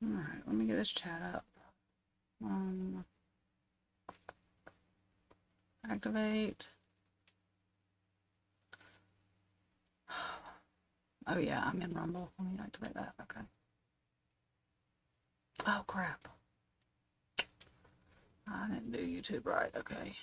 Alright, let me get this chat up. Activate. Oh yeah, I'm in Rumble. Let me activate that. Okay. Oh crap. I didn't do YouTube right. Okay.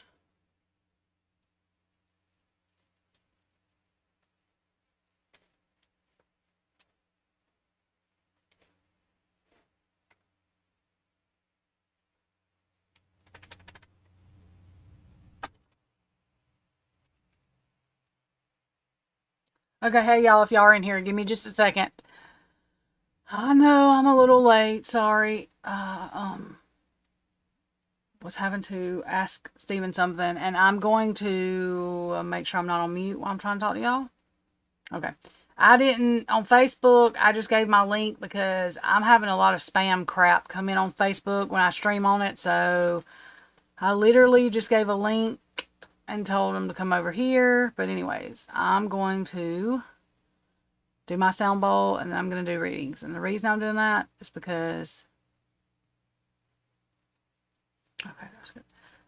Okay, hey y'all, if y'all are in here, give me just a second. I know I'm a little late. Sorry. Was having to ask Steven something, and I'm going to make sure I'm not on mute while I'm trying to talk to y'all. Okay. I didn't, on Facebook, I just gave my link because I'm having a lot of spam crap come in on Facebook when I stream on it, so I literally just gave a link and told them to come over here. But anyways, I'm going to do my sound bowl, and then I'm going to do readings. And the reason I'm doing that is because... Okay, that's good.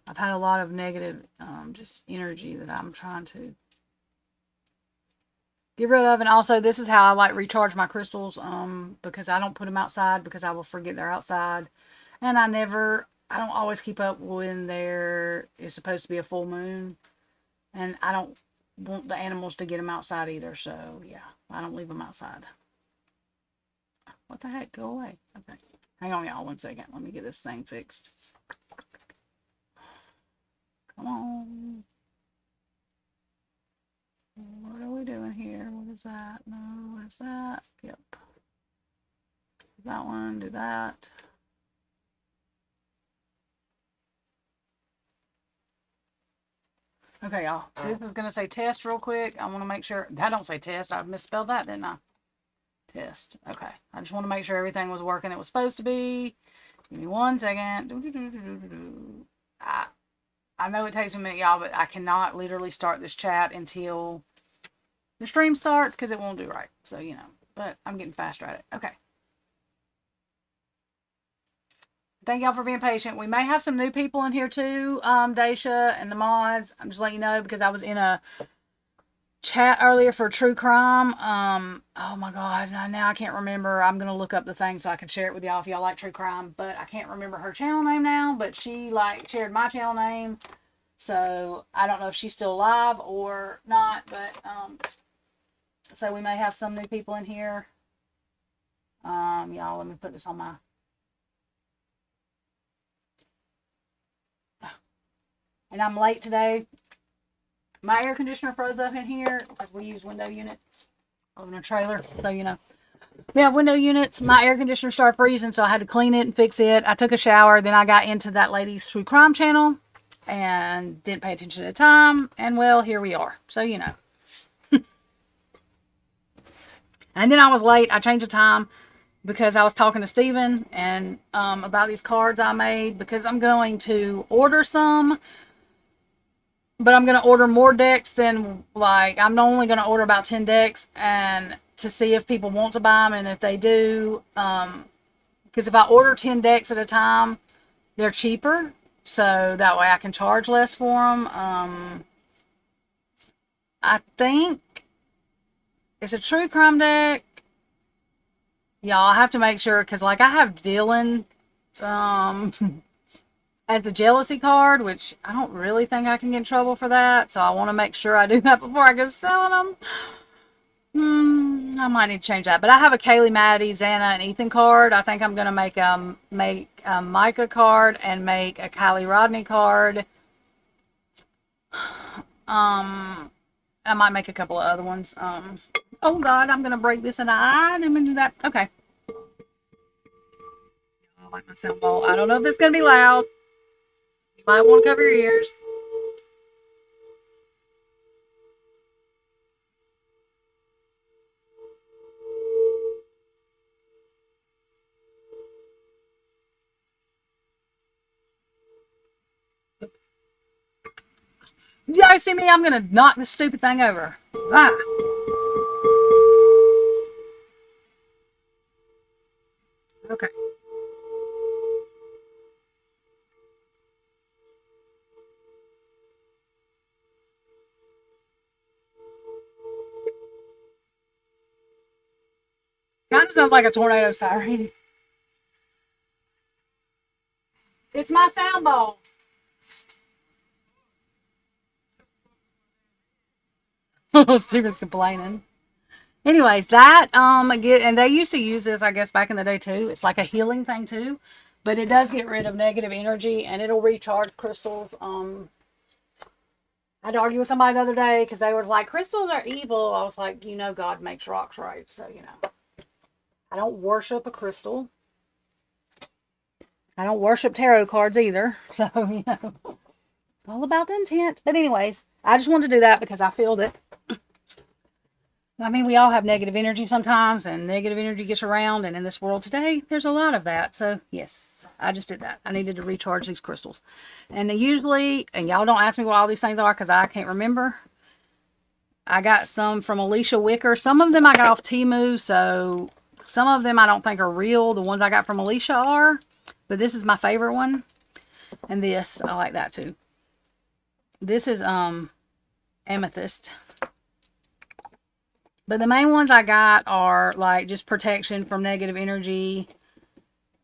I've had a lot of negative just energy that I'm trying to get rid of. And also, this is how I like recharge my crystals because I don't put them outside because I will forget they're outside. And I don't always keep up when there is supposed to be a full moon. And I don't want the animals to get them outside either. So, yeah, I don't leave them outside. What the heck? Go away. Okay. Hang on, y'all, 1 second. Let me get this thing fixed. Come on. What are we doing here? What is that? No, what is that? Yep. That one, do that. Okay, y'all. This is going to say test real quick. I want to make sure. That don't say test. I misspelled that, didn't I? Test. Okay. I just want to make sure everything was working it was supposed to be. Give me 1 second. I know it takes me a minute, y'all, but I cannot literally start this chat until the stream starts because it won't do right. So, you know, but I'm getting faster at it. Okay. Thank y'all for being patient. We may have some new people in here too, Daisha and the mods. I'm just letting you know because I was in a chat earlier for true crime. Oh my God, now I can't remember. I'm gonna look up the thing so I can share it with y'all if y'all like true crime. But I can't remember her channel name now. But she like shared my channel name, so I don't know if she's still alive or not. But so we may have some new people in here. Y'all, let me put this on my. And I'm late today. My air conditioner froze up in here because we use window units in a trailer. So, you know, we have window units. My air conditioner started freezing, so I had to clean it and fix it. I took a shower. Then I got into that lady's true crime channel and didn't pay attention to the time. And, well, here we are. So, you know. And then I was late. I changed the time because I was talking to Steven and about these cards I made because I'm going to order some. But I'm going to order more decks than, like, I'm only going to order about 10 decks and to see if people want to buy them and if they do. Because if I order 10 decks at a time, they're cheaper. So that way I can charge less for them. I think it's a true crime deck. Y'all, I have to make sure because, like, I have Dylan as the jealousy card, which I don't really think I can get in trouble for that. So I want to make sure I do that before I go selling them. I might need to change that. But I have a Kaylee, Maddie, Xana, and Ethan card. I think I'm going to make a Micah card and make a Kylie Rodney card. I might make a couple of other ones. Oh, God, I'm going to break this and I didn't even do that. Okay. I like my sound bowl. I don't know if this is going to be loud. You might want to cover your ears. Oops. You guys see me? I'm going to knock this stupid thing over. Ah. Okay. Sounds like a tornado siren. It's my sound ball. Steven's complaining. Anyways, that and they used to use this, I guess, back in the day too. It's like a healing thing too, but it does get rid of negative energy and it'll recharge crystals. I had to argue with somebody the other day because they were like, crystals are evil. I was like, God makes rocks, right? So I don't worship a crystal. I don't worship tarot cards either. So it's all about the intent. But anyways, I just wanted to do that because I feel that. I mean, we all have negative energy sometimes, and negative energy gets around, and in this world today, there's a lot of that. So, yes, I just did that. I needed to recharge these crystals. And usually, and y'all don't ask me what all these things are because I can't remember. I got some from Alicia Wicker. Some of them I got off Temu, so some of them I don't think are real. The ones I got from Alicia are, but this is my favorite one. And this, I like that too. This is amethyst. But the main ones I got are like just protection from negative energy.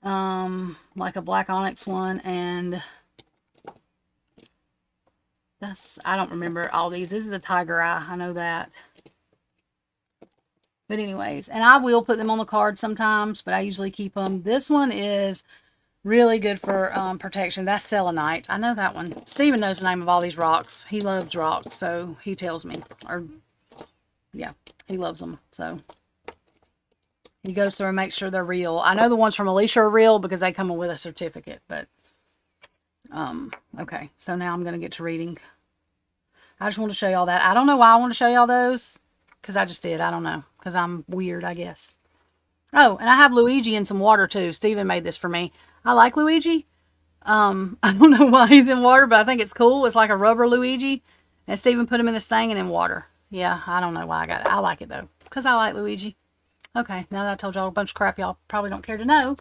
Like a black onyx one, and I don't remember all these. This is the tiger eye, I know that. But anyways, and I will put them on the card sometimes, but I usually keep them. This one is really good for protection. That's selenite. I know that one. Steven knows the name of all these rocks. He loves rocks, so he tells me. Or, yeah, he loves them. So he goes through and makes sure they're real. I know the ones from Alicia are real because they come with a certificate. But, okay. So now I'm going to get to reading. I just want to show y'all that. I don't know why I want to show y'all those. Because I just did. I don't know. Because I'm weird, I guess. Oh, and I have Luigi in some water too. Steven made this for me. I like Luigi. I don't know why he's in water, but I think it's cool. It's like a rubber Luigi. And Steven put him in this thing and in water. Yeah, I don't know why I got it. I like it though. Because I like Luigi. Okay, now that I told y'all a bunch of crap y'all probably don't care to know.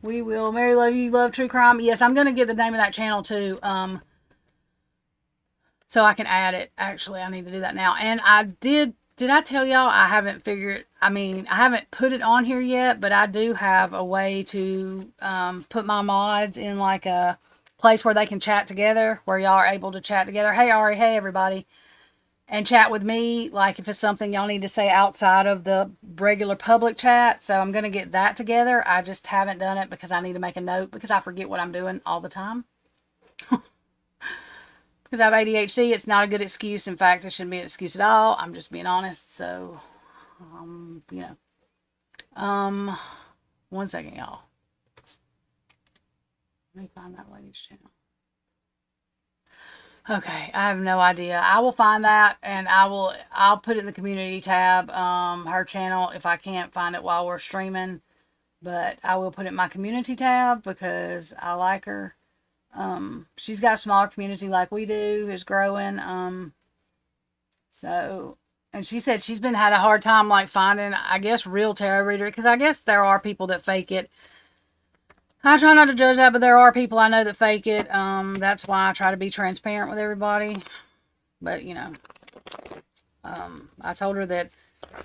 We will. Mary Love You Love True Crime. Yes, I'm going to get the name of that channel too. So I can add it. Actually, I need to do that now. And I did I tell y'all I haven't I haven't put it on here yet, but I do have a way to put my mods in like a place where they can chat together, where y'all are able to chat together. Hey, Ari, hey, everybody. And chat with me, like if it's something y'all need to say outside of the regular public chat. So I'm going to get that together. I just haven't done it because I need to make a note because I forget what I'm doing all the time. Because I have ADHD, it's not a good excuse. In fact, it shouldn't be an excuse at all. I'm just being honest. So, one second, y'all. Let me find that lady's channel. Okay, I have no idea. I will find that and I'll put it in the community tab, her channel, if I can't find it while we're streaming. But I will put it in my community tab because I like her. She's got a smaller community like we do, is growing. And she said she's had a hard time like finding, I guess, real tarot reader, because I guess there are people that fake it. I try not to judge that, but there are people I know that fake it. That's why I try to be transparent with everybody. But, I told her that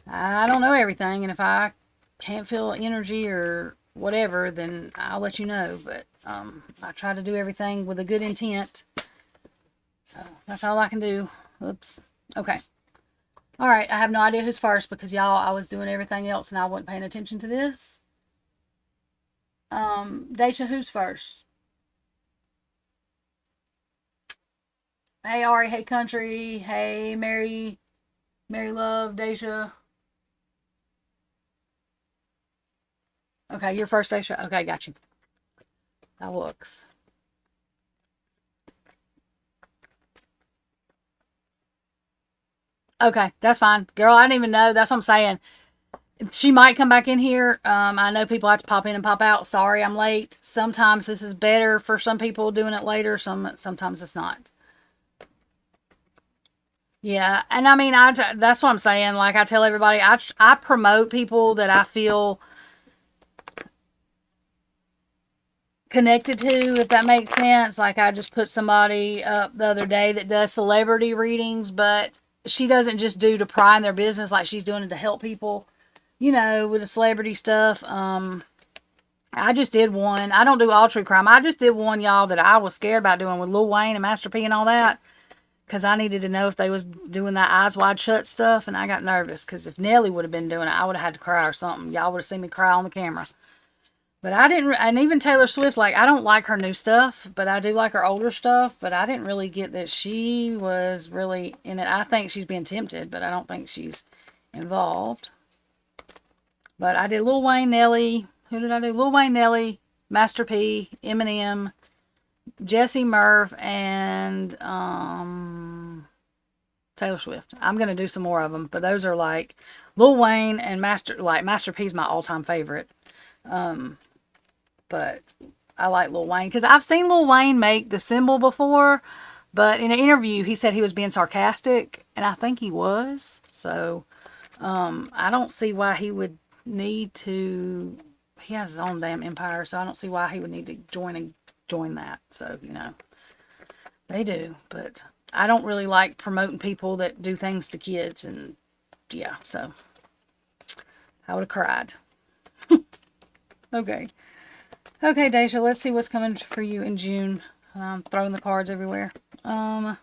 I don't know everything, and if I can't feel energy or whatever, then I'll let you know. But I try to do everything with a good intent. So that's all I can do. Oops. Okay. All right. I have no idea who's first because y'all, I was doing everything else and I wasn't paying attention to this. Daisha, who's first? Hey, Ari. Hey, Country. Hey, Mary Love. Daisha. Okay, you're first, Daisha. Okay, got you. That works. Okay, that's fine. Girl, I didn't even know. That's what I'm saying. She might come back in here. I know people have to pop in and pop out. Sorry, I'm late. Sometimes this is better for some people doing it later. Sometimes it's not. Yeah, and I mean, that's what I'm saying. Like I tell everybody, I promote people that I feel connected to, if that makes sense. Like I just put somebody up the other day that does celebrity readings, but she doesn't just do to pry in their business, like she's doing it to help people, with the celebrity stuff. I just did one. I don't do all true crime. I just did one, y'all, that I was scared about doing with Lil Wayne and Master P and all that. Because I needed to know if they was doing that eyes wide shut stuff. And I got nervous. Because if Nelly would have been doing it, I would have had to cry or something. Y'all would have seen me cry on the camera. But I didn't. And even Taylor Swift, like, I don't like her new stuff. But I do like her older stuff. But I didn't really get that she was really in it. I think she's being tempted. But I don't think she's involved. But I did Lil Wayne, Nelly. Who did I do? Lil Wayne, Nelly, Master P, Eminem, Jesse Murph, and Taylor Swift. I'm going to do some more of them. But those are like Lil Wayne and Master P's my all-time favorite. But I like Lil Wayne. Because I've seen Lil Wayne make the symbol before. But in an interview, he said he was being sarcastic. And I think he was. So, I don't see why he would need to... He has his own damn empire, so I don't see why he would need to join that. So, they do. But I don't really like promoting people that do things to kids. And, yeah, so I would have cried. Okay. Okay, Daisha, let's see what's coming for you in June. I'm throwing the cards everywhere. Oh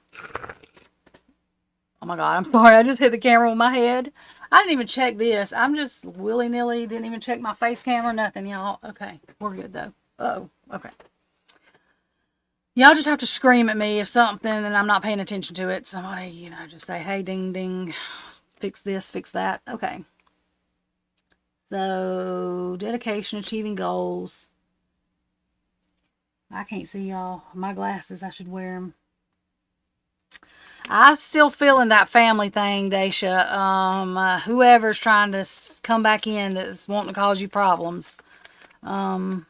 my God, I'm sorry. I just hit the camera with my head. I didn't even check this. I'm just willy-nilly. Didn't even check my face cam or nothing, y'all. Okay, we're good, though. Uh-oh, okay. Y'all just have to scream at me if something and I'm not paying attention to it. Somebody, just say, hey, ding, ding, fix this, fix that. Okay. So, dedication, achieving goals. I can't see y'all. My glasses, I should wear them. I'm still feeling that family thing, Daisha. Whoever's trying to come back in that's wanting to cause you problems. But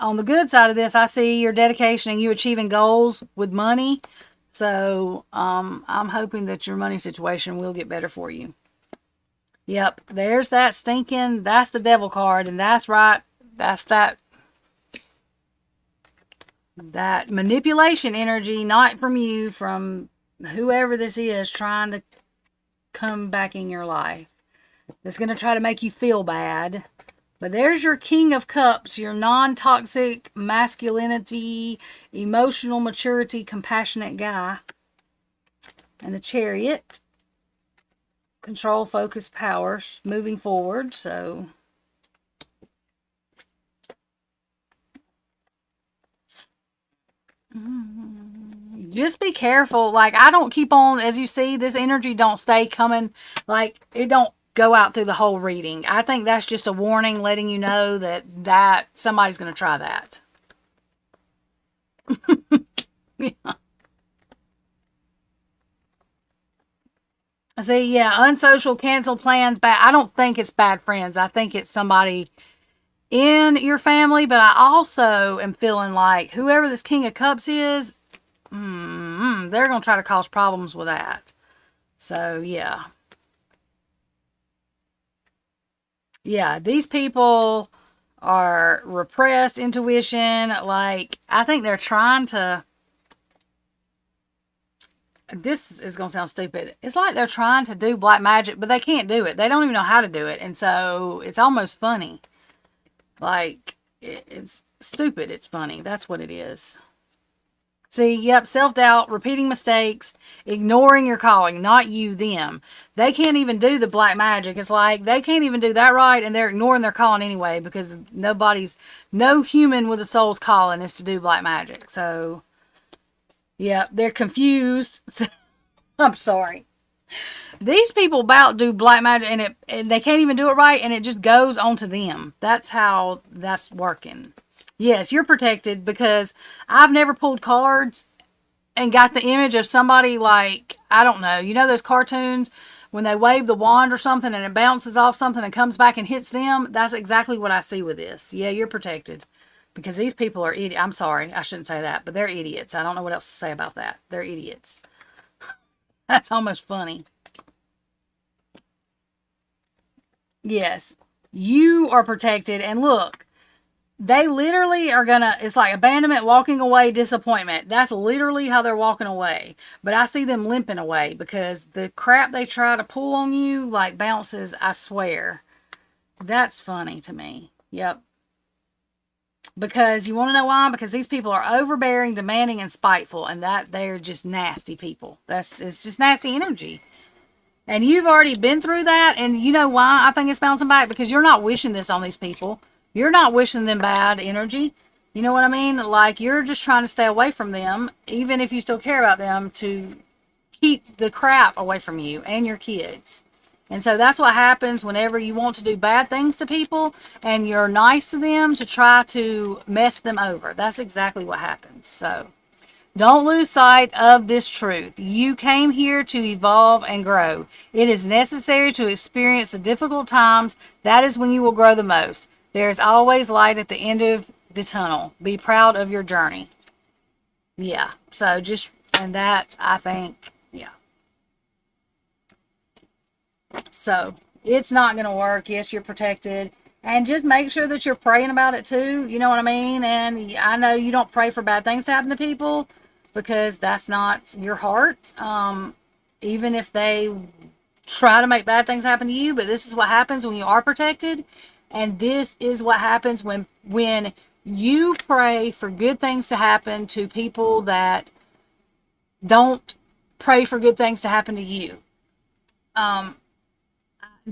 on the good side of this, I see your dedication and you achieving goals with money. So, I'm hoping that your money situation will get better for you. Yep, there's that stinking, that's the devil card, and that's right. That's that manipulation energy, not from you, from whoever this is trying to come back in your life. That's going to try to make you feel bad. But there's your King of Cups, your non-toxic masculinity, emotional maturity, compassionate guy. And the Chariot. Control, focus, power, moving forward. So... just be careful. Like, I don't keep on, as you see, this energy don't stay coming. Like, it don't go out through the whole reading. I think that's just a warning letting you know that somebody's going to try that. Yeah. See, yeah, unsocial, cancel plans, bad. I don't think it's bad friends. I think it's somebody in your family, but I also am feeling like whoever this King of Cups is, they're going to try to cause problems with that. So, yeah. Yeah, these people are repressed intuition. Like, I think they're trying to... This is going to sound stupid. It's like they're trying to do black magic, but they can't do it. They don't even know how to do it. And so, it's almost funny. Like, it's stupid. It's funny. That's what it is. See, yep, self-doubt, repeating mistakes, ignoring your calling, not you, them. They can't even do the black magic. It's like they can't even do that right, and they're ignoring their calling anyway because no human with a soul's calling is to do black magic. So, yep, they're confused. I'm sorry. These people about do black magic, and they can't even do it right, and it just goes onto them. That's how that's working. Yes, you're protected because I've never pulled cards and got the image of somebody like, I don't know, those cartoons when they wave the wand or something and it bounces off something and comes back and hits them? That's exactly what I see with this. Yeah, you're protected because these people are idiots. I'm sorry, I shouldn't say that, but they're idiots. I don't know what else to say about that. They're idiots. That's almost funny. Yes, you are protected, and look, They literally are gonna, it's like abandonment, walking away, disappointment. That's literally how they're walking away. But I see them limping away because the crap they try to pull on you like bounces, I swear. That's funny to me. Yep. Because you want to know why? Because these people are overbearing, demanding, and spiteful, and that they're just nasty people. It's just nasty energy. And you've already been through that, and you know why I think it's bouncing back? Because you're not wishing this on these people. You're not wishing them bad energy. You know what I mean? Like, you're just trying to stay away from them, even if you still care about them, to keep the crap away from you and your kids. And so that's what happens whenever you want to do bad things to people and you're nice to them to try to mess them over. That's exactly what happens. So don't lose sight of this truth. You came here to evolve and grow. It is necessary to experience the difficult times. That is when you will grow the most. There is always light at the end of the tunnel. Be proud of your journey. Yeah. So just, and that, I think, yeah. So it's not going to work. Yes, you're protected. And just make sure that you're praying about it too. You know what I mean? And I know you don't pray for bad things to happen to people because that's not your heart. Even if they try to make bad things happen to you, but this is what happens when you are protected. And this is what happens when you pray for good things to happen to people that don't pray for good things to happen to you.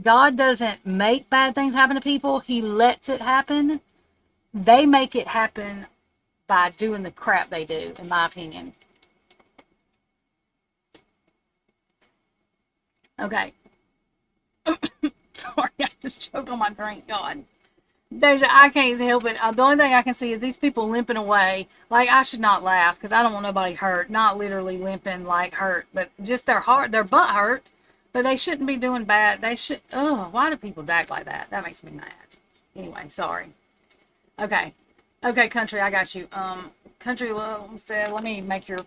God doesn't make bad things happen to people. He lets it happen. They make it happen by doing the crap they do, in my opinion. Okay. Sorry, I just choked on my drink. God. Deja, I can't help it. The only thing I can see is these people limping away. Like, I should not laugh because I don't want nobody hurt. Not literally limping like hurt, but just their heart, their butt hurt. But they shouldn't be doing bad. They should. Oh, why do people act like that? That makes me mad. Anyway, sorry. Okay. Okay, country, I got you. Country love said, let me make your.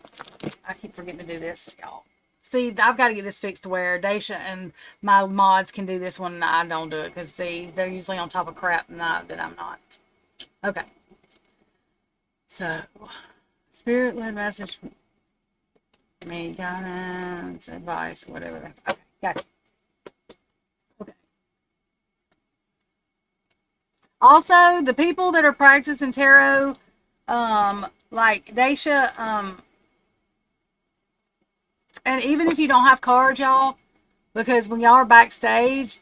I keep forgetting to do this, y'all. See, I've got to get this fixed to where Daisha and my mods can do this one and I don't do it. Because, see, they're usually on top of crap and that I'm not. Okay. So, spirit-led message from me, guidance, advice, whatever. Okay. Gotcha. Okay. Also, the people that are practicing tarot, like Daisha, and even if you don't have cards, y'all, because when y'all are backstage,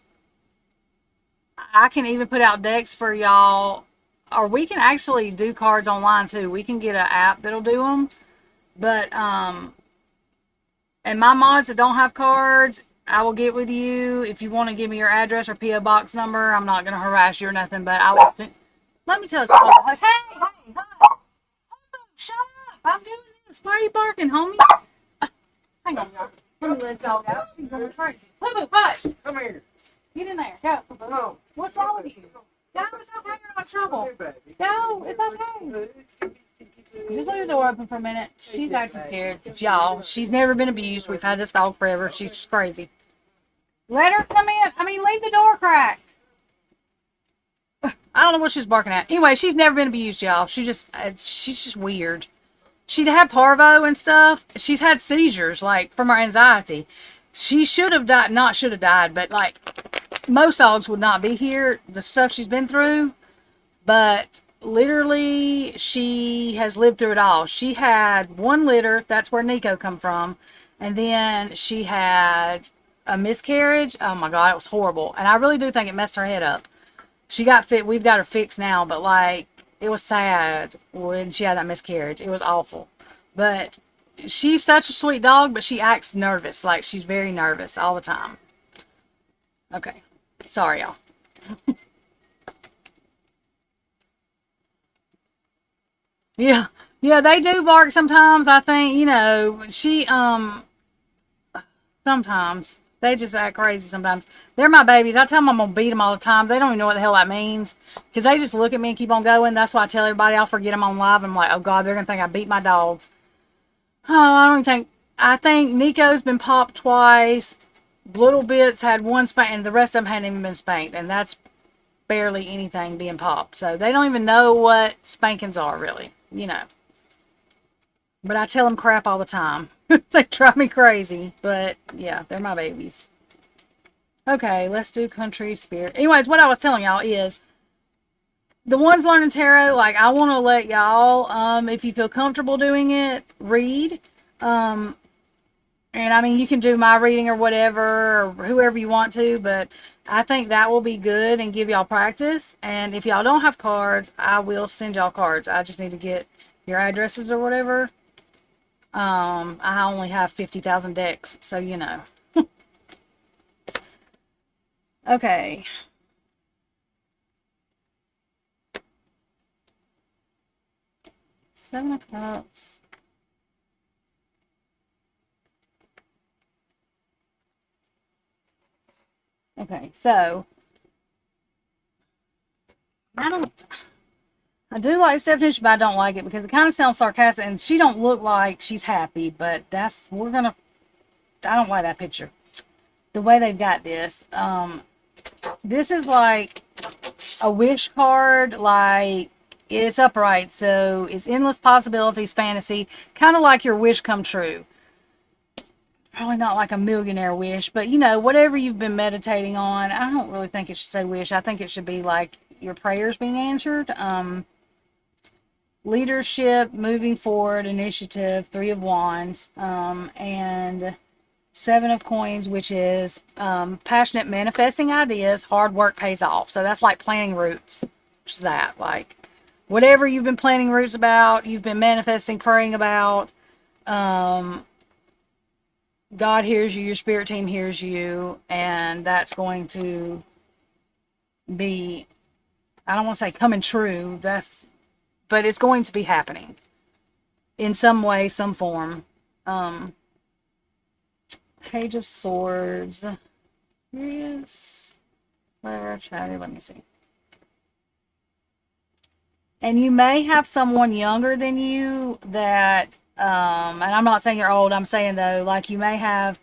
I can even put out decks for y'all, or we can actually do cards online too. We can get an app that'll do them, but and my mods that don't have cards, I will get with you if you want to give me your address or P.O. box number. I'm not going to harass you or nothing, but I will. Let me tell you something. Hey, hey, hush. Shut up. I'm doing this. Why are you barking, homie? Hang on, y'all. Let me let this dog out. She's going crazy. Poo-poo, hush. Come here. Get in there. Go. No. What's wrong with you? Go, it's okay. You're not in trouble. Go, it's okay. Just leave the door open for a minute. She's acting scared. Y'all, she's never been abused. We've had this dog forever. She's just crazy. Let her come in. I mean, leave the door cracked. I don't know what she's barking at. Anyway, she's never been abused, y'all. She's just weird. She'd had parvo and stuff. She's had seizures, like, from her anxiety. She should have died. Not should have died, but, like, most dogs would not be here. The stuff she's been through. But literally, she has lived through it all. She had one litter. That's where Nico come from. And then she had a miscarriage. Oh, my God. It was horrible. And I really do think it messed her head up. She got fit. We've got her fixed now. But, like, it was sad when she had that miscarriage. It was awful. But she's such a sweet dog, but she acts nervous. Like, she's very nervous all the time. Okay. Sorry, y'all. Yeah. Yeah, they do bark sometimes, I think. You know, sometimes. They just act crazy sometimes. They're my babies. I tell them I'm going to beat them all the time. They don't even know what the hell that means. Because they just look at me and keep on going. That's why I tell everybody I'll forget them on live. I'm like, oh, God, they're going to think I beat my dogs. Oh, I don't even think. I think Nico's been popped twice. Little Bits had one spank, and the rest of them hadn't even been spanked. And that's barely anything being popped. So they don't even know what spankings are, really, you know. But I tell them crap all the time. They drive me crazy. But yeah, they're my babies. Okay, let's do country spirit. Anyways, what I was telling y'all is the ones learning tarot, like, I want to let y'all, if you feel comfortable doing it, read. And I mean, you can do my reading or whatever, or whoever you want to, but I think that will be good and give y'all practice. And if y'all don't have cards, I will send y'all cards. I just need to get your addresses or whatever. I only have 50,000 decks, so you know. Okay. Seven of Cups. Okay, so I do like Stephanie, but I don't like it because it kind of sounds sarcastic, and she don't look like she's happy, but I don't like that picture. The way they've got this. This is like a wish card, like it's upright, so it's endless possibilities, fantasy, kind of like your wish come true. Probably not like a millionaire wish, but you know, whatever you've been meditating on. I don't really think it should say wish. I think it should be like your prayers being answered. Leadership, moving forward, initiative, 3 of Wands, and 7 of Coins, which is passionate manifesting ideas, hard work pays off. So that's like planting roots, which is that, like whatever you've been planting roots about, you've been manifesting, praying about, God hears you, your spirit team hears you, and that's going to be, I don't want to say coming true, but it's going to be happening in some way, some form. Page of Swords. Curious. Clever, chatty, let me see. And you may have someone younger than you that, and I'm not saying you're old, I'm saying though, like you may have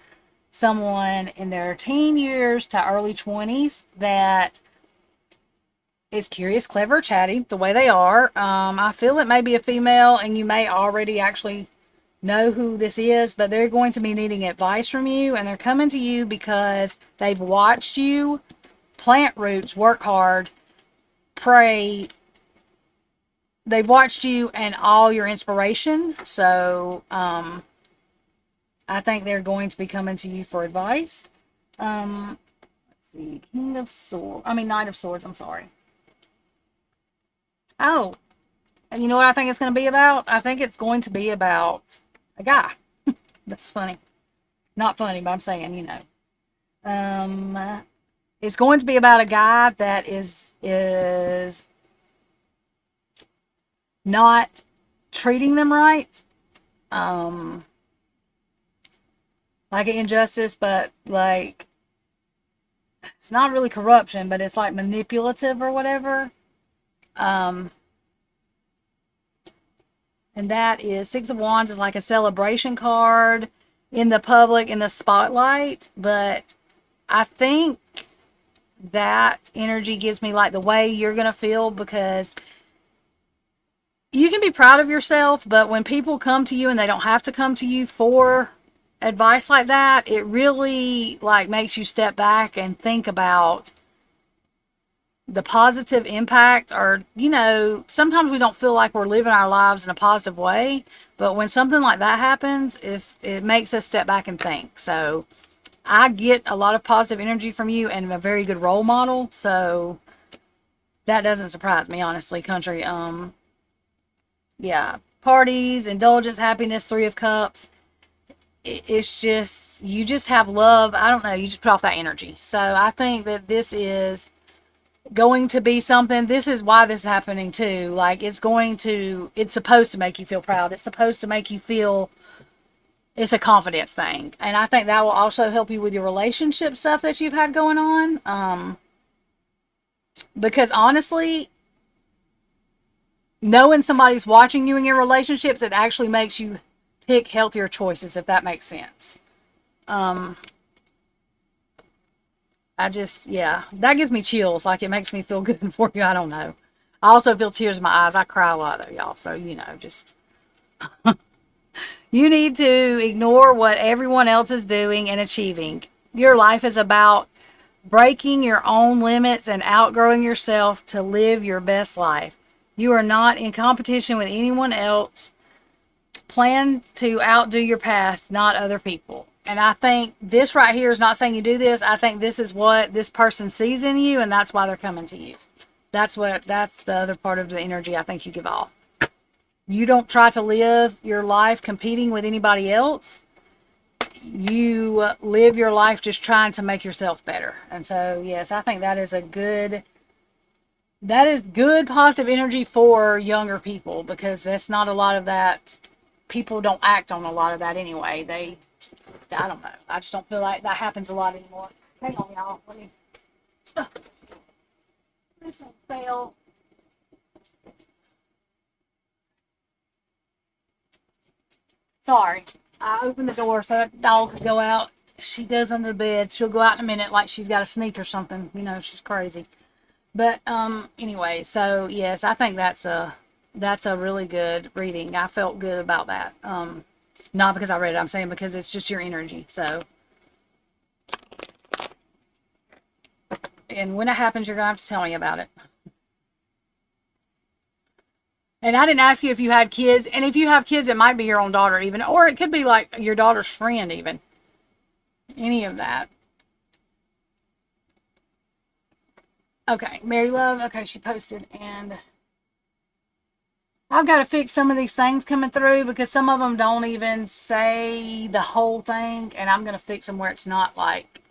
someone in their teen years to early 20s that is curious, clever, chatty, the way they are. I feel it may be a female, and you may already actually know who this is, but they're going to be needing advice from you, and they're coming to you because they've watched you plant roots, work hard, pray. They've watched you and all your inspiration, so I think they're going to be coming to you for advice. Let's see, Knight of Swords, I'm sorry. Oh, and you know what I think it's going to be about? I think it's going to be about a guy. That's funny. Not funny, but I'm saying, you know. It's going to be about a guy that is not treating them right. Like an injustice, but like it's not really corruption, but it's like manipulative or whatever. And that is 6 of Wands is like a celebration card in the public, in the spotlight. But I think that energy gives me like the way you're going to feel, because you can be proud of yourself, but when people come to you and they don't have to come to you for advice like that, it really like makes you step back and think about the positive impact. Or, you know, sometimes we don't feel like we're living our lives in a positive way, but when something like that happens, it makes us step back and think. So I get a lot of positive energy from you and a very good role model, so that doesn't surprise me, honestly, country. Yeah, parties, indulgence, happiness, 3 of Cups. It's just, you just have love. I don't know, you just put off that energy. So I think that this is going to be something. This is why this is happening too. Like, it's supposed to make you feel proud. It's supposed to make you feel, it's a confidence thing. And I think that will also help you with your relationship stuff that you've had going on. Because honestly, knowing somebody's watching you in your relationships, it actually makes you pick healthier choices, if that makes sense. Yeah, that gives me chills. Like, it makes me feel good for you. I don't know. I also feel tears in my eyes. I cry a lot, though, y'all. So, just, you need to ignore what everyone else is doing and achieving. Your life is about breaking your own limits and outgrowing yourself to live your best life. You are not in competition with anyone else. Plan to outdo your past, not other people. And I think this right here is not saying you do this. I think this is what this person sees in you, and that's why they're coming to you. That's the other part of the energy I think you give off. You don't try to live your life competing with anybody else. You live your life just trying to make yourself better. And so, yes, I think that is good positive energy for younger people, because that's not a lot of that. People don't act on a lot of that anyway. I don't know. I just don't feel like that happens a lot anymore. Hang on, y'all. This will fail. Sorry. I opened the door so that dog could go out. She goes under the bed. She'll go out in a minute like she's got a sneak or something. She's crazy. But anyway, so yes, I think that's a really good reading. I felt good about that. Not because I read it, I'm saying because it's just your energy. So, and when it happens, you're gonna have to tell me about it. And I didn't ask you if you had kids, and if you have kids, it might be your own daughter even, or it could be like your daughter's friend even. Any of that. Okay, Mary Love. Okay, she posted, and I've got to fix some of these things coming through because some of them don't even say the whole thing, and I'm going to fix them where it's not like,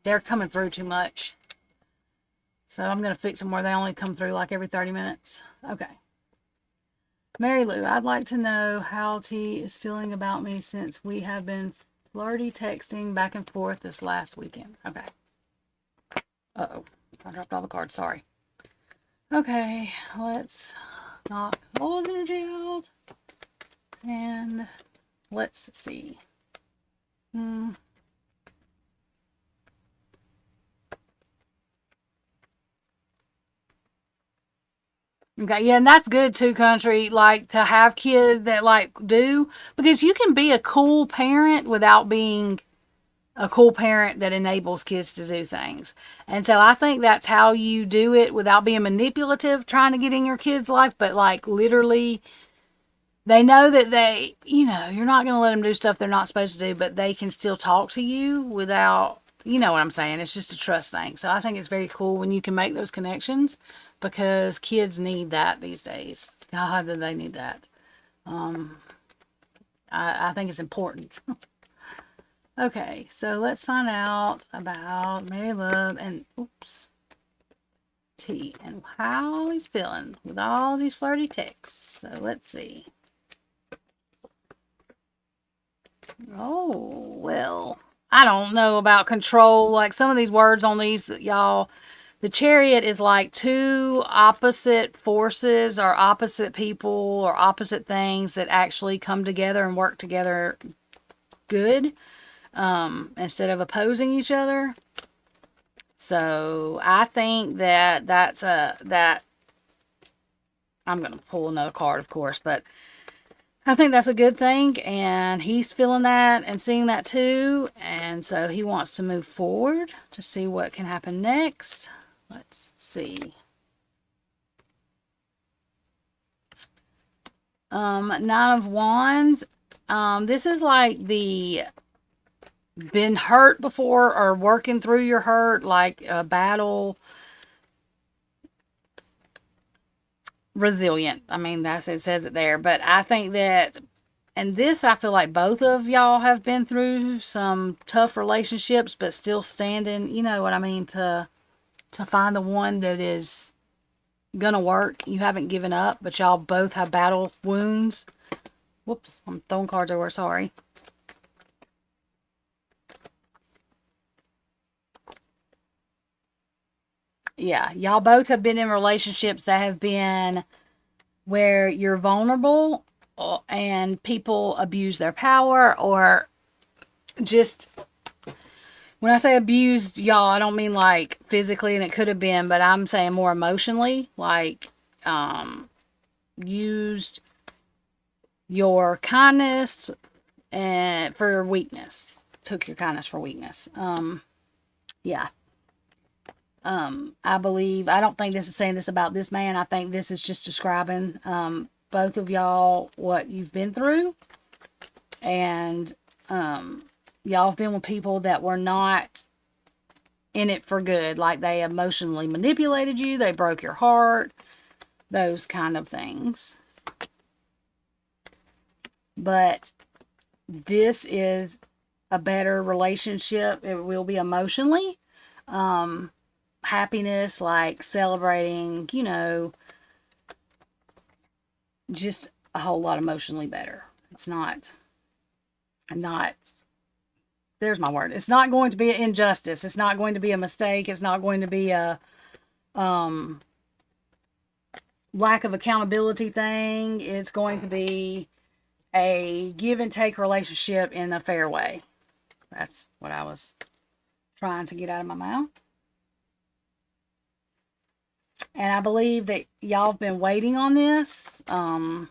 they're coming through too much. So I'm going to fix them where they only come through like every 30 minutes. Okay. Mary Lou, I'd like to know how T is feeling about me since we have been flirty texting back and forth this last weekend. Okay. Uh-oh. I dropped all the cards. Sorry. Okay. Let's knock old energy out. And let's see. Okay, yeah, and that's good too, country. Like, to have kids that like do, because you can be a cool parent without being a cool parent that enables kids to do things. And so I think that's how you do it without being manipulative, trying to get in your kid's life, but like literally they know that you're not going to let them do stuff they're not supposed to do, but they can still talk to you without, you know what I'm saying? It's just a trust thing. So I think it's very cool when you can make those connections, because kids need that these days. God, do they need that. I think it's important. Okay, so let's find out about Mary Love and T and how he's feeling with all these flirty texts. So let's see. Oh, well, I don't know about control. Like, some of these words on these that y'all, the Chariot is like two opposite forces or opposite people or opposite things that actually come together and work together good, instead of opposing each other. So I think that I'm going to pull another card, of course, but I think that's a good thing, and he's feeling that and seeing that too, and so he wants to move forward to see what can happen next. Let's see. Nine of Wands. This is like the been hurt before or working through your hurt, like a battle. Resilient. I mean, it says it there. But I think that, and this, I feel like both of y'all have been through some tough relationships, but still standing, you know what I mean, to find the one that is gonna work. You haven't given up, but y'all both have battle wounds. Whoops, I'm throwing cards over, sorry. Yeah, y'all both have been in relationships that have been where you're vulnerable and people abuse their power, or just When I say abused, y'all, I don't mean like physically, and it could have been, but I'm saying more emotionally, like used your kindness and for weakness. Took your kindness for weakness. Yeah. I believe, I don't think this is saying this about this man. I think this is just describing both of y'all, what you've been through. And y'all have been with people that were not in it for good. Like they emotionally manipulated you. They broke your heart. Those kind of things. But this is a better relationship. It will be emotionally. Happiness, like celebrating, you know, just a whole lot emotionally better. It's not, there's my word. It's not going to be an injustice. It's not going to be a mistake. It's not going to be a lack of accountability thing. It's going to be a give and take relationship in a fair way. That's what I was trying to get out of my mouth. And I believe that y'all have been waiting on this. You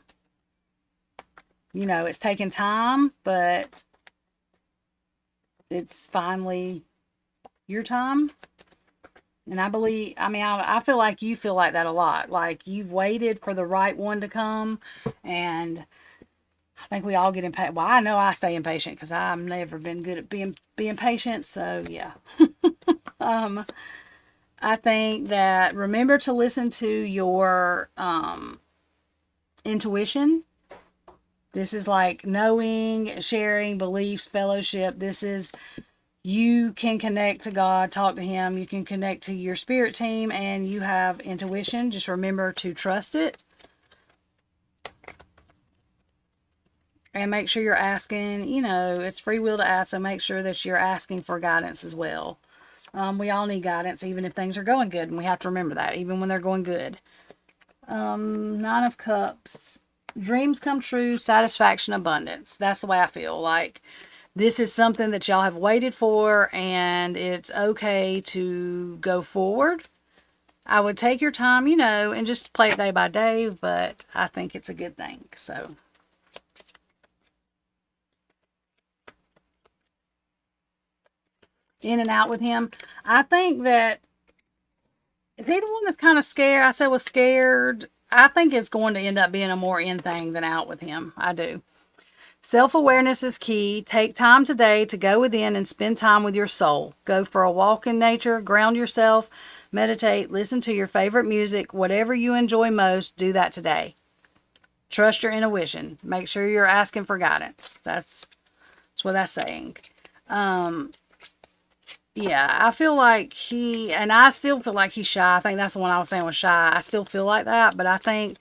know, it's taken time, but it's finally your time. And I believe, I mean, I feel like you feel like that a lot. Like you've waited for the right one to come. And I think we all get impatient. Well, I know I stay impatient because I've never been good at being patient. So, yeah. I think that remember to listen to your intuition. This is like knowing, sharing, beliefs, fellowship. This is, you can connect to God, talk to Him. You can connect to your spirit team, and you have intuition. Just remember to trust it. And make sure you're asking, you know, it's free will to ask, so make sure that you're asking for guidance as well. We all need guidance, even if things are going good, and we have to remember that, even when they're going good. Nine of Cups. Dreams come true, satisfaction, abundance. That's the way I feel. Like, this is something that y'all have waited for, and it's okay to go forward. I would take your time, you know, and just play it day by day, but I think it's a good thing, so... in and out with him. I think that, is he the one that's kind of scared? I said was scared. I think it's going to end up being a more in thing than out with him. I do. Self-awareness is key. Take time today to go within and spend time with your soul. Go for a walk in nature, ground yourself, meditate, listen to your favorite music. Whatever you enjoy most, do that today. Trust your intuition. Make sure you're asking for guidance. That's what that's saying. Yeah, I feel like and I still feel like he's shy. I think that's the one I was saying was shy. I still feel like that, but I think,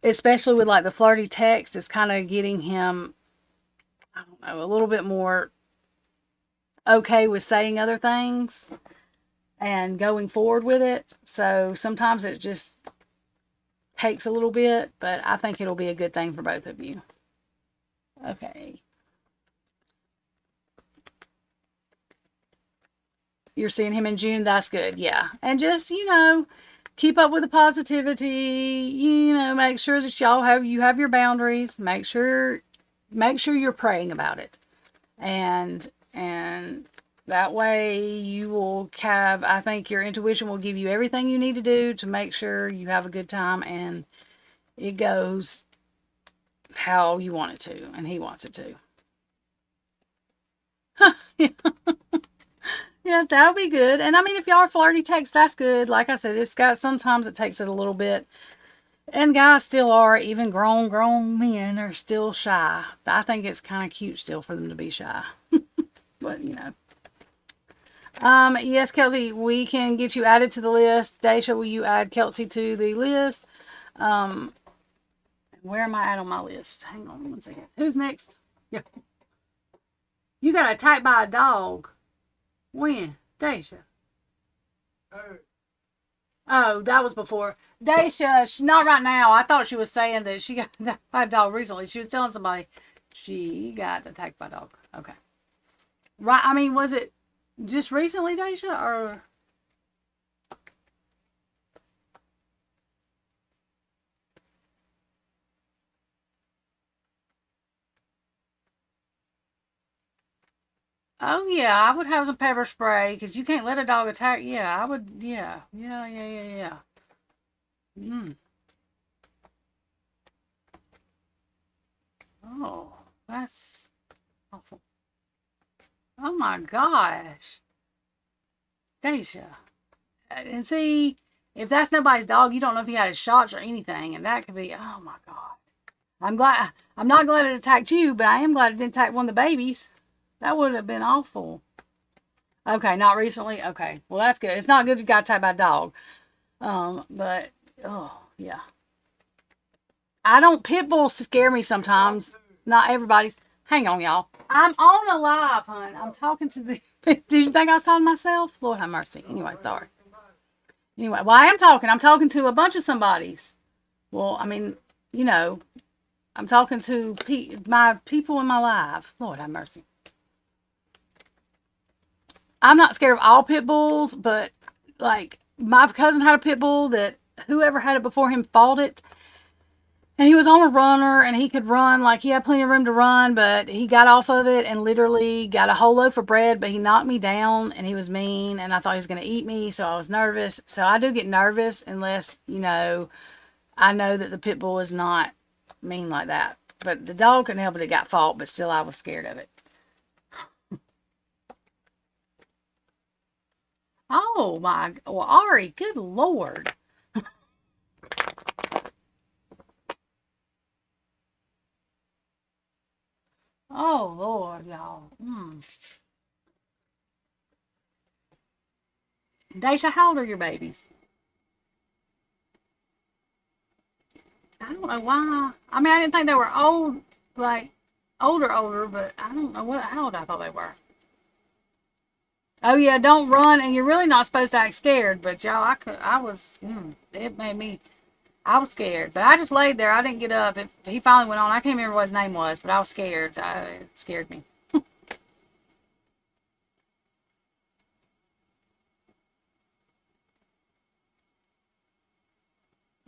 especially with like the flirty text, it's kind of getting him, I don't know, a little bit more okay with saying other things and going forward with it. So sometimes it just takes a little bit, but I think it'll be a good thing for both of you. Okay. You're seeing him in June. That's good. Yeah. And just, you know, keep up with the positivity, you know, make sure that you have your boundaries. Make sure you're praying about it. And that way you will have, I think your intuition will give you everything you need to do to make sure you have a good time and it goes how you want it to and he wants it to. Yeah, that would be good. And I mean, if y'all are flirty text, that's good. Like I said, sometimes it takes it a little bit. And guys still are, even grown men are still shy. I think it's kind of cute still for them to be shy. But, you know. Yes, Kelsey, we can get you added to the list. Daisha, will you add Kelsey to the list? Where am I at on my list? Hang on 1 second. Who's next? Yeah. You got attacked by a dog. When? Daisha. Oh, that was before. Daisha, not right now. I thought she was saying that she got attacked by a dog recently. She was telling somebody she got attacked by a dog. Okay. Right. I mean, was it just recently, Daisha, or? Oh yeah, I would have some pepper spray because you can't let a dog attack. Yeah, I would. Yeah, yeah, yeah, yeah, yeah. Mm. Oh, that's awful. Oh my gosh, Daisha. And see, if that's nobody's dog, you don't know if he had his shots or anything, and that could be. Oh my god. I'm glad. I'm not glad it attacked you, but I am glad it didn't attack one of the babies. That would have been awful. Okay, not recently. Okay, well that's good. It's not good you got attacked by a dog. But oh yeah, I don't. Pit bulls scare me sometimes. Not everybody's. Hang on, y'all. I'm on a live, hon. I'm talking to the. Did you think I was talking to myself? Lord have mercy. Anyway, sorry. Anyway, well, I am talking. I'm talking to a bunch of somebodies. Well, I mean, you know, I'm talking to my people in my life. Lord have mercy. I'm not scared of all pit bulls, but like my cousin had a pit bull that whoever had it before him fought it. And he was on a runner and he could run, like he had plenty of room to run, but he got off of it and literally got a whole loaf of bread, but he knocked me down and he was mean and I thought he was going to eat me. So I was nervous. So I do get nervous unless, I know that the pit bull is not mean like that. But the dog couldn't help it. It got fought, but still I was scared of it. Oh my, well, Ari, good Lord. Oh Lord, y'all. Daisha, how old are your babies? I don't know why. I mean, I didn't think they were old, like older, but I don't know how old I thought they were. Oh yeah, don't run, and you're really not supposed to act scared. But y'all, I was, it made me, I was scared. But I just laid there. I didn't get up. He finally went on. I can't remember what his name was, but I was scared. It scared me.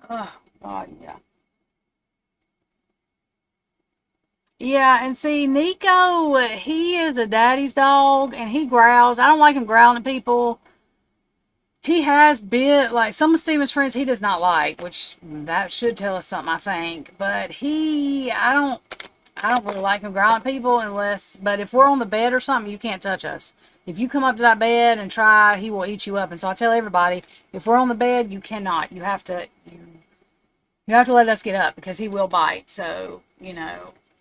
Oh God, yeah. Yeah, and see, Nico, he is a daddy's dog, and he growls. I don't like him growling at people. He has bit like some of Steven's friends he does not like, which that should tell us something, I think. But I don't really like him growling at people unless, but if we're on the bed or something, you can't touch us. If you come up to that bed and try, he will eat you up. And so I tell everybody, if we're on the bed, you cannot. You have to let us get up because he will bite. So,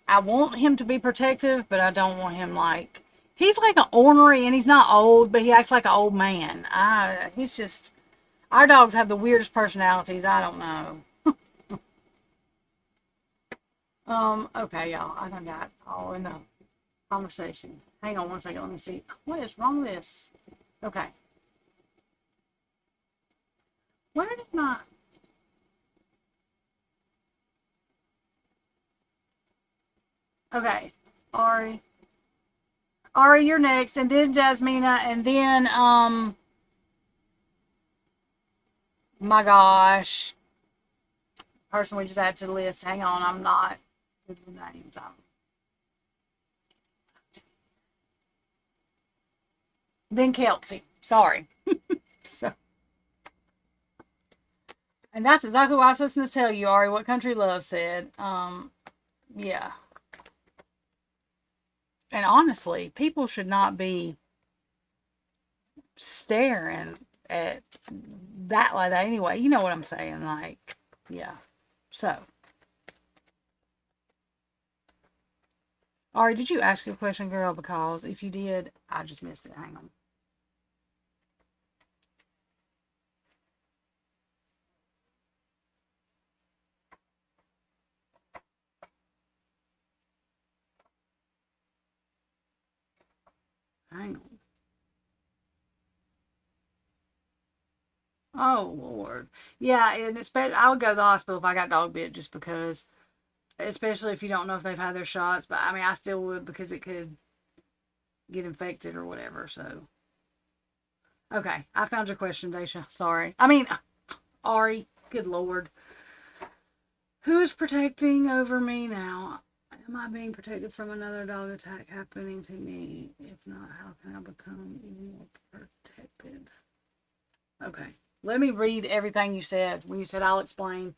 I want him to be protective, but I don't want him like he's like an ornery and he's not old, but he acts like an old man. He's just our dogs have the weirdest personalities. I don't know. Okay, y'all. I done got all in the conversation. Hang on one second. Let me see. What is wrong with this? Okay. Where did my okay. Ari. Ari, you're next, and then Jasmina, and then my gosh, person we just added to the list. Hang on, I'm not good with names. Then Kelsey. Sorry. So, and that's exactly what I was supposed to tell you, Ari. What Country Love said. Yeah. And honestly, people should not be staring at that like that anyway. You know what I'm saying? Like, yeah. So, Ari, did you ask your question, girl? Because if you did, I just missed it. Hang on. Hang on. Oh Lord. Yeah, and especially I would go to the hospital if I got dog bit just because especially if you don't know if they've had their shots, but I mean I still would because it could get infected or whatever. So, okay, I found your question, Daisha. Sorry. I mean, Ari. Good Lord. Who is protecting over me now? Am I being protected from another dog attack happening to me? If not, how can I become even more protected? Okay. Let me read everything you said when you said I'll explain.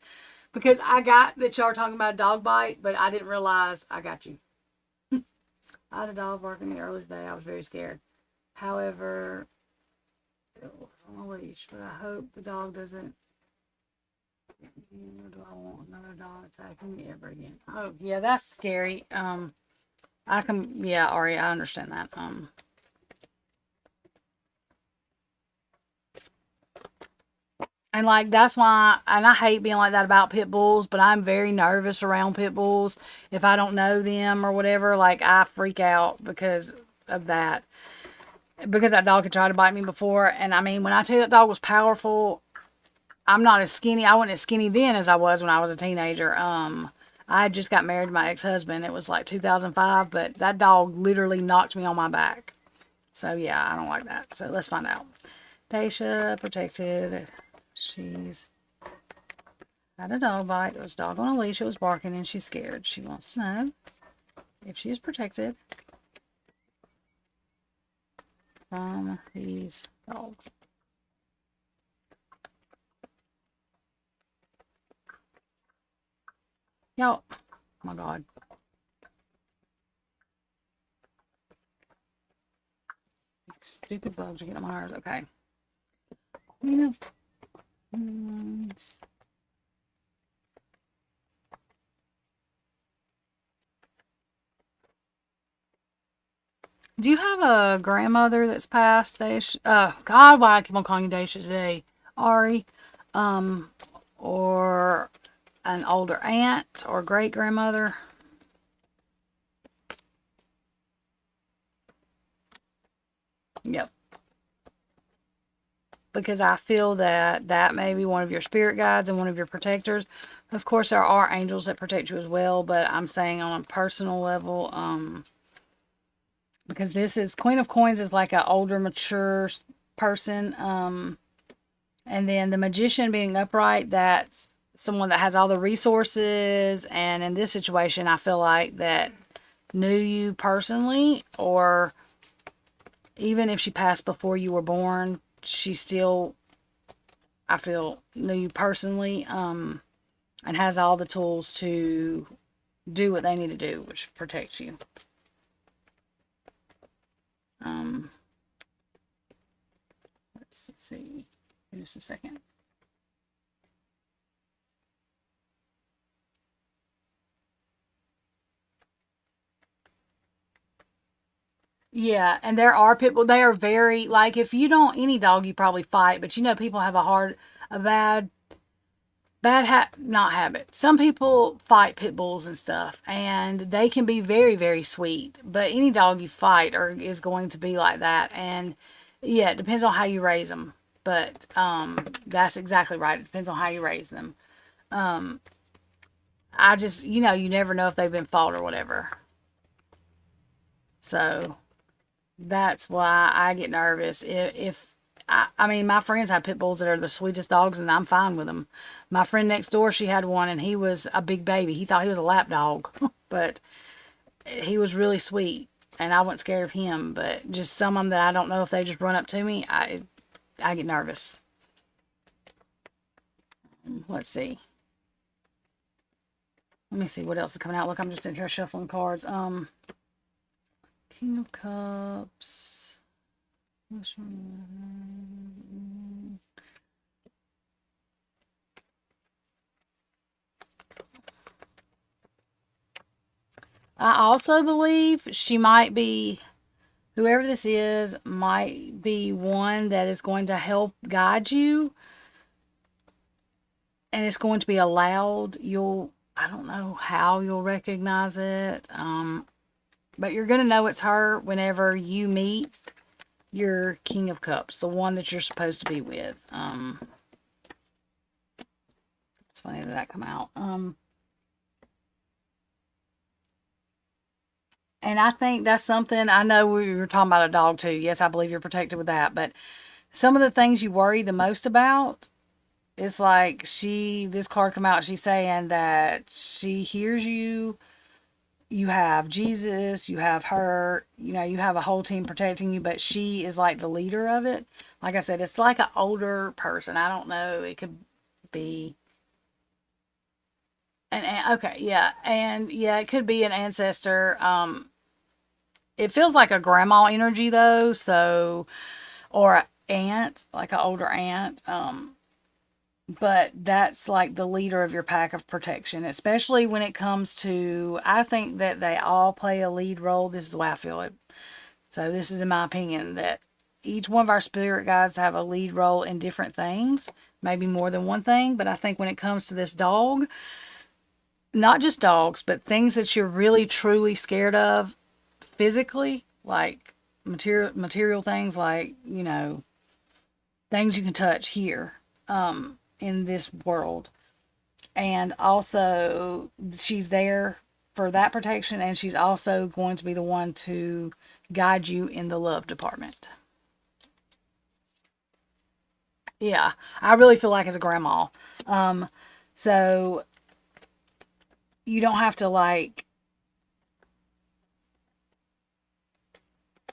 Because I got that y'all are talking about a dog bite, but I didn't realize I got you. I had a dog barking me earlier today. I was very scared. However, it was on a leash, but I hope the dog doesn't. Do I want another dog attacking me ever again? Oh, yeah, that's scary. Yeah, Ari, I understand that. And like that's why, and I hate being like that about pit bulls, but I'm very nervous around pit bulls. If I don't know them or whatever, like I freak out because of that. Because that dog had tried to bite me before, and I mean, when I tell you that dog was powerful, I'm not as skinny. I wasn't as skinny then as I was when I was a teenager. I had just got married to my ex-husband. It was like 2005, but that dog literally knocked me on my back. So yeah, I don't like that. So let's find out. Daisha protected. She's had a dog bite. It was a dog on a leash. It was barking and she's scared. She wants to know if she is protected from these dogs. Y'all, oh my God. These stupid bugs are getting on my nerves. Okay. Queen of Wands. Do you have a grandmother that's passed, Daisha? God, why I keep on calling you Daisha today? Ari. Um, or an older aunt or great grandmother? Yep. Because I feel that that may be one of your spirit guides and one of your protectors. Of course, there are angels that protect you as well, but I'm saying on a personal level, because this is Queen of Coins is like an older, mature person, and then the Magician being upright, that's someone that has all the resources, and in this situation, I feel like that knew you personally, or even if she passed before you were born, she still, I feel, knew you personally, and has all the tools to do what they need to do, which protects you. Let's see. Just a second. Yeah, and there are people, they are very, like, if you don't, any dog you probably fight, but you know, people have a not habit. Some people fight pit bulls and stuff, and they can be very, very sweet, but any dog you fight is going to be like that. And yeah, it depends on how you raise them, but that's exactly right. It depends on how you raise them. I just, you know, you never know if they've been fought or whatever. So that's why I get nervous. If I mean, my friends have pit bulls that are the sweetest dogs, and I'm fine with them. My friend next door, she had one, and he was a big baby. He thought he was a lap dog, but he was really sweet, and I wasn't scared of him. But just some of them that I don't know if they just run up to me, I get nervous. Let's see. Let me see what else is coming out. Look, I'm just sitting here shuffling cards. King of Cups. I also believe she might be, whoever this is, might be one that is going to help guide you. And it's going to be allowed. I don't know how you'll recognize it. But you're going to know it's her whenever you meet your King of Cups, the one that you're supposed to be with. It's funny that come out. And I think that's something, I know we were talking about a dog too. Yes, I believe you're protected with that. But some of the things you worry the most about, it's like this card come out, she's saying that she hears you. You have Jesus, you have her, you have a whole team protecting you, but she is like the leader of it. Like I said, it's like an older person. I don't know. It could be okay, yeah. And yeah, it could be an ancestor. It feels like a grandma energy though, so or an aunt, like an older aunt. But that's like the leader of your pack of protection, especially when it comes to, I think that they all play a lead role. This is the way I feel it. So this is in my opinion that each one of our spirit guides have a lead role in different things, maybe more than one thing. But I think when it comes to this dog, not just dogs, but things that you're really truly scared of physically, like material things, like things you can touch here, in this world. And also, she's there for that protection, and she's also going to be the one to guide you in the love department. Yeah, I really feel like as a grandma. So you don't have to like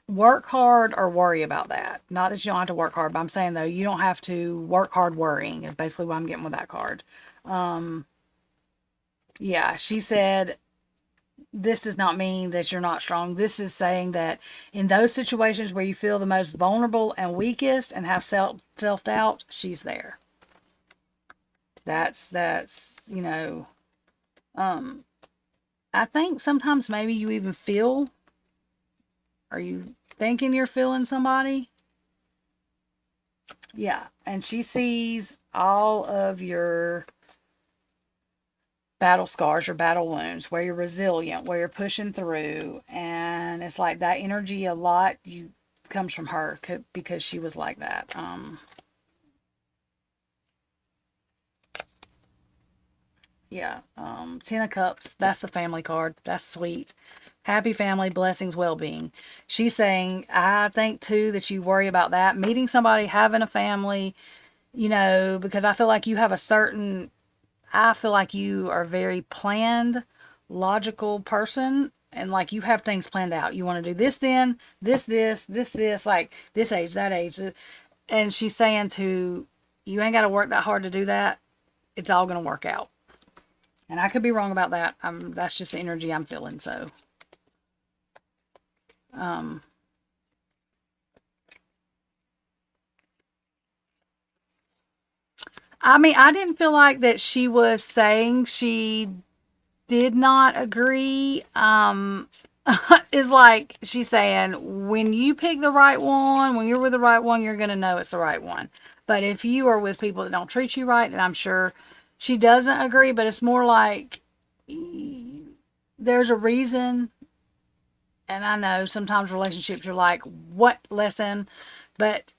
work hard or worry about that. Not that you don't have to work hard, but I'm saying though, you don't have to work hard worrying, is basically what I'm getting with that card. Yeah, she said, this does not mean that you're not strong. This is saying that in those situations where you feel the most vulnerable and weakest and have self doubt, she's there. That's I think sometimes maybe you even feel, are you thinking you're feeling somebody? Yeah, and she sees all of your battle scars, your battle wounds, where you're resilient, where you're pushing through, and it's like that energy a lot you comes from her because she was like that. Yeah, 10 of Cups, that's the family card. That's sweet. Happy family, blessings, well-being. She's saying, I think too that you worry about that, meeting somebody, having a family, because I feel like you are a very planned, logical person, and like you have things planned out. You want to do this, then this, like this age, that age. And she's saying you ain't got to work that hard to do that. It's all going to work out. And I could be wrong about that. That's just the energy I'm feeling. So, um, I mean, I didn't feel like that she was saying she did not agree. Is like she's saying, when you pick the right one, when you're with the right one, you're going to know it's the right one. But if you are with people that don't treat you right, and I'm sure she doesn't agree, but it's more like there's a reason. And I know sometimes relationships, you're like, what lesson? But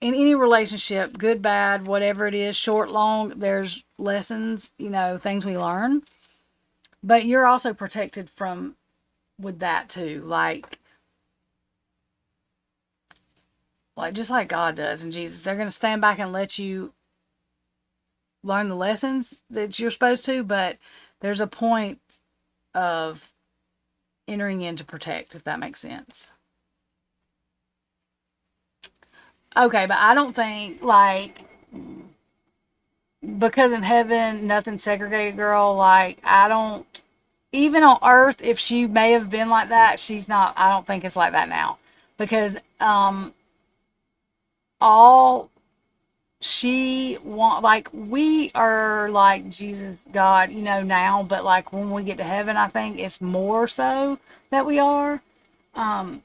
in any relationship, good, bad, whatever it is, short, long, there's lessons, things we learn. But you're also protected from with that too. Like just like God does and Jesus, they're going to stand back and let you learn the lessons that you're supposed to, but there's a point of entering in to protect, if that makes sense. Okay, but I don't think like because in heaven nothing's segregated, girl. Like I don't, even on earth, if she may have been like that, she's not. I don't think it's like that now, because all she want, like we are like Jesus, God, now, but like when we get to heaven, I think it's more so that we are. Um,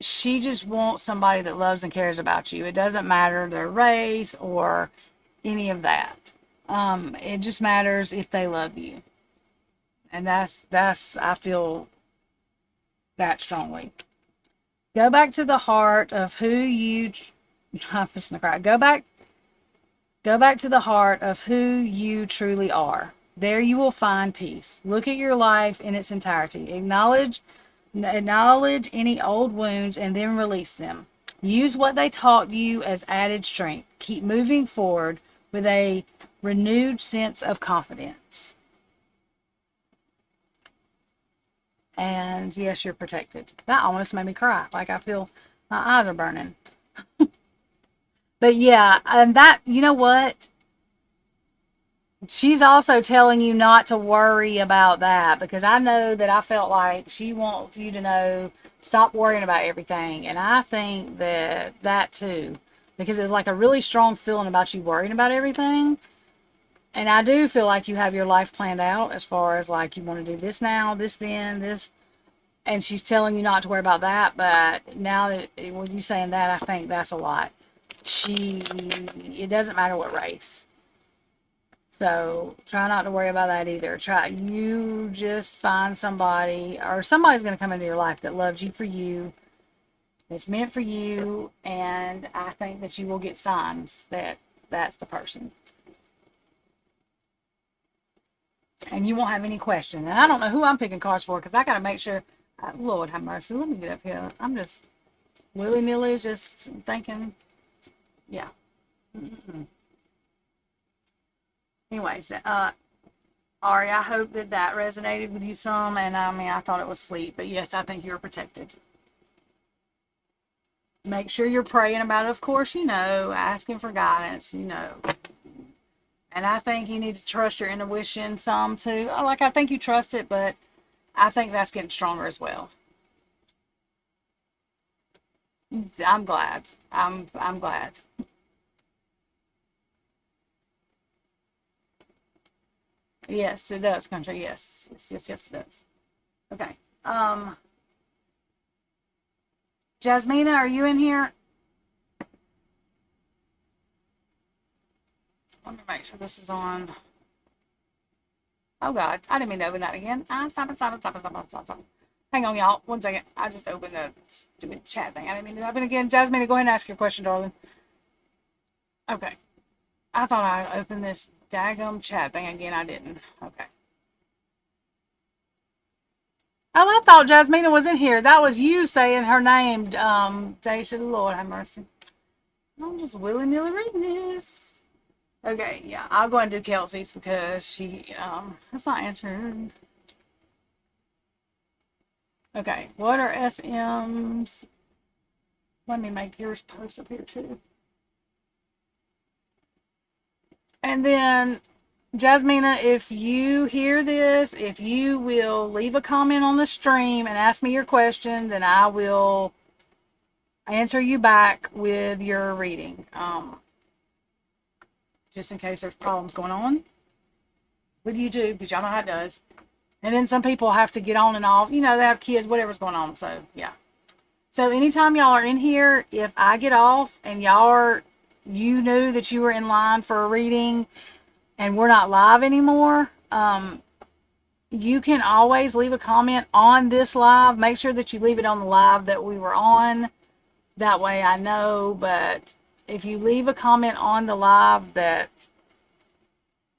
she just wants somebody that loves and cares about you. It doesn't matter their race or any of that. It just matters if they love you, and that's I feel that strongly. Go back to the heart of who you. I'm just gonna cry. Go back to the heart of who you truly are. There you will find peace. Look at your life in its entirety. Acknowledge any old wounds and then release them. Use what they taught you as added strength. Keep moving forward with a renewed sense of confidence. And yes, you're protected. That almost made me cry. Like I feel my eyes are burning. But yeah, and that, you know what? She's also telling you not to worry about that, because I know that I felt like she wants you to know, stop worrying about everything. And I think that too, because it's like a really strong feeling about you worrying about everything. And I do feel like you have your life planned out as far as like you want to do this now, this then, this. And she's telling you not to worry about that. But now that with you saying that, I think that's a lot. It doesn't matter what race. So try not to worry about that either. You just find somebody, or somebody's going to come into your life that loves you for you. It's meant for you. And I think that you will get signs that that's the person. And you won't have any question. And I don't know who I'm picking cards for, because I got to make sure. Lord have mercy. Let me get up here. I'm just willy-nilly just thinking. Yeah. Mm-mm. Anyways, Ari, I hope that resonated with you some. And I mean, I thought it was sweet. But yes, I think you're protected. Make sure you're praying about it, of course, asking for guidance, And I think you need to trust your intuition some too. Like, I think you trust it, but I think that's getting stronger as well. I'm glad. I'm glad. Yes, it does, country. Yes. Yes, it does. Okay. Jasmina, are you in here? Let me make sure this is on. Oh God, I didn't mean to open that again. Stop. Hang on, y'all. 1 second. I just opened the stupid chat thing. I didn't mean to open it again. Jasmine, go ahead and ask your question, darling. Okay. I thought I opened this daggum chat thing again. I didn't. Okay. Oh, I thought Jasmina was in here. That was you saying her name. Daisha, Lord have mercy. I'm just willy-nilly reading this. Okay, yeah. I'll go and do Kelsey's because that's not answering. Okay, what are SMs? Let me make yours post up here too. And then, Jasmina, if you hear this, if you will leave a comment on the stream and ask me your question, then I will answer you back with your reading. Just in case there's problems going on with YouTube, because y'all know how it does. And then some people have to get on and off. They have kids, whatever's going on. So, yeah. So, anytime y'all are in here, if I get off and you knew that you were in line for a reading and we're not live anymore, you can always leave a comment on this live. Make sure that you leave it on the live that we were on. That way I know. But if you leave a comment on the live that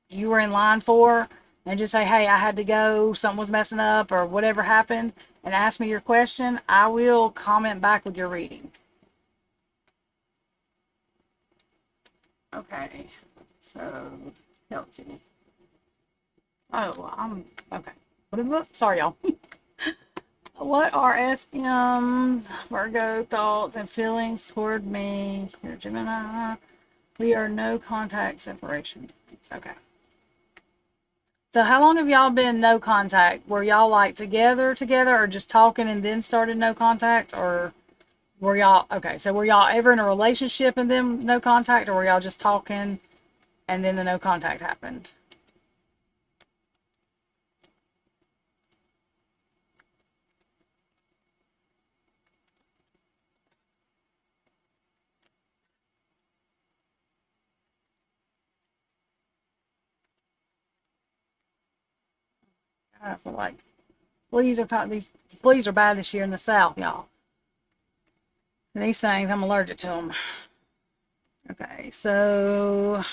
you were in line for, and just say, hey, I had to go, something was messing up, or whatever happened, and ask me your question, I will comment back with your reading. Okay, so, Kelsey. Oh, okay. Sorry, y'all. What are SM's Virgo thoughts and feelings toward me? Here, Gemini. We are no contact separation. It's okay. So how long have y'all been no contact? Were y'all like together, or just talking and then started no contact? Or were y'all, okay, so were y'all ever in a relationship and then no contact? Or were y'all just talking and then the no contact happened? I feel like these fleas are bad this year in the South, y'all. And these things, I'm allergic to them. Okay, so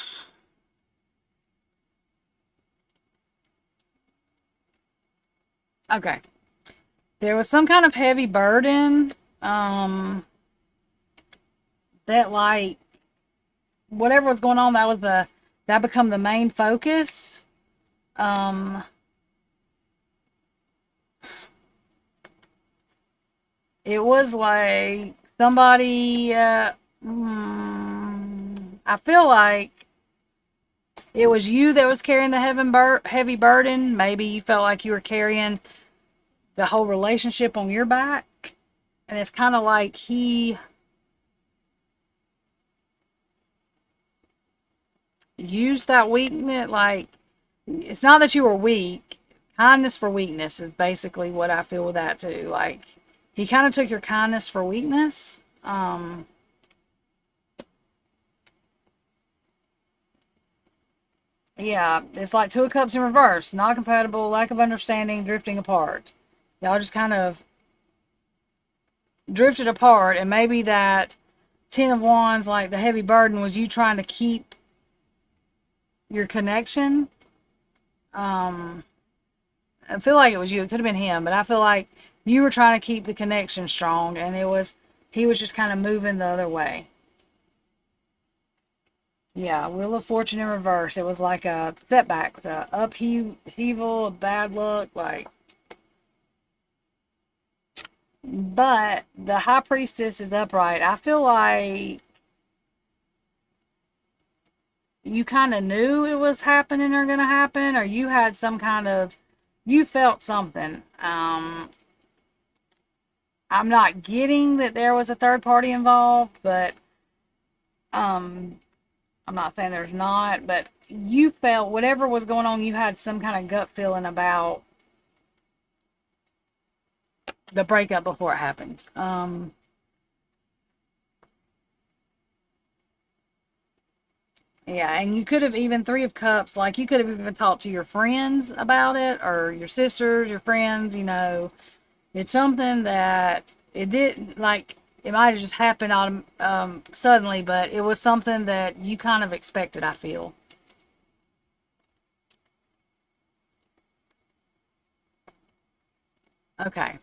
Okay. There was some kind of heavy burden, um, that like whatever was going on, that become the main focus. Um, it was like somebody. I feel like it was you that was carrying the heavy burden. Maybe you felt like you were carrying the whole relationship on your back, and it's kind of like he used that weakness. Like, it's not that you were weak. Kindness for weakness is basically what I feel with that too. Like, he kind of took your kindness for weakness. Yeah, it's like two of cups in reverse. Not compatible, lack of understanding, drifting apart. Y'all just kind of drifted apart, and maybe that Ten of Wands, like the heavy burden, was you trying to keep your connection. Um, I feel like it was you. It could have been him, but I feel like you were trying to keep the connection strong, and he was just kind of moving the other way. Yeah, Wheel of Fortune in reverse. It was like a setbacks, a upheaval, a bad luck, like. But the High Priestess is upright. I feel like you kind of knew it was happening or going to happen, or you had some kind of, you felt something. I'm not getting that there was a third party involved, but um, I'm not saying there's not, but you felt whatever was going on, you had some kind of gut feeling about the breakup before it happened. Yeah, and you could have even Three of Cups, like you could have even talked to your friends about it, or your sisters, your friends, you know. It's something that it did, like, it might have just happened suddenly, but it was something that you kind of expected, I feel. Okay.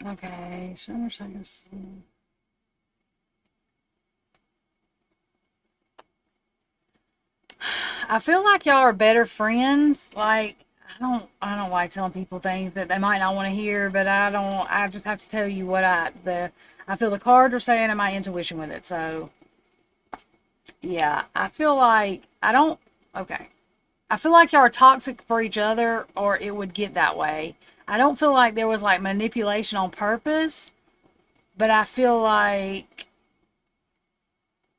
Okay, summer seconds. I feel like y'all are better friends. Like, I don't like telling people things that they might not want to hear, but I just have to tell you what I feel the cards are saying and my intuition with it. So, yeah, I feel like I don't okay. I feel like y'all are toxic for each other, or it would get that way. I don't feel like there was like manipulation on purpose, but I feel like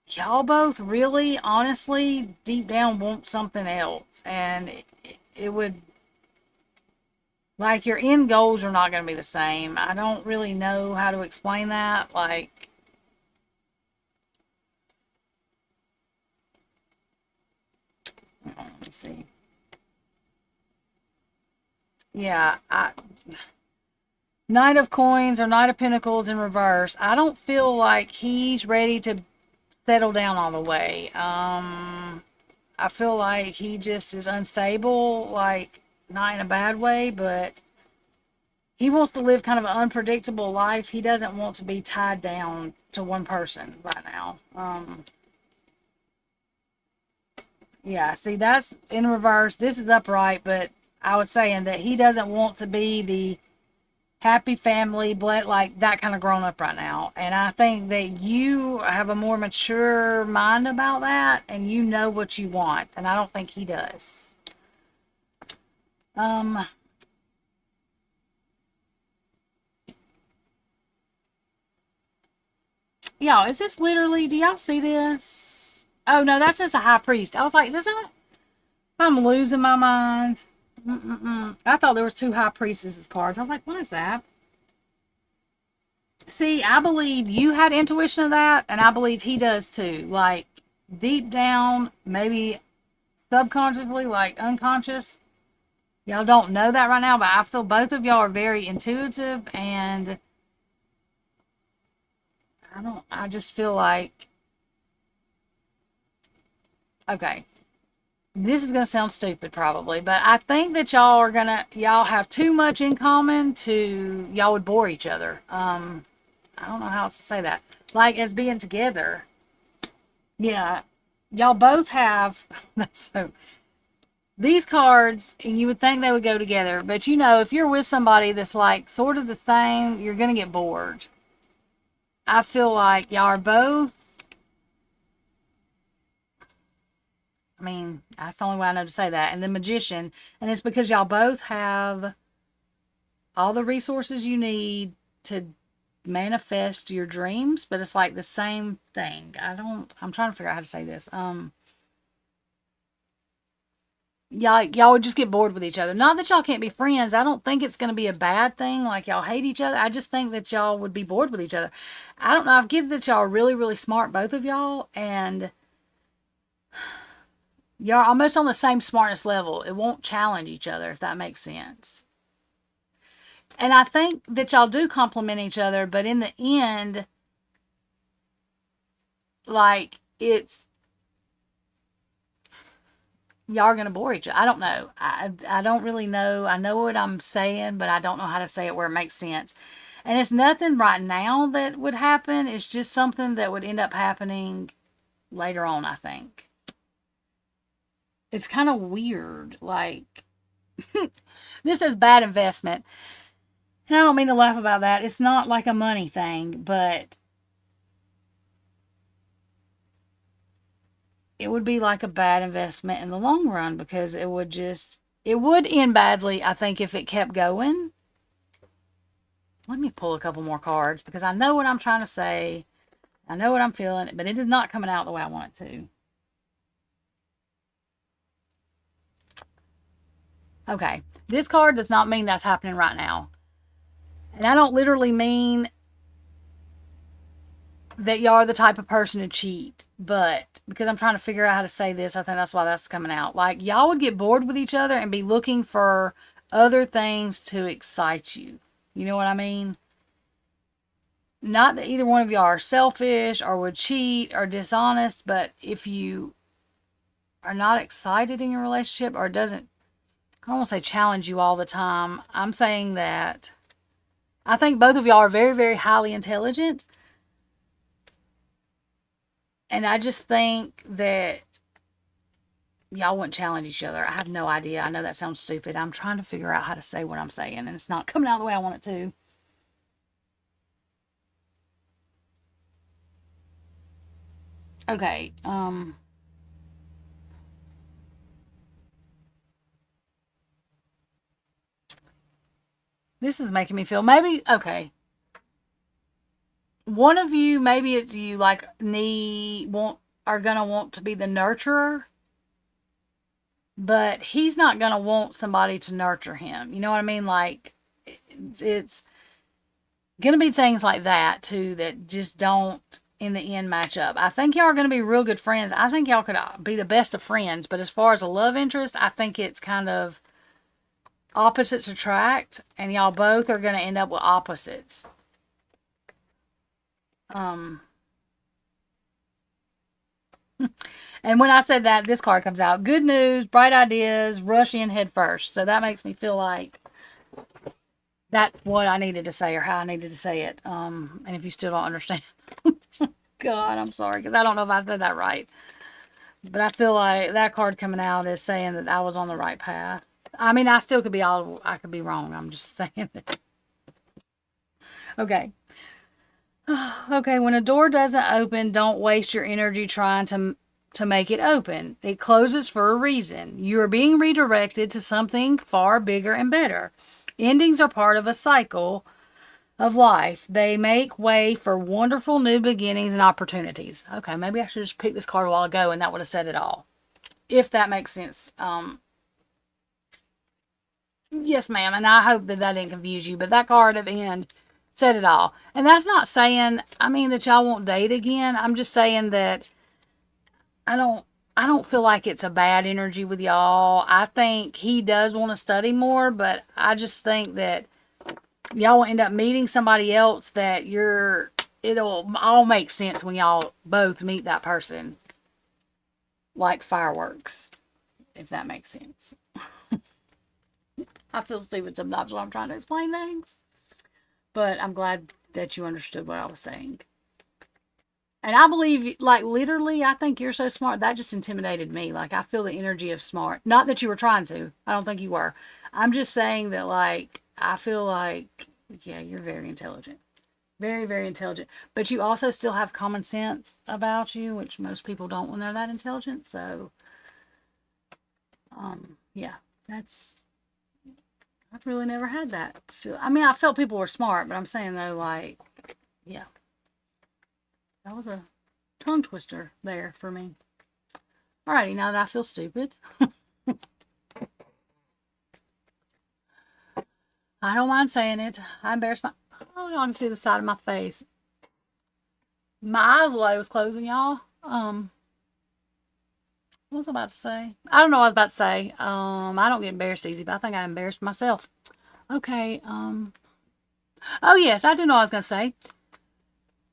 y'all both really, honestly, deep down want something else. And it would, like, your end goals are not going to be the same. I don't really know how to explain that. Like, let me see. Yeah, Knight of Coins or Knight of Pentacles in reverse. I don't feel like he's ready to settle down all the way. I feel like he just is unstable, like not in a bad way, but he wants to live kind of an unpredictable life. He doesn't want to be tied down to one person right now. Yeah, see, that's in reverse. This is upright, but I was saying that he doesn't want to be the happy family, but like that kind of grown up right now. And I think that you have a more mature mind about that, and you know what you want. And I don't think he does. Um, y'all, is this literally? Do y'all see this? Oh no, that says a high priest. I was like, does that? I'm losing my mind. I thought there was two high priestesses cards. I was like, what is that? See, I believe you had intuition of that, and I believe he does too. Like, deep down, maybe subconsciously, like unconscious. Y'all don't know that right now, but I feel both of y'all are very intuitive, and I just feel like, okay. this is going to sound stupid probably, but I think that y'all have too much in common to, y'all would bore each other. I don't know how else to say that. Like, as being together. Yeah. Y'all both have, so, these cards, and you would think they would go together, but you know, if you're with somebody that's like sort of the same, you're going to get bored. I feel like y'all are both, I mean, that's the only way I know to say that. And the Magician, and it's because y'all both have all the resources you need to manifest your dreams, but it's like the same thing. I'm trying to figure out how to say this. Y'all would just get bored with each other. Not that y'all can't be friends. I don't think it's going to be a bad thing. Like y'all hate each other. I just think that y'all would be bored with each other. I don't know. I get that y'all are really, really smart, both of y'all, and y'all are almost on the same smartness level. It won't challenge each other, if that makes sense. And I think that y'all do complement each other, but in the end, like, it's, y'all are going to bore each other. I don't know. I don't really know. I know what I'm saying, but I don't know how to say it where it makes sense. And it's nothing right now that would happen. It's just something that would end up happening later on, I think. It's kind of weird. Like, this is bad investment. And I don't mean to laugh about that. It's not like a money thing, but it would be like a bad investment in the long run because it would end badly, I think, if it kept going. Let me pull a couple more cards because I know what I'm trying to say. I know what I'm feeling, but it is not coming out the way I want it to. Okay, this card does not mean that's happening right now. And I don't literally mean that y'all are the type of person to cheat, but because I'm trying to figure out how to say this, I think that's why that's coming out. Like, y'all would get bored with each other and be looking for other things to excite you. You know what I mean? Not that either one of y'all are selfish or would cheat or dishonest, but if you are not excited in your relationship or doesn't, I don't want to say challenge you all the time. I'm saying that I think both of y'all are very, very highly intelligent. And I just think that y'all wouldn't challenge each other. I have no idea. I know that sounds stupid. I'm trying to figure out how to say what I'm saying, and it's not coming out the way I want it to. Okay, this is making me feel maybe, okay. One of you, maybe it's you, like, are gonna want to be the nurturer, but he's not gonna want somebody to nurture him. You know what I mean? Like, it's gonna be things like that too that just don't in the end match up. I think y'all are gonna be real good friends. I think y'all could be the best of friends, but as far as a love interest, I think it's kind of opposites attract, and y'all both are gonna end up with opposites. Um, and when I said that, this card comes out. Good news, bright ideas, rush in head first. So that makes me feel like that's what I needed to say or how I needed to say it. And if you still don't understand, God, I'm sorry, because I don't know if I said that right. But I feel like that card coming out is saying that I was on the right path. I mean, I still could be I could be wrong. I'm just saying that. Okay. Okay, when a door doesn't open, don't waste your energy trying to make it open. It closes for a reason. You are being redirected to something far bigger and better. Endings are part of a cycle of life. They make way for wonderful new beginnings and opportunities. Okay, maybe I should just pick this card a while ago and that would have said it all. If that makes sense. Yes, ma'am, and I hope that didn't confuse you, but that card at the end said it all. And that's not saying, I mean, that y'all won't date again. I'm just saying that I don't feel like it's a bad energy with y'all. I think he does want to study more, but I just think that y'all will end up meeting somebody else that it'll all make sense when y'all both meet that person. Like fireworks. if that makes sense. I feel stupid sometimes when I'm trying to explain things, but I'm glad that you understood what I was saying. And I believe, like, literally, I think you're so smart. That just intimidated me. Like, I feel the energy of smart. Not that you were trying to. I don't think you were. I'm just saying that, like, I feel like, yeah, you're very intelligent. Very, very intelligent. But you also still have common sense about you, which most people don't when they're that intelligent. So, yeah, that's, I've really never had that feel. I mean, I felt people were smart, but I'm saying, though, like, yeah, that was a tongue twister there for me. Alrighty, now that I feel stupid, I don't mind saying it. I embarrassed my. Oh, y'all can see the side of my face. My eyes was closing, y'all. What was I about to say? I don't know what I was about to say. I don't get embarrassed easy, but I think I embarrassed myself. Okay. Oh yes, I do know what I was gonna say.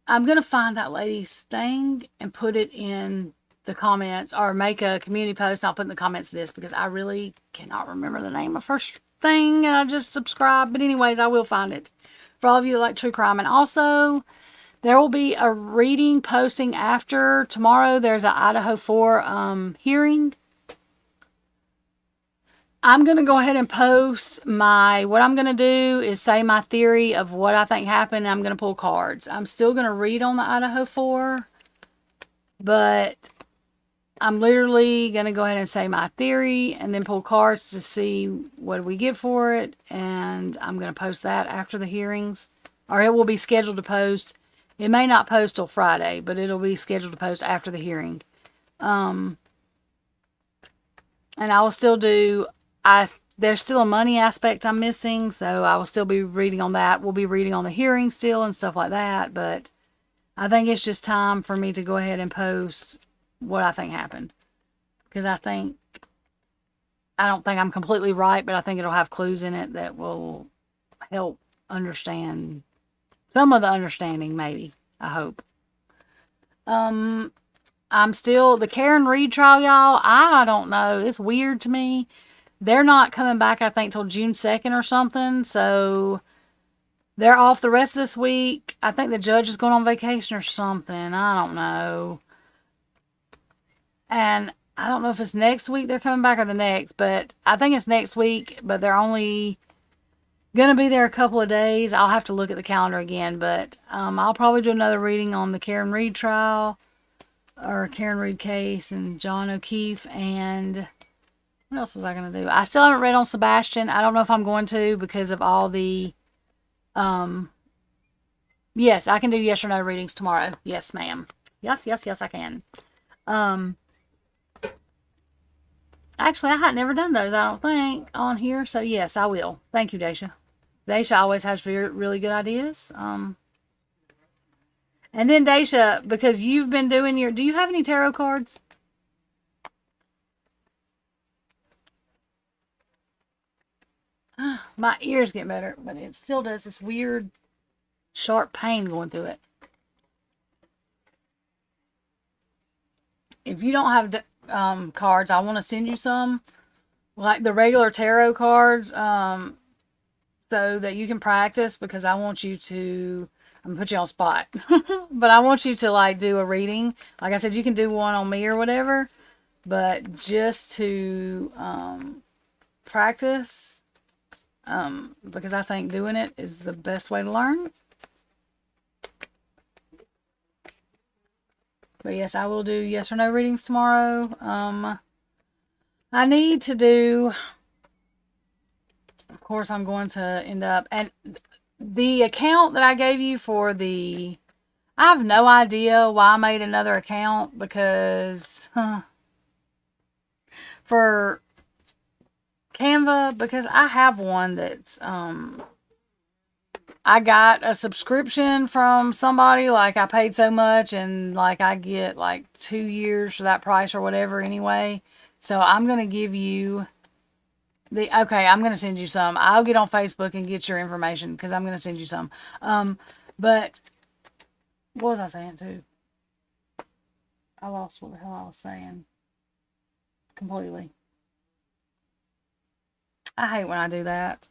I'm gonna find that lady's thing and put it in the comments, or make a community post. I'll put in the comments this because I really cannot remember the name of her thing, and I just subscribed. But anyways, I will find it for all of you that like true crime. And also, there will be a reading posting after tomorrow. There's an Idaho 4 hearing. I'm going to go ahead and post what I'm going to do is say my theory of what I think happened. I'm going to pull cards. I'm still going to read on the Idaho 4, but I'm literally going to go ahead and say my theory and then pull cards to see what we get for it. And I'm going to post that after the hearings, or it will be scheduled to post. It may not post till Friday, but it'll be scheduled to post after the hearing. And I will still do, there's still a money aspect I'm missing, so I will still be reading on that. We'll be reading on the hearing still and stuff like that, but I think it's just time for me to go ahead and post what I think happened. Because I don't think I'm completely right, but I think it'll have clues in it that will help understand some of the understanding, maybe. I hope. I'm still, the Karen Reed trial, y'all, I don't know. It's weird to me. They're not coming back, I think, till June 2nd or something. So they're off the rest of this week. I think the judge is going on vacation or something. I don't know. And I don't know if it's next week they're coming back or the next, but I think it's next week, but they're only going to be there a couple of days. I'll have to look at the calendar again, but I'll probably do another reading on the Karen Reed trial, or Karen Reed case, and John O'Keefe, and what else was I going to do? I still haven't read on Sebastian. I don't know if I'm going to because of all the, yes, I can do yes or no readings tomorrow. Yes, ma'am. Yes, I can. Actually, I had never done those, I don't think, on here. So, yes, I will. Thank you, Daisha. Daisha always has really good ideas. And then, Daisha, because you've been doing do you have any tarot cards? My ears get better, but it still does this weird, sharp pain going through it. If you don't have cards, I want to send you some, like the regular tarot cards, so that you can practice, because I want you to, I'm going to put you on spot, but I want you to, like, do a reading. Like I said, you can do one on me or whatever, but just to practice, because I think doing it is the best way to learn. But yes, I will do yes or no readings tomorrow. I need to do, of course, I'm going to end up, and the account that I gave you for I have no idea why I made another account, because for Canva, because I have one that's, I got a subscription from somebody, like I paid so much, and like I get like 2 years for that price or whatever anyway. So I'm going to give you okay, I'm going to send you some. I'll get on Facebook and get your information, because I'm going to send you some. But what was I saying too? I lost what the hell I was saying completely. I hate when I do that.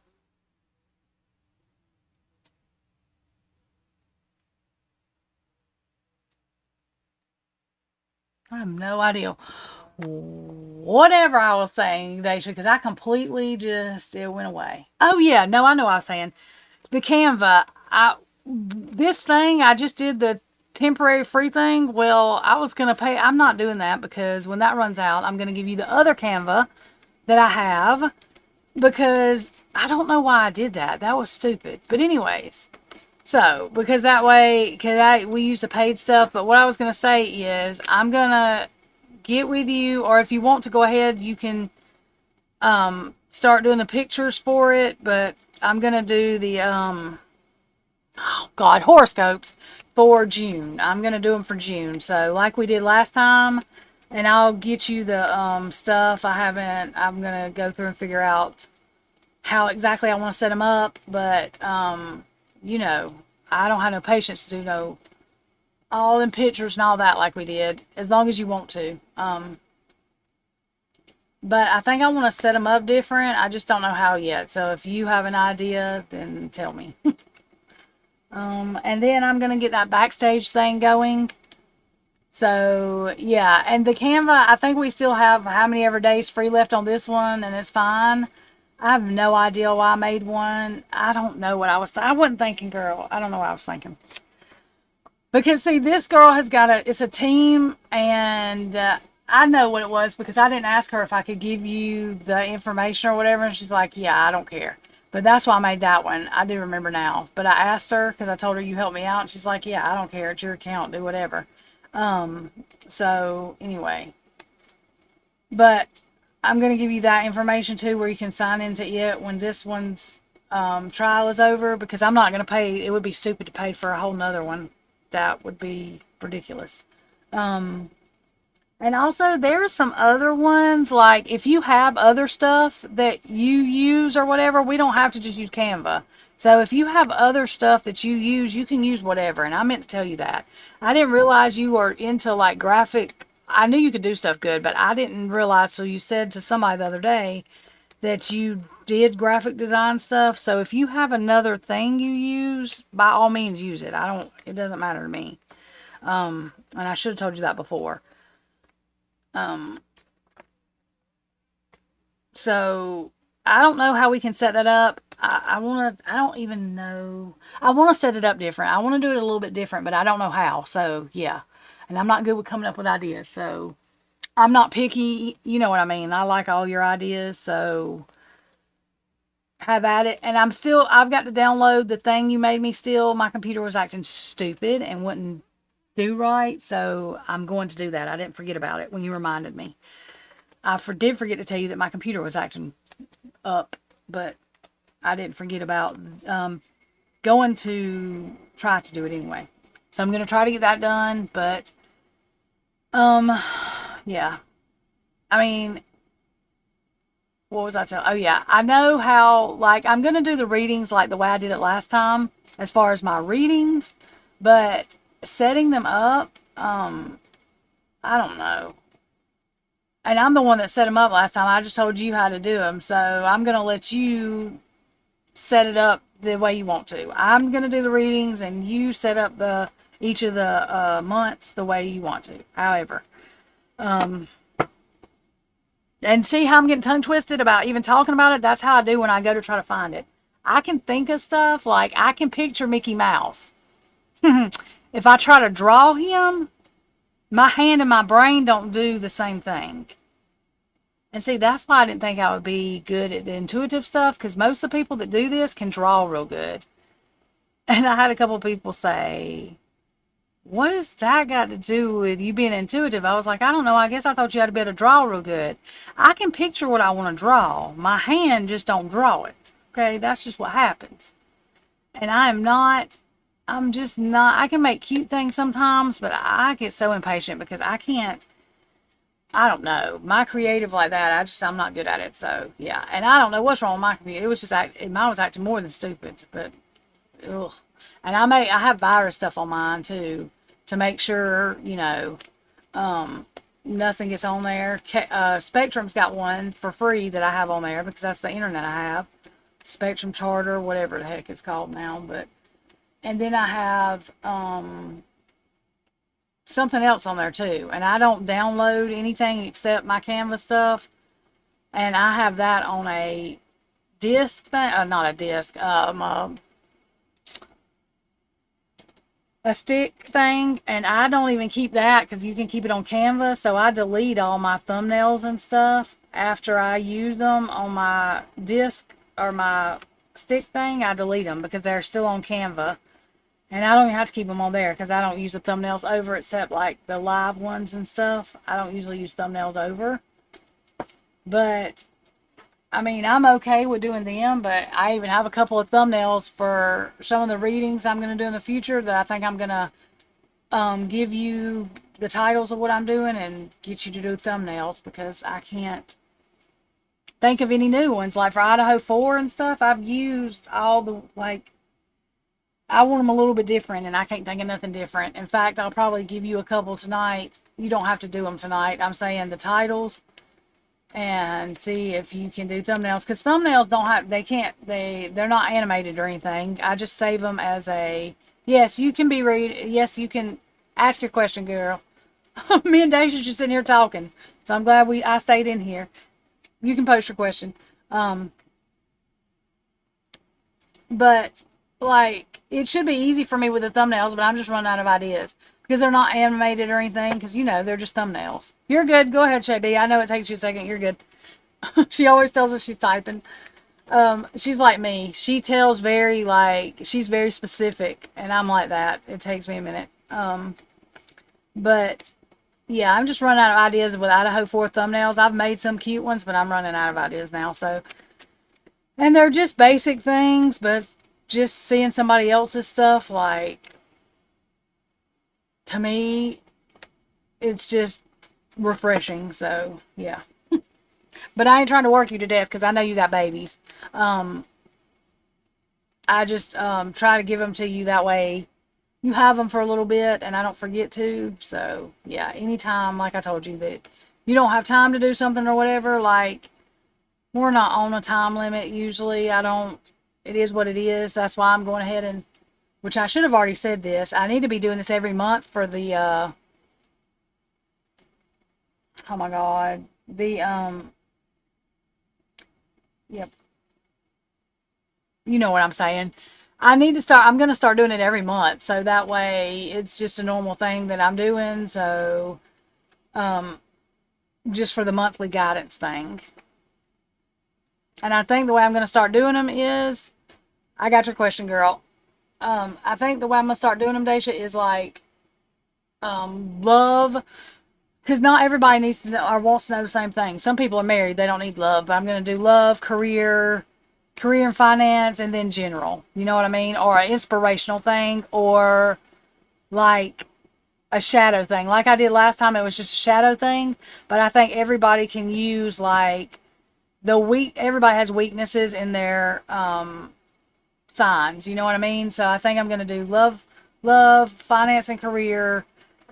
I have no idea whatever I was saying, Daisha, because I completely just, it went away. Oh, yeah. No, I know what I was saying. The Canva, this thing, I just did the temporary free thing. Well, I was going to pay. I'm not doing that because when that runs out, I'm going to give you the other Canva that I have because I don't know why I did that. That was stupid. But anyways, so because that way, because we use the paid stuff. But what I was going to say is I'm going to get with you, or if you want to go ahead, you can start doing the pictures for it. But I'm going to do the oh God, horoscopes for June. I'm going to do them for June. So like we did last time, and I'll get you the stuff. I'm going to go through and figure out how exactly I want to set them up. But, you know, I don't have no patience to do no all them pictures and all that like we did, as long as you want to. But I think I want to set them up different. I just don't know how yet. So if you have an idea, then tell me. And then I'm going to get that backstage thing going. So, yeah. And the Canva, I think we still have how many ever days free left on this one, and it's fine. I have no idea why I made one. I don't know what I wasn't thinking, girl. I don't know what I was thinking. Because, see, this girl has got it's a team, and I know what it was because I didn't ask her if I could give you the information or whatever, and she's like, yeah, I don't care. But that's why I made that one. I do remember now. But I asked her because I told her you helped me out, and she's like, yeah, I don't care. It's your account. Do whatever. So, anyway. But I'm going to give you that information, too, where you can sign into it when this one's trial is over, because I'm not going to pay. It would be stupid to pay for a whole nother one. That would be ridiculous. And also, there are some other ones, like if you have other stuff that you use or whatever, we don't have to just use Canva. So if you have other stuff that you use, you can use whatever. And I meant to tell you that. I didn't realize you were into like graphic. I knew you could do stuff good, but I didn't realize till you said to somebody the other day that you did graphic design stuff. So if you have another thing you use, by all means use it. It doesn't matter to me. And I should have told you that before. So I don't know how we can set that up. I don't even know. I want to set it up different. I want to do it a little bit different, but I don't know how. So yeah. And I'm not good with coming up with ideas. So I'm not picky. You know what I mean? I like all your ideas. So have at it. And I've got to download the thing you made me still. My computer was acting stupid and wouldn't do right. So I'm going to do that. I didn't forget about it when you reminded me. I did forget to tell you that my computer was acting up, but I didn't forget about going to try to do it anyway. So I'm going to try to get that done, but yeah. I mean, what was I telling? Oh yeah, I know how, like, I'm going to do the readings like the way I did it last time as far as my readings, but setting them up, I don't know. And I'm the one that set them up last time. I just told you how to do them. So I'm going to let you set it up the way you want to. I'm going to do the readings and you set up each of the months the way you want to. However, and see how I'm getting tongue twisted about even talking about it? That's how I do when I go to try to find it. I can think of stuff like I can picture Mickey Mouse. If I try to draw him, my hand and my brain don't do the same thing. And see, that's why I didn't think I would be good at the intuitive stuff, because most of the people that do this can draw real good. And I had a couple of people say, what has that got to do with you being intuitive? I was like, I don't know. I guess I thought you had to be able to draw real good. I can picture what I want to draw. My hand just don't draw it. Okay, that's just what happens. And I'm just not, I can make cute things sometimes, but I get so impatient because I don't know, my creative like that, I'm not good at it. So yeah, and I don't know what's wrong with my computer. It was just, mine was acting more than stupid, but ugh. And I have virus stuff on mine too, to make sure, nothing gets on there. Spectrum's got one for free that I have on there because that's the internet I have. Spectrum Charter, whatever the heck it's called now. But and then I have something else on there too. And I don't download anything except my Canva stuff. And I have that on a disc thing, not a disc, a stick thing, and I don't even keep that because you can keep it on Canva, so I delete all my thumbnails and stuff after I use them on my disc or my stick thing. I delete them because they're still on Canva, and I don't even have to keep them on there because I don't use the thumbnails over except like the live ones and stuff. I don't usually use thumbnails over, but I mean, I'm okay with doing them, but I even have a couple of thumbnails for some of the readings I'm going to do in the future that I think I'm going to give you the titles of what I'm doing and get you to do thumbnails because I can't think of any new ones. Like for Idaho 4 and stuff, I've used all the, like, I want them a little bit different and I can't think of nothing different. In fact, I'll probably give you a couple tonight. You don't have to do them tonight. I'm saying the titles. And see if you can do thumbnails, because thumbnails don't have, they're not animated or anything. I just save them as a, yes, you can be yes, you can ask your question, girl. Me and Daisha just sitting here talking, so I'm glad I stayed in here. You can post your question. But like, it should be easy for me with the thumbnails, but I'm just running out of ideas. Because they're not animated or anything, because, you know, they're just thumbnails. You're good. Go ahead, Shay B. I know it takes you a second. You're good. She always tells us she's typing. She's like me. She tells she's very specific, and I'm like that. It takes me a minute. But, yeah, I'm just running out of ideas with Idaho 4 thumbnails. I've made some cute ones, but I'm running out of ideas now. So, and they're just basic things, but just seeing somebody else's stuff, like, to me, it's just refreshing. So, yeah. But I ain't trying to work you to death because I know you got babies. I just try to give them to you. That way you have them for a little bit and I don't forget to. So, yeah, anytime, like I told you, that you don't have time to do something or whatever, like, we're not on a time limit usually. It is what it is. That's why I'm going ahead and, which I should have already said this. I need to be doing this every month for the, oh my God, yep. You know what I'm saying. I'm going to start doing it every month. So that way it's just a normal thing that I'm doing. So, just for the monthly guidance thing. And I think the way I'm going to start doing them is, I got your question, girl. I think the way I'm going to start doing them, Daisha, is like, love, because not everybody needs to know or wants to know the same thing. Some people are married, they don't need love, but I'm going to do love, career and finance, and then general. You know what I mean? Or an inspirational thing, or like a shadow thing. Like I did last time, it was just a shadow thing, but I think everybody can use like everybody has weaknesses in their, signs, you know what I mean? So I think I'm going to do love, finance, and career,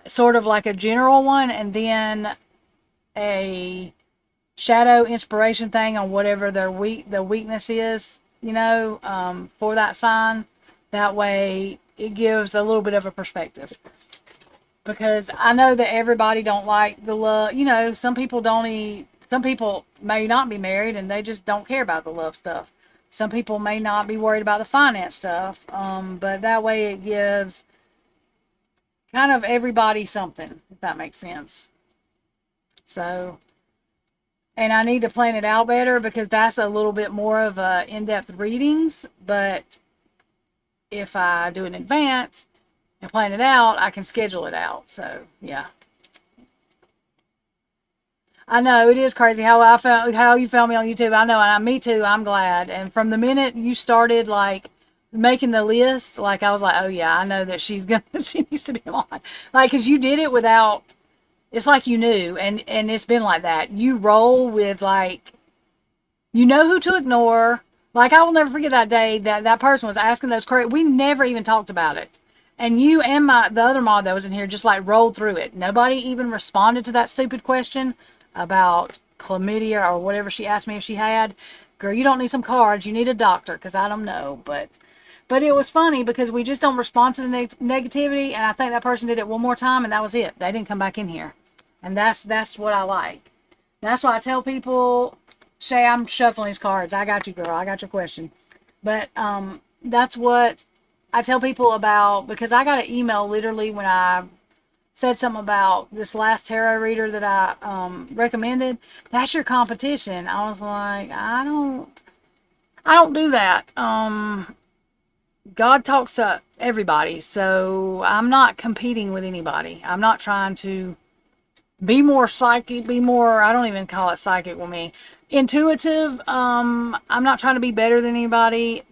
sort of like a general one, and then a shadow inspiration thing on whatever the weakness is, you know, for that sign. That way it gives a little bit of a perspective. Because I know that everybody don't like the love, you know, some people may not be married and they just don't care about the love stuff. Some people may not be worried about the finance stuff, but that way it gives kind of everybody something, if that makes sense. So, and I need to plan it out better because that's a little bit more of a in-depth readings, but if I do it in advance and plan it out, I can schedule it out. So, yeah. I know it is crazy how you found me on YouTube. I know, and me too. I'm glad. And from the minute you started like making the list, like I was like, oh yeah, I know that she needs to be on. Like, cause you did it without. It's like you knew, and it's been like that. You roll with like, you know who to ignore. Like I will never forget that day that person was asking those questions. We never even talked about it. And you and the other mod that was in here just like rolled through it. Nobody even responded to that stupid question about chlamydia or whatever she asked me if she had. Girl, you don't need some cards. You need a doctor, because I don't know. But it was funny because we just don't respond to the negativity. And I think that person did it one more time, and that was it. They didn't come back in here. And that's what I like. That's why I tell people, Shay, I'm shuffling these cards. I got you, girl. I got your question. But that's what I tell people about, because I got an email literally when I said something about this last tarot reader that I recommended. That's your competition. I was like, I don't do that. God talks to everybody, so I'm not competing with anybody. I'm not trying to be more psychic, be more, I don't even call it psychic with me, intuitive. I'm not trying to be better than anybody.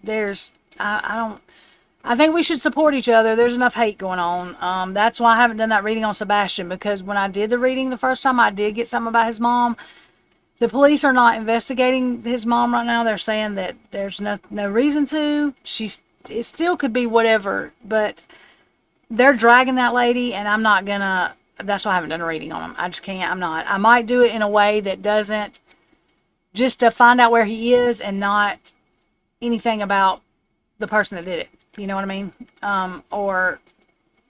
I think we should support each other. There's enough hate going on. That's why I haven't done that reading on Sebastian, because when I did the reading the first time, I did get something about his mom. The police are not investigating his mom right now. They're saying that there's no reason to. It still could be whatever, but they're dragging that lady, and I'm not gonna. That's why I haven't done a reading on him. I just can't. I'm not. I might do it in a way that doesn't, just to find out where he is and not anything about the person that did it. You know what I mean? Or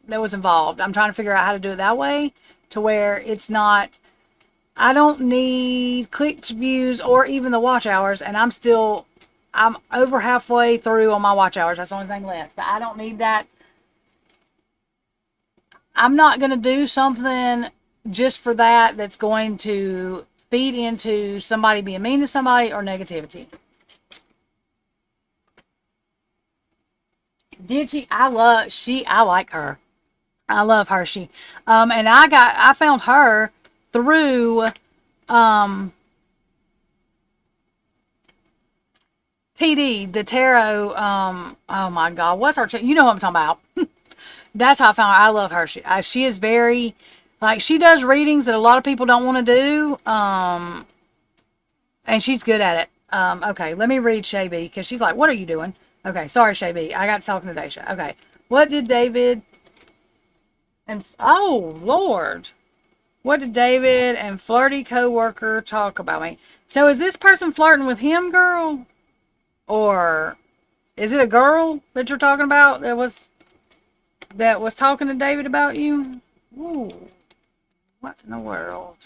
that was involved. I'm trying to figure out how to do it that way to where it's not, I don't need clicked views or even the watch hours, and I'm over halfway through on my watch hours. That's the only thing left. But I don't need that. I'm not going to do something just for that that's going to feed into somebody being mean to somebody or negativity. Did she? I like her. I love her. And I found her through, PD, the tarot, oh my God, what's her, you know what I'm talking about. That's how I found her. I love her. She is very, like, she does readings that a lot of people don't want to do, and she's good at it. Okay, let me read Shay B, because she's like, what are you doing? Okay, sorry, Shay B. I got talking to Daisha. Okay, what did David oh, Lord. What did David and flirty co-worker talk about me? So is this person flirting with him, girl? Or is it a girl that you're talking about that was talking to David about you? Ooh, what in the world?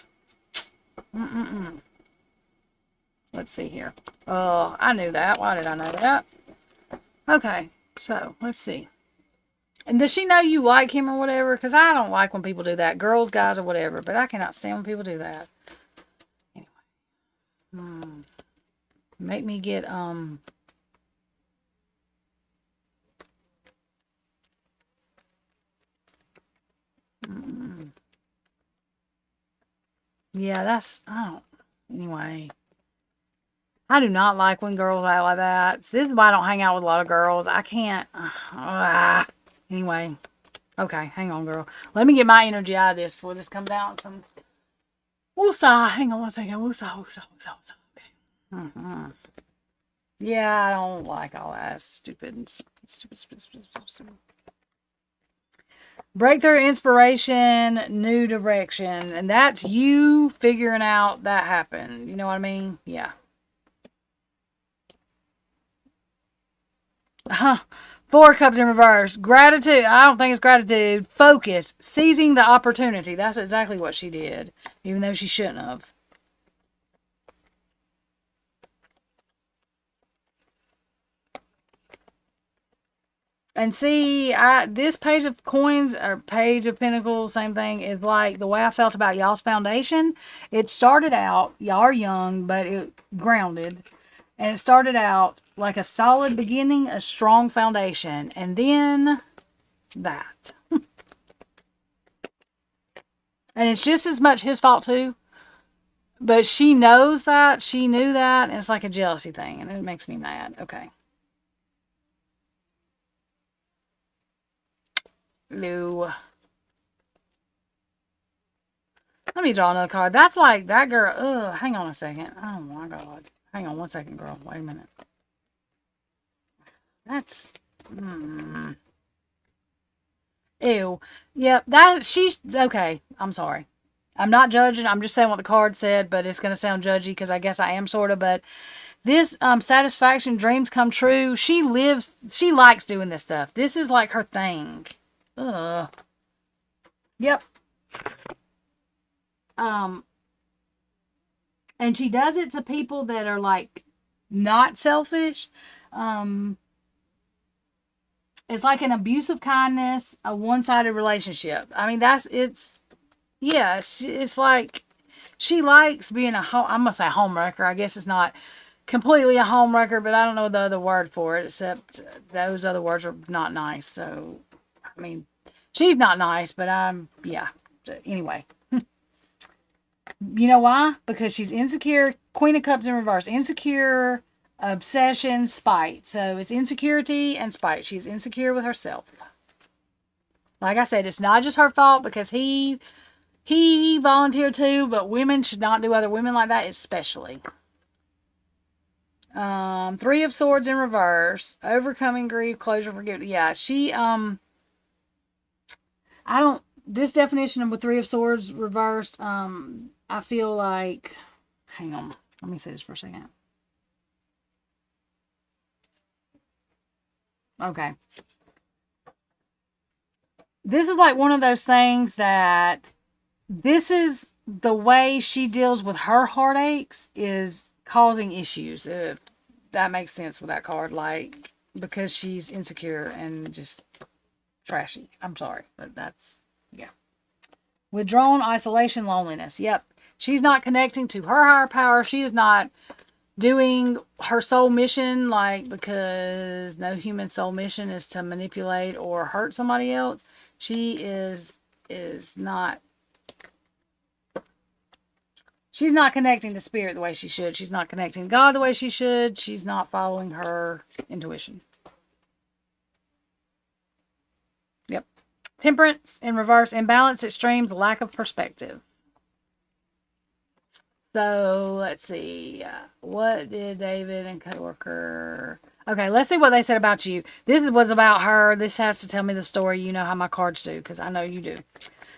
Let's see here. Oh, I knew that. Why did I know that? Okay, so let's see. And does she know you like him or whatever? Because I don't like when people do that. Girls, guys, or whatever. But I cannot stand when people do that. Anyway. Make me get, yeah, anyway. I do not like when girls act like that. So this is why I don't hang out with a lot of girls. I can't. Anyway. Okay, hang on, girl. Let me get my energy out of this before this comes out. Some woosah. Hang on one second. Woosah. Okay. Yeah, I don't like all that stupid. Breakthrough, inspiration, new direction. And that's you figuring out that happened. You know what I mean? Yeah. Four cups in reverse. Gratitude. I don't think it's gratitude. Focus. Seizing the opportunity. That's exactly what she did. Even though she shouldn't have. And see, this page of coins, or page of pentacles, same thing, is like the way I felt about y'all's foundation. It started out, y'all are young, but it grounded. And it started out like a solid beginning, a strong foundation. And then that. And it's just as much his fault too. But she knows that. She knew that. And it's like a jealousy thing. And it makes me mad. Okay. No. Let me draw another card. That's like that girl. Ugh, hang on a second. Oh my God. Hang on one second, girl. Wait a minute. That's. Ew. Yep. That she's okay. I'm sorry. I'm not judging. I'm just saying what the card said, but it's gonna sound judgy because I guess I am sort of. But this satisfaction, dreams come true. She lives. She likes doing this stuff. This is like her thing. Ugh. Yep. Um, and she does it to people that are like not selfish. Um, it's like an abuse of kindness, a one-sided relationship. I mean, it's yeah. It's like she likes being I'm gonna say homewrecker. I guess it's not completely a homewrecker, but I don't know the other word for it except those other words are not nice. So, I mean, she's not nice, but yeah. Anyway, you know why? Because she's insecure. Queen of Cups in reverse. Insecure, obsession, spite. So it's insecurity and spite. She's insecure with herself. Like I said, it's not just her fault because he volunteered too, but women should not do other women like that, especially. Three of Swords in reverse. Overcoming grief, closure, forgiveness. Yeah, she I don't this definition of with Three of Swords reversed, I feel like hang on. Let me say this for a second. Okay. This is like one of those things that this is the way she deals with her heartaches is causing issues. If that makes sense with that card, like because she's insecure and just trashy. I'm sorry, but that's yeah. Withdrawn, isolation, loneliness. Yep. She's not connecting to her higher power. She is not doing her soul mission, like, because no human soul mission is to manipulate or hurt somebody else. She is not. She's not connecting to spirit the way she should. She's not connecting to God the way she should. She's not following her intuition. Yep. Temperance in reverse, imbalance, extremes, lack of perspective. So let's see. What did David and coworker? Okay, let's see what they said about you. This was about her. This has to tell me the story. You know how my cards do, because I know you do.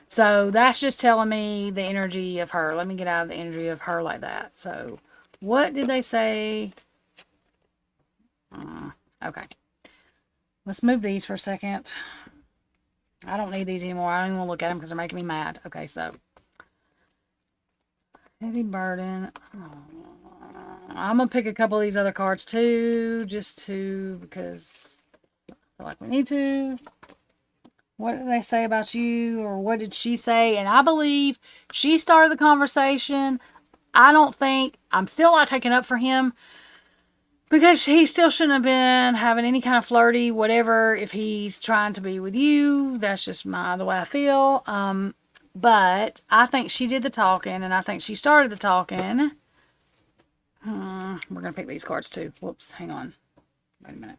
So that's just telling me the energy of her. Let me get out of the energy of her like that. So what did they say? Okay. Let's move these for a second. I don't need these anymore. I don't even want to look at them because they're making me mad. Okay, so heavy burden. I'm going to pick a couple of these other cards too, because I feel like we need to. What did they say about you, or what did she say? And I believe she started the conversation. I'm still not taking up for him because he still shouldn't have been having any kind of flirty, whatever, if he's trying to be with you. That's just the way I feel. But I think she did the talking, and I think she started the talking. We're going to pick these cards too. Whoops, hang on. Wait a minute.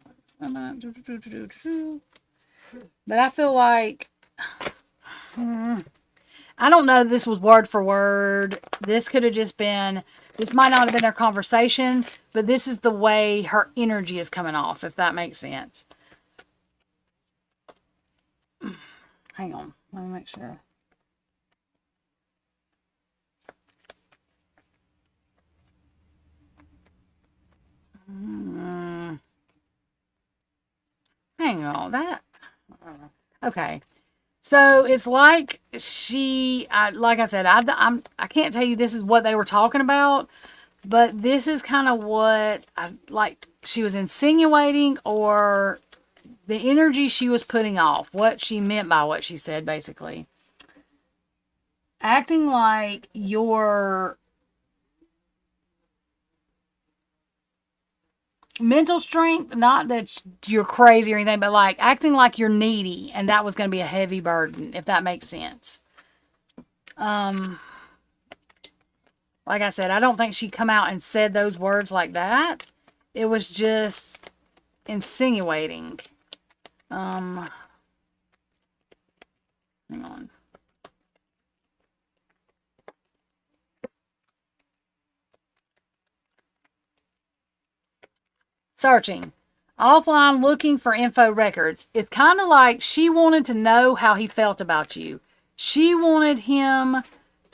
But I feel like, I don't know if this was word for word. This could have just been, this might not have been their conversation, but this is the way her energy is coming off, if that makes sense. Hang on, let me make sure. Hang on, that. Okay. So it's like like I said, I can't tell you this is what they were talking about, but this is kind of what she was insinuating, or the energy she was putting off, what she meant by what she said, basically. Acting like your mental strength, not that you're crazy or anything, but like acting like you're needy, and that was going to be a heavy burden, if that makes sense. Like I said, I don't think she come out and said those words like that. It was just insinuating. Hang on. Searching. Offline looking for info records. It's kind of like she wanted to know how he felt about you. She wanted him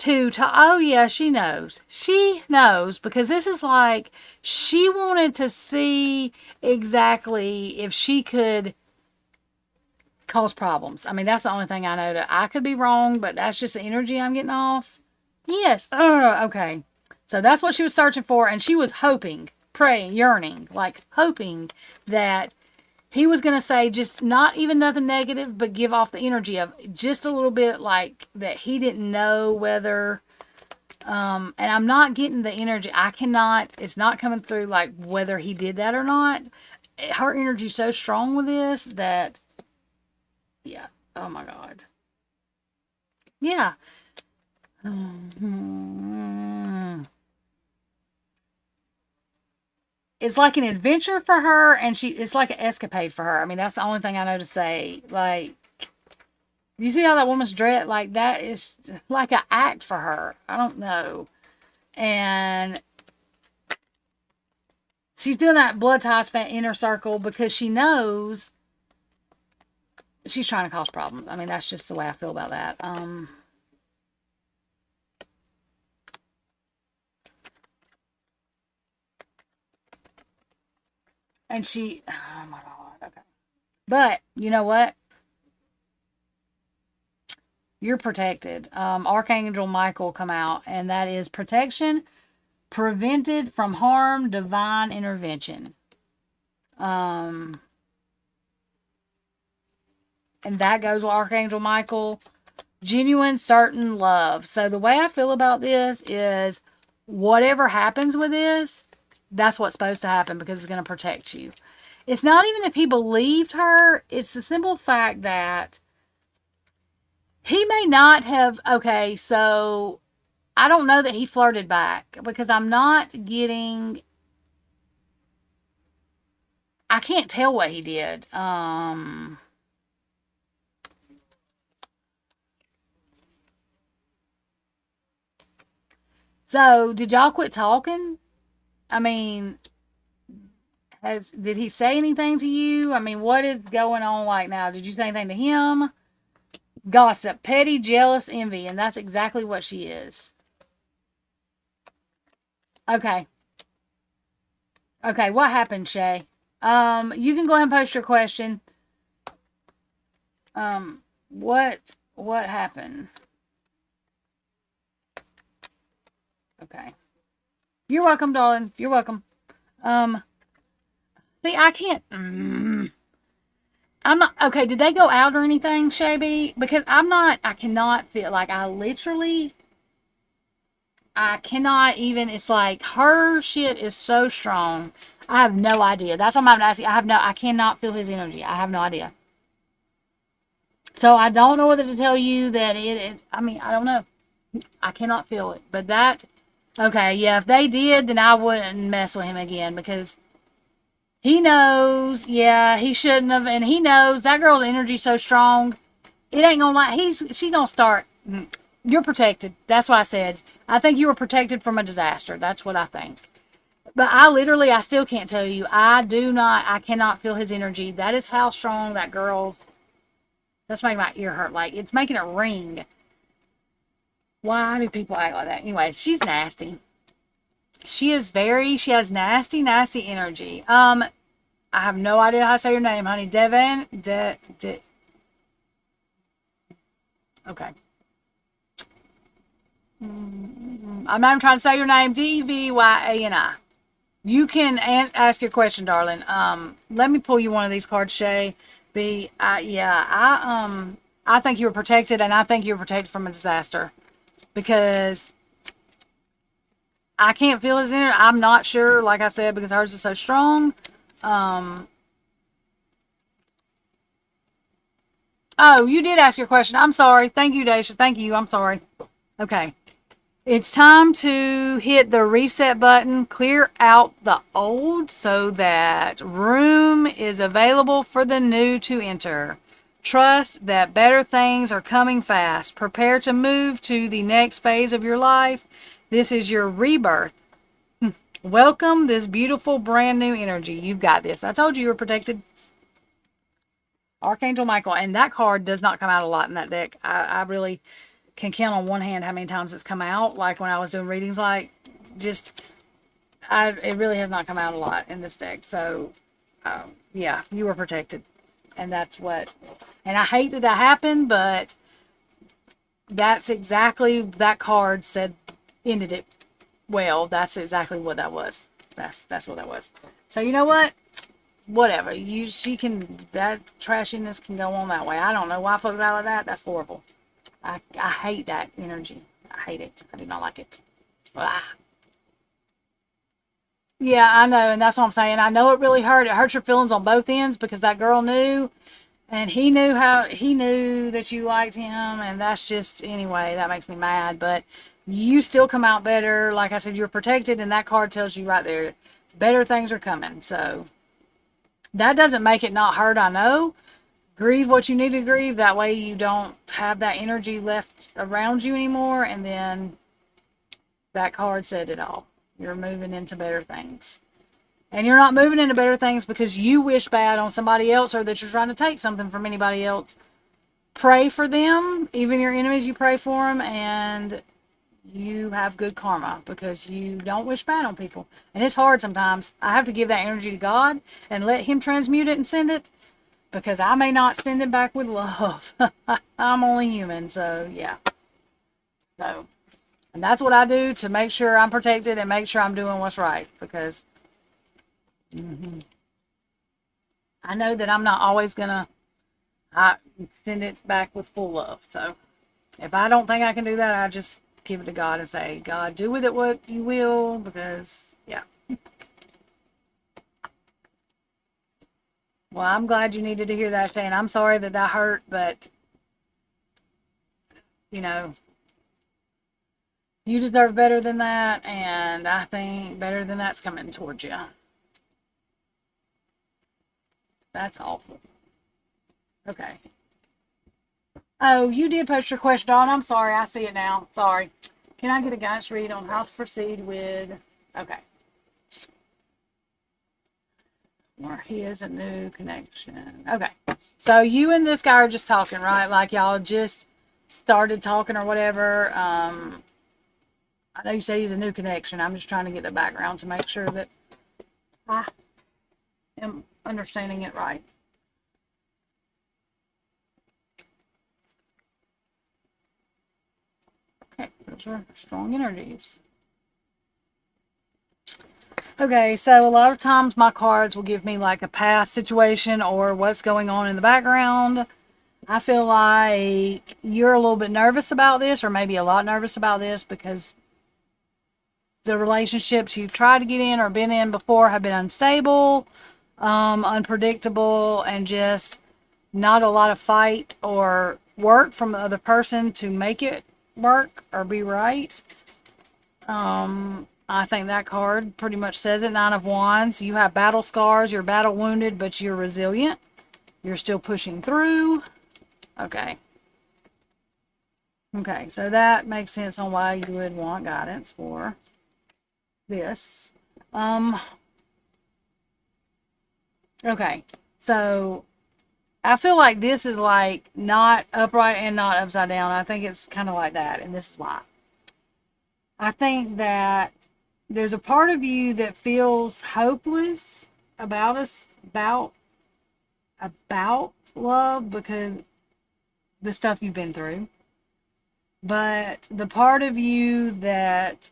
oh yeah, she knows. She knows because this is like she wanted to see exactly if she could cause problems. I mean, that's the only thing I know. I could be wrong, but that's just the energy I'm getting off. Yes. Okay. So that's what she was searching for, and she was hoping, praying, yearning, like hoping that he was going to say just not even nothing negative, but give off the energy of just a little bit like that he didn't know whether, and I'm not getting the energy. It's not coming through like whether he did that or not. Her energy's so strong with this that, yeah. Oh my God. Yeah. It's like an adventure for her, and it's like an escapade for her. I mean, that's the only thing I know to say. Like, you see how that woman's dressed? Like, that is like an act for her. I don't know. And she's doing that blood ties fan inner circle because she knows she's trying to cause problems. I mean, that's just the way I feel about that. And oh my God, okay. But you know what? You're protected. Archangel Michael come out, and that is protection, prevented from harm, divine intervention. And that goes with Archangel Michael. Genuine, certain love. So the way I feel about this is whatever happens with this, that's what's supposed to happen because it's going to protect you. It's not even if he believed her. It's the simple fact that he may not have. Okay, so I don't know that he flirted back because I'm not getting. I can't tell what he did. So did y'all quit talking? I mean, did he say anything to you? I mean, what is going on like now? Did you say anything to him? Gossip, petty, jealous, envy, and that's exactly what she is. Okay. Okay, what happened, Shay? You can go ahead and post your question. What happened? Okay. You're welcome, darling. You're welcome. See, I can't. I'm not okay. Did they go out or anything, Shabby? Because I'm not. I cannot feel like I literally. I cannot even. It's like her shit is so strong. I have no idea. That's what I'm asking. I cannot feel his energy. I have no idea. So I don't know whether to tell you that I mean, I don't know. I cannot feel it. But that. Okay, yeah. If they did, then I wouldn't mess with him again because he knows, yeah, he shouldn't have, and he knows that girl's energy so strong. It ain't gonna like she's gonna start. You're protected. That's what I said. I think you were protected from a disaster. That's what I think. But I still can't tell you. I cannot feel his energy. That is how strong that girl. That's making my ear hurt. Like it's making it ring. Why do people act like that? Anyways, she's nasty. She has nasty, nasty energy. I have no idea how to say your name, honey. Okay. I'm not even trying to say your name. Devyani. You can ask your question, darling. Let me pull you one of these cards, Shay. I think you were protected, and I think you were protected from a disaster because I can't feel his energy. I'm not sure, like I said, because hers is so strong. Oh, you did ask your question. I'm sorry. Thank you, Daisha. Thank you. I'm sorry. Okay. It's time to hit the reset button, clear out the old so that room is available for the new to enter. Trust that better things are coming fast. Prepare to move to the next phase of your life. This is your rebirth. Welcome this beautiful brand new energy. You've got this. I told you were protected. Archangel Michael. And that card does not come out a lot in that deck. I really can count on one hand how many times it's come out. Like when I was doing readings, it really has not come out a lot in this deck. So, yeah, you were protected. And and I hate that happened, but that's exactly, that card ended it well. That's exactly what that was. That's what that was. So you know what? Whatever. That trashiness can go on that way. I don't know why folks out like that. That's horrible. I hate that energy. I hate it. I do not like it. Ah. Yeah, I know, and that's what I'm saying. I know it really hurt. It hurts your feelings on both ends because that girl knew, and he knew that you liked him, and that's just, anyway, that makes me mad. But you still come out better. Like I said, you're protected, and that card tells you right there, better things are coming. So that doesn't make it not hurt, I know. Grieve what you need to grieve. That way you don't have that energy left around you anymore. And then that card said it all. You're moving into better things. And you're not moving into better things because you wish bad on somebody else or that you're trying to take something from anybody else. Pray for them. Even your enemies, you pray for them. And you have good karma because you don't wish bad on people. And it's hard sometimes. I have to give that energy to God and let him transmute it and send it, because I may not send it back with love. I'm only human, so yeah. So, and that's what I do to make sure I'm protected and make sure I'm doing what's right, because I know that I'm not always going to send it back with full love. So if I don't think I can do that, I just give it to God and say, God, do with it what you will, because, yeah. Well, I'm glad you needed to hear that, Shane. I'm sorry that hurt, but, you know, you deserve better than that, and I think better than that's coming towards you. That's awful. Okay. Oh, you did post your question, Dawn. I'm sorry. I see it now. Sorry. Can I get a guidance read on how to proceed with... Okay. Or he is a new connection. Okay. So you and this guy are just talking, right? Like y'all just started talking or whatever. I know you say he's a new connection. I'm just trying to get the background to make sure that I am understanding it right. Okay, those are strong energies. Okay, so a lot of times my cards will give me like a past situation or what's going on in the background. I feel like you're a little bit nervous about this, or maybe a lot nervous about this, because the relationships you've tried to get in or been in before have been unstable, unpredictable, and just not a lot of fight or work from the other person to make it work or be right. I think that card pretty much says it. 9 of Wands. You have battle scars. You're battle wounded, but you're resilient. You're still pushing through. Okay. Okay, so that makes sense on why you would want guidance for this. Okay, so I feel like this is like not upright and not upside down. I think it's kind of like that, and this is why. I think that there's a part of you that feels hopeless about love because the stuff you've been through. But the part of you that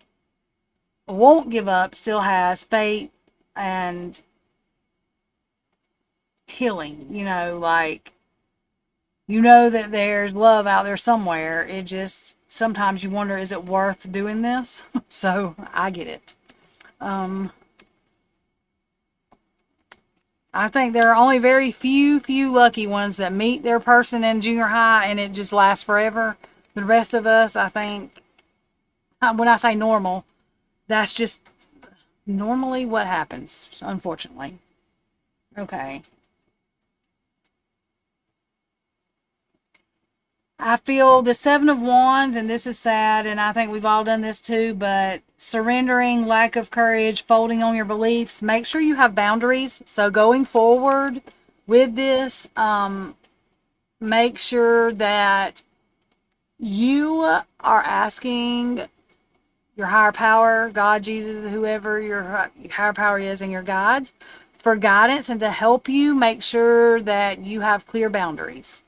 won't give up still has faith and healing, like, that there's love out there somewhere. It just, sometimes you wonder, is it worth doing this? So I get it. I think there are only very few lucky ones that meet their person in junior high and it just lasts forever. The rest of us, I think, when I say normal, that's just normally what happens, unfortunately. Okay. I feel the Seven of Wands, and this is sad, and I think we've all done this too, but surrendering, lack of courage, folding on your beliefs. Make sure you have boundaries. So going forward with this, make sure that you are asking your higher power, God, Jesus, whoever your higher power is, and your guides for guidance and to help you make sure that you have clear boundaries.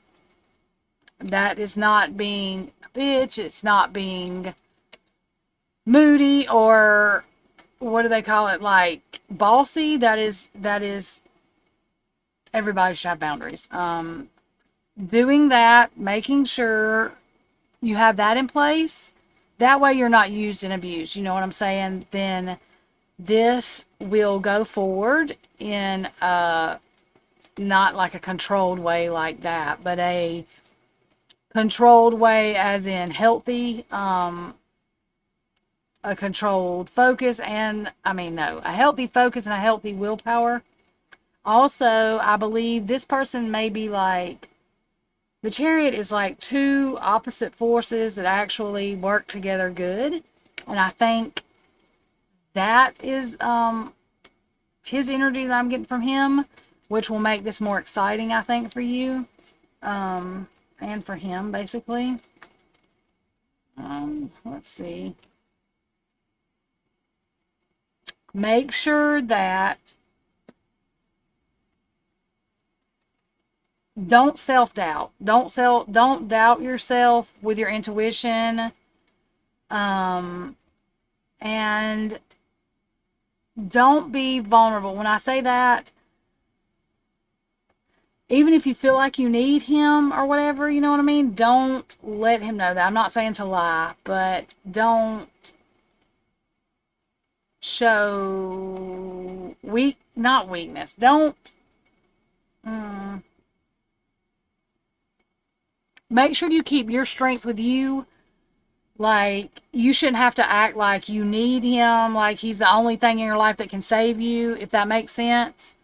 That is not being a bitch. It's not being moody or what do they call it? Like bossy. That is everybody should have boundaries. Doing that, making sure you have that in place. That way you're not used and abused. You know what I'm saying? Then this will go forward in not like a controlled way like that, but a controlled way as in healthy, a controlled focus and, a healthy focus and a healthy willpower. Also, I believe this person may be like, the Chariot is like two opposite forces that actually work together good. And I think that is his energy that I'm getting from him, which will make this more exciting, I think, for you. And for him, basically. Let's see. Make sure that don't self-doubt. Don't doubt yourself with your intuition. And don't be vulnerable. When I say that, even if you feel like you need him or whatever, you know what I mean? Don't let him know that. I'm not saying to lie, but don't show not weakness. Don't make sure you keep your strength with you. Like, you shouldn't have to act like you need him, like he's the only thing in your life that can save you, if that makes sense.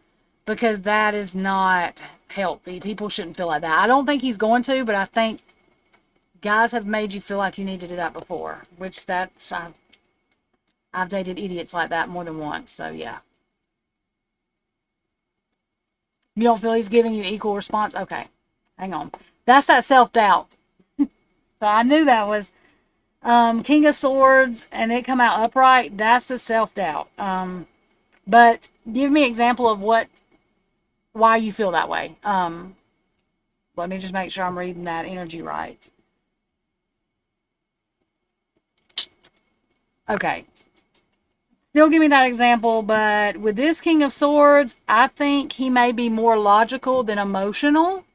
Because that is not healthy. People shouldn't feel like that. I don't think he's going to, but I think guys have made you feel like you need to do that before. Which I've dated idiots like that more than once, so yeah. You don't feel he's giving you equal response? Okay, hang on. That's that self-doubt. So I knew that was King of Swords, and it come out upright. That's the self-doubt. But give me an example of why you feel that way. Let me just make sure I'm reading that energy right. Okay. Still give me that example, but with this King of Swords, I think he may be more logical than emotional.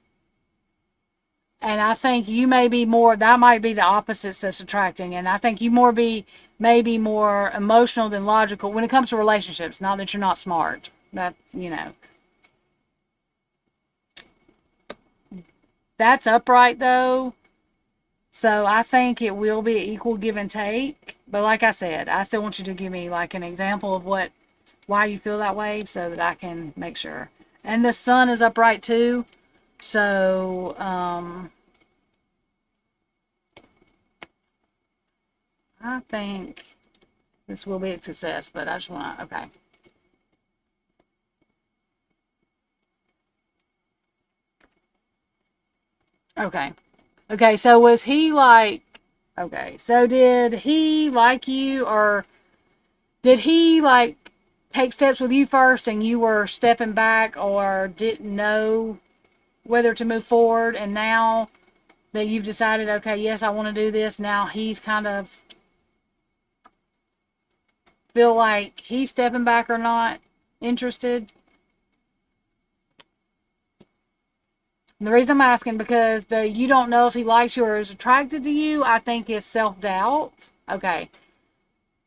And I think you may be more, that might be the opposites that's attracting. And I think you maybe more emotional than logical when it comes to relationships. Not that you're not smart. That's, That's upright though. So I think it will be an equal give and take. But like I said, I still want you to give me like an example of why you feel that way so that I can make sure. And the sun is upright too. So, I think this will be a success, but I just want to, okay. Okay. Okay, so was he like, okay, so did he like you, or did he like take steps with you first and you were stepping back or didn't know whether to move forward, and now that you've decided, okay, yes, I want to do this, now he's kind of feel like he's stepping back or not interested? And the reason I'm asking, because you don't know if he likes you or is attracted to you, I think is self-doubt. Okay.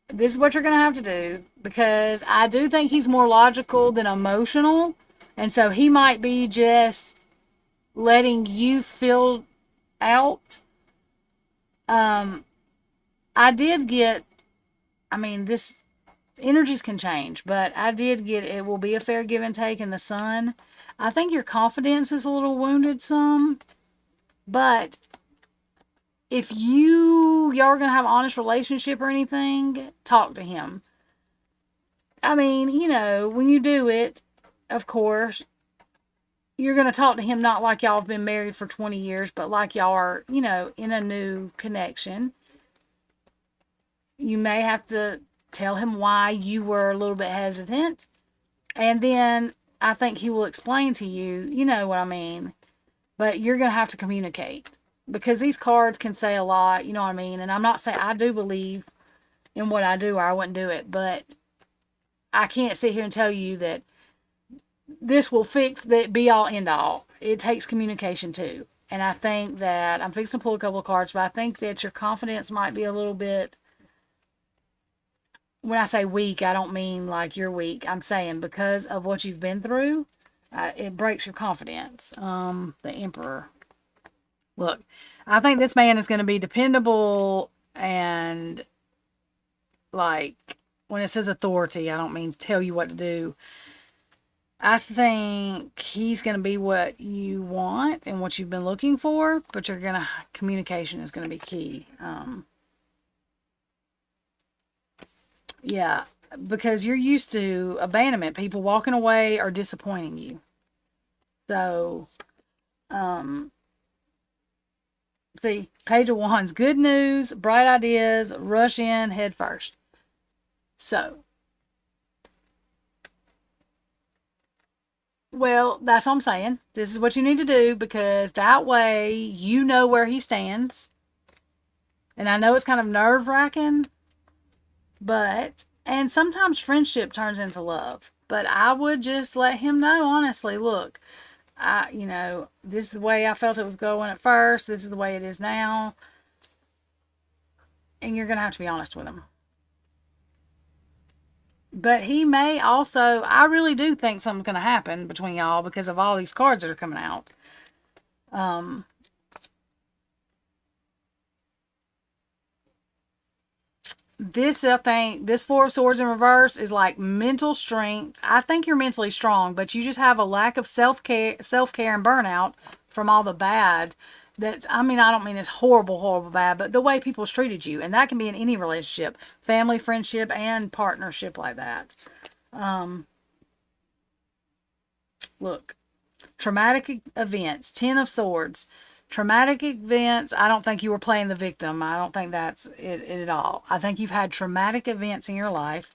This is what you're going to have to do, because I do think he's more logical than emotional. And so he might be just letting you feel out. I did get, this energies can change, but I did get, it will be a fair give and take in the sun. I think your confidence is a little wounded some, but if y'all are going to have an honest relationship or anything, talk to him. I mean, when you do it, of course, you're going to talk to him not like y'all have been married for 20 years, but like y'all are, in a new connection. You may have to tell him why you were a little bit hesitant. And then I think he will explain to you, you know what I mean. But you're going to have to communicate. Because these cards can say a lot, you know what I mean. And I'm not saying I do believe in what I do or I wouldn't do it. But I can't sit here and tell you that this will fix that be all end all. It takes communication too. And I think that I'm fixing to pull a couple of cards, but I think that your confidence might be a little bit. When I say weak, I don't mean like you're weak. I'm saying because of what you've been through, it breaks your confidence. The Emperor. Look, I think this man is going to be dependable and like when it says authority, I don't mean tell you what to do. I think he's going to be what you want and what you've been looking for, but communication is going to be key. Yeah, because you're used to abandonment, people walking away or disappointing you. So, see, Page of Wands, good news, bright ideas, rush in, head first. So, well, that's what I'm saying. This is what you need to do because that way you know where he stands. And I know it's kind of nerve-wracking, and sometimes friendship turns into love. But I would just let him know, honestly, look, this is the way I felt it was going at first. This is the way it is now. And you're going to have to be honest with him. But he may also, I really do think something's going to happen between y'all because of all these cards that are coming out. I think, this Four of Swords in reverse is like mental strength. I think you're mentally strong, but you just have a lack of self-care and burnout from all the bad. I don't mean it's horrible, horrible bad, but the way people's treated you. And that can be in any relationship, family, friendship, and partnership like that. Look, traumatic events, 10 of Swords. Traumatic events, I don't think you were playing the victim. I don't think that's it at all. I think you've had traumatic events in your life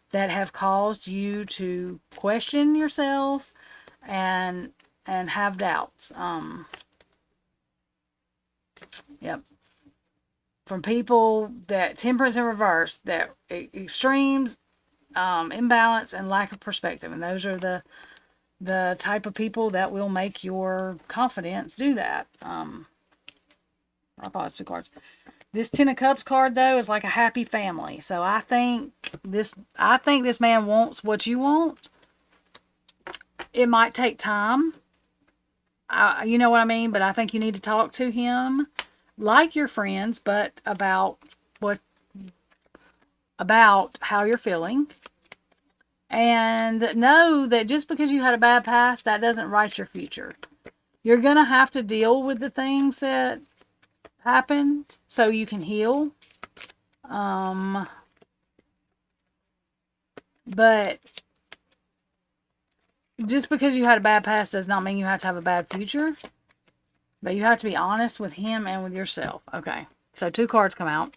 that have caused you to question yourself and have doubts. Yep. From people that Temperance in reverse, that extremes, imbalance, and lack of perspective. And those are the type of people that will make your confidence do that. I thought it's 2 cards. This 10 of Cups card, though, is like a happy family. So I think this man wants what you want. It might take time. You know what I mean? But I think you need to talk to him like your friends, but about how you're feeling. And know that just because you had a bad past, that doesn't write your future. You're going to have to deal with the things that happened so you can heal. But just because you had a bad past does not mean you have to have a bad future. But you have to be honest with him and with yourself. Okay, so 2 cards come out.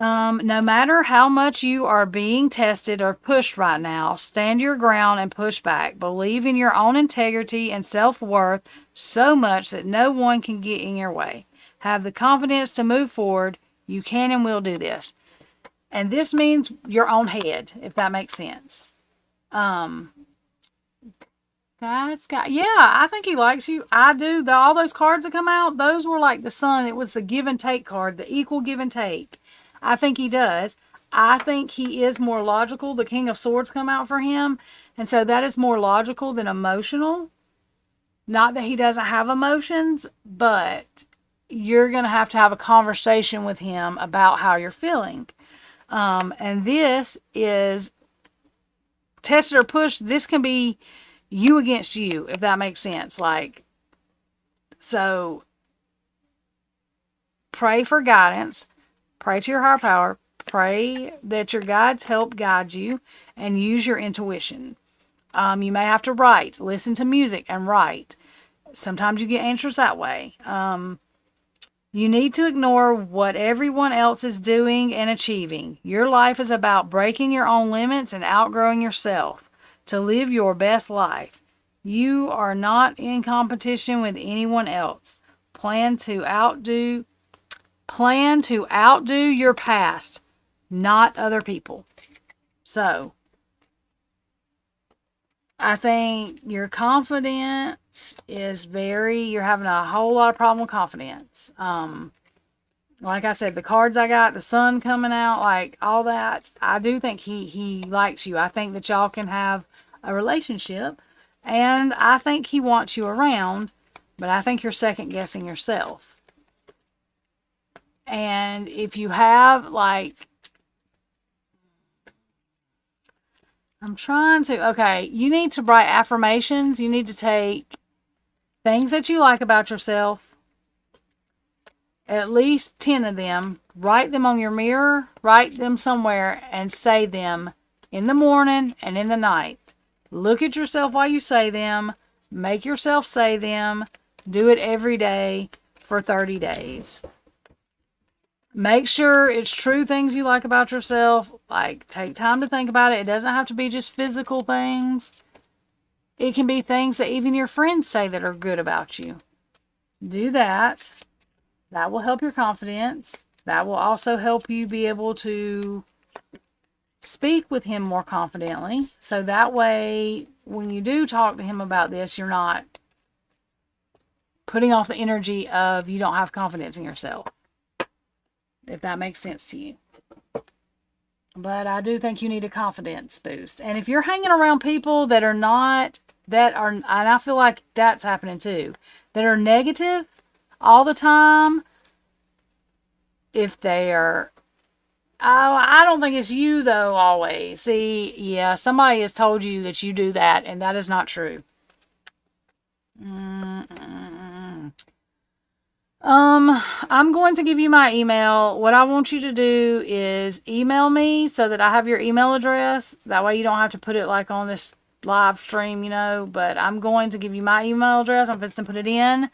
No matter how much you are being tested or pushed right now, stand your ground and push back. Believe in your own integrity and self-worth so much that no one can get in your way. Have the confidence to move forward. You can and will do this. And this means your own head, if that makes sense. Yeah, I think he likes you. I do. All those cards that come out, those were like the sun. It was the give and take card, the equal give and take. I think he does. I think he is more logical. The King of Swords come out for him. And so that is more logical than emotional. Not that he doesn't have emotions, but you're going to have a conversation with him about how you're feeling. And this is tested or pushed. This can be you against you, if that makes sense. So pray for guidance, pray to your higher power, pray that your guides help guide you, and use your intuition. You may have to write, listen to music and write. Sometimes you get answers that way. You need to ignore what everyone else is doing and achieving. Your life is about breaking your own limits and outgrowing yourself to live your best life. You are not in competition with anyone else. Plan to outdo your past, not other people. So, I think your confidence is you're having a whole lot of problem with confidence. Like I said, the cards I got, the sun coming out, like all that, I do think he likes you. I think that y'all can have a relationship, and I think he wants you around, but I think you're second guessing yourself. And if you have, like, you need to write affirmations. You need to take things that you like about yourself, at least 10 of them, write them on your mirror, write them somewhere, and say them in the morning and in the night. Look at yourself while you say them. Make yourself say them. Do it every day for 30 days. Make sure it's true things you like about yourself. Like, take time to think about it. It doesn't have to be just physical things. It can be things that even your friends say that are good about you. Do that. That will help your confidence. That will also help you be able to speak with him more confidently. So that way, when you do talk to him about this, you're not putting off the energy of you don't have confidence in yourself. If that makes sense to you. But I do think you need a confidence boost. And if you're hanging around people and I feel like that's happening too, that are negative all the time, if they are, I don't think it's you though always. See, yeah, somebody has told you that you do that, and that is not true. I'm going to give you my email. What I want you to do is email me so that I have your email address. That way you don't have to put it like on this live stream, but I'm going to give you my email address. I'm just going to put it in.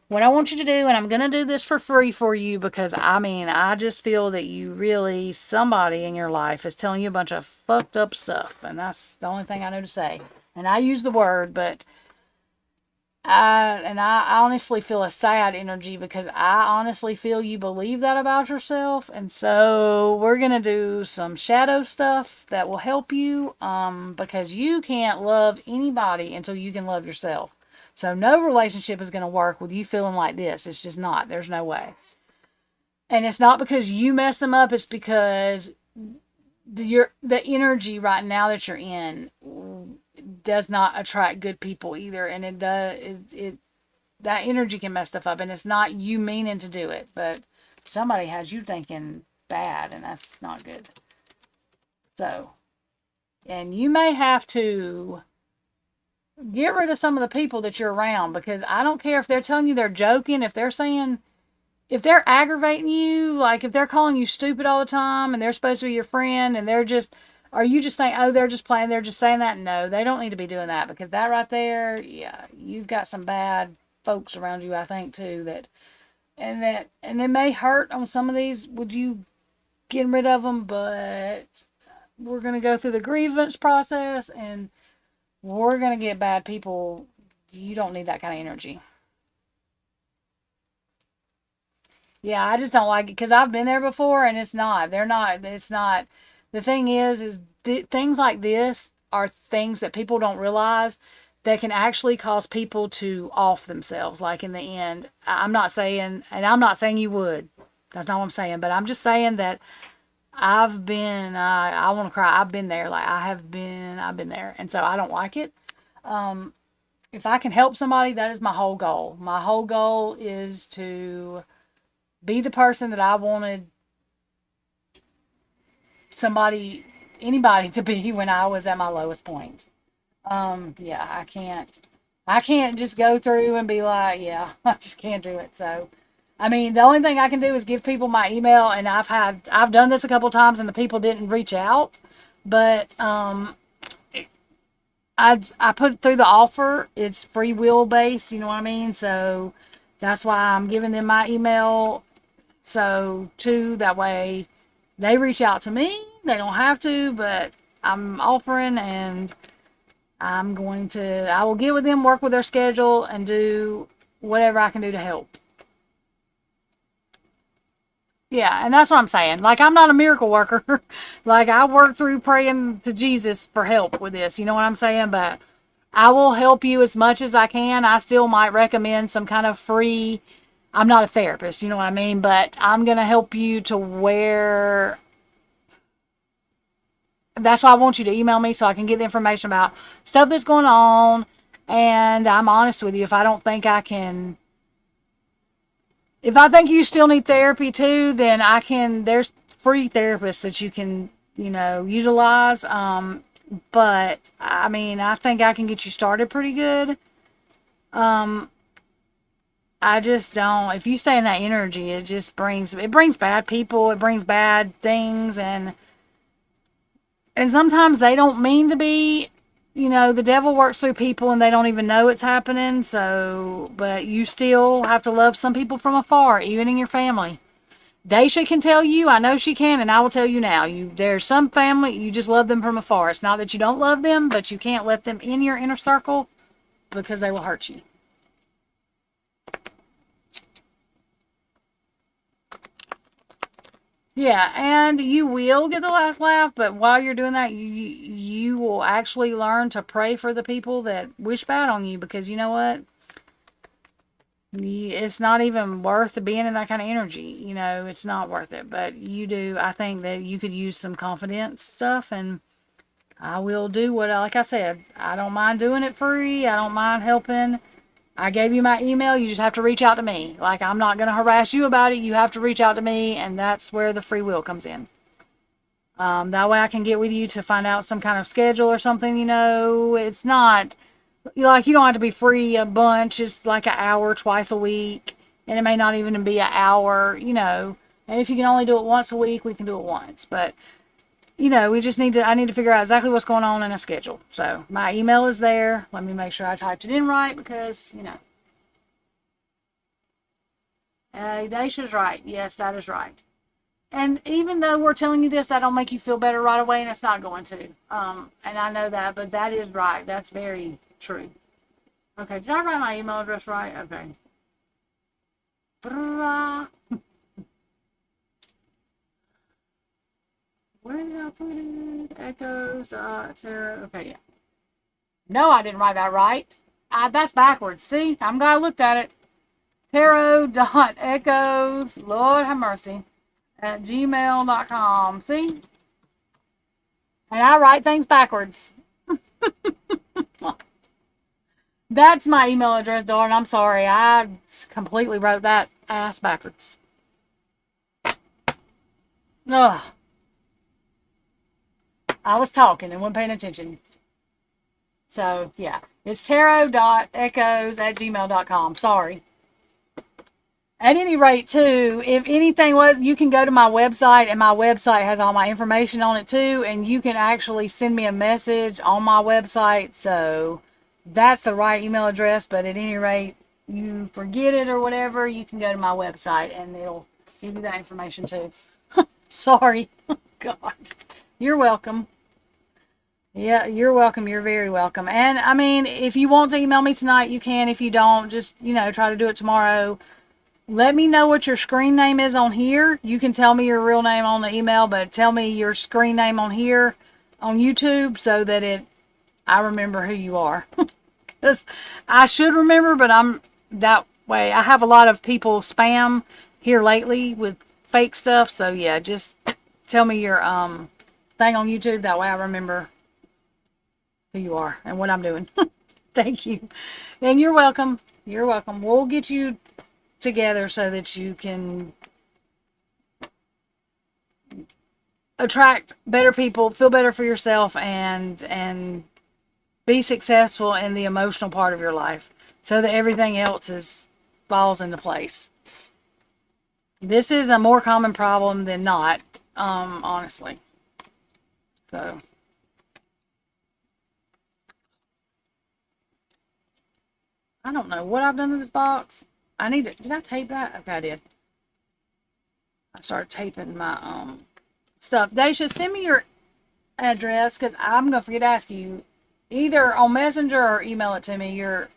What I want you to do, and I'm going to do this for free for you because, I just feel that somebody in your life is telling you a bunch of fucked up stuff. And that's the only thing I know to say. And I use the word, but I honestly feel a sad energy because I honestly feel you believe that about yourself. And so we're going to do some shadow stuff that will help you because you can't love anybody until you can love yourself. So no relationship is going to work with you feeling like this. It's just not. There's no way. And it's not because you mess them up. It's because the energy right now that you're in does not attract good people either. And that energy can mess stuff up. And it's not you meaning to do it. But somebody has you thinking bad. And that's not good. So, and you may have to get rid of some of the people that you're around, because I don't care if they're telling you they're joking, if they're aggravating you, like if they're calling you stupid all the time and they're supposed to be your friend and are you just saying, oh, they're just playing, they're just saying that? No, they don't need to be doing that, because that right there, yeah, you've got some bad folks around you, I think, too, and it may hurt on some of these with you getting rid of them, but we're going to go through the grievance process and we're going to get bad people. You don't need that kind of energy. Yeah, I just don't like it because I've been there before and it's not. The thing is things like this are things that people don't realize that can actually cause people to off themselves. Like in the end, I'm not saying you would. That's not what I'm saying. But I'm just saying that I've been, I want to cry. I've been there. Like I've been there. And so I don't like it. If I can help somebody, that is my whole goal. My whole goal is to be the person that I wanted anybody to be when I was at my lowest point. Yeah, I can't just go through and be like, yeah, I just can't do it. So I mean, the only thing I can do is give people my email, and I've done this a couple times, and the people didn't reach out, but I put through the offer. It's free will based, you know what I mean? So that's why I'm giving them my email. So too, that way they reach out to me. They don't have to, but I'm offering, and I will get with them, work with their schedule, and do whatever I can do to help. Yeah, and that's what I'm saying. Like, I'm not a miracle worker. Like, I work through praying to Jesus for help with this. You know what I'm saying? But I will help you as much as I can. I still might recommend some kind of free. I'm not a therapist, you know what I mean? But I'm going to help you to where. That's why I want you to email me so I can get the information about stuff that's going on. And I'm honest with you. If I don't think I can. If I think you still need therapy too, then there's free therapists that you can, utilize. But I mean, I think I can get you started pretty good. Um, I just don't, if you stay in that energy, it brings bad people, it brings bad things, and sometimes they don't mean to be, the devil works through people and they don't even know it's happening. So, but you still have to love some people from afar, even in your family. Daisha can tell you, I know she can, and I will tell you now. There's some family, you just love them from afar. It's not that you don't love them, but you can't let them in your inner circle because they will hurt you. Yeah, and you will get the last laugh, but while you're doing that, you will actually learn to pray for the people that wish bad on you, because you know what? It's not even worth being in that kind of energy. It's not worth it. But you do. I think that you could use some confidence stuff, and I will do like I said, I don't mind doing it free. I don't mind helping. I gave you my email. You just have to reach out to me. Like, I'm not going to harass you about it. You have to reach out to me, and that's where the free will comes in. That way I can get with you to find out some kind of schedule or something. It's not like you don't have to be free a bunch. It's like an hour twice a week, and it may not even be an hour. And if you can only do it once a week, we can do it once. But we just I need to figure out exactly what's going on in a schedule. So my email is there. Let me make sure I typed it in right, because, Daisha's right. Yes, that is right. And even though we're telling you this, that don't make you feel better right away, and it's not going to. And I know that, but that is right. That's very true. Okay, did I write my email address right? Okay. Where did I put it? Echoes, Tara. Okay, yeah. No, I didn't write that right. That's backwards. See, I'm glad I looked at it. Tarot.echoes, Lord have mercy, at gmail.com. See? And I write things backwards. That's my email address, darling. I'm sorry. I completely wrote that ass backwards. Ugh. I was talking and wasn't paying attention. So, yeah. It's tarot.echoes@gmail.com. Sorry. At any rate, too, if anything was, you can go to my website, and my website has all my information on it, too, and you can actually send me a message on my website. So that's the right email address, but at any rate, you forget it or whatever, you can go to my website, and it'll give you that information, too. Sorry. God. You're welcome. Yeah, you're welcome. You're very welcome. And, I mean, if you want to email me tonight, you can. If you don't, just, try to do it tomorrow. Let me know what your screen name is on here. You can tell me your real name on the email, but tell me your screen name on here on YouTube so that I remember who you are. Because I should remember, but I'm that way. I have a lot of people spam here lately with fake stuff. So yeah, just tell me your thing on YouTube. That way I remember who you are and what I'm doing. Thank you. And you're welcome. You're welcome. We'll get you together so that you can attract better people, feel better for yourself, and be successful in the emotional part of your life, so that everything else falls into place. This is a more common problem than not, honestly. So, I don't know what I've done to this box. I need to, did I tape that? Okay, I did. I started taping my, stuff. Daisha, send me your address, because I'm going to forget to ask you, either on Messenger or email it to me, or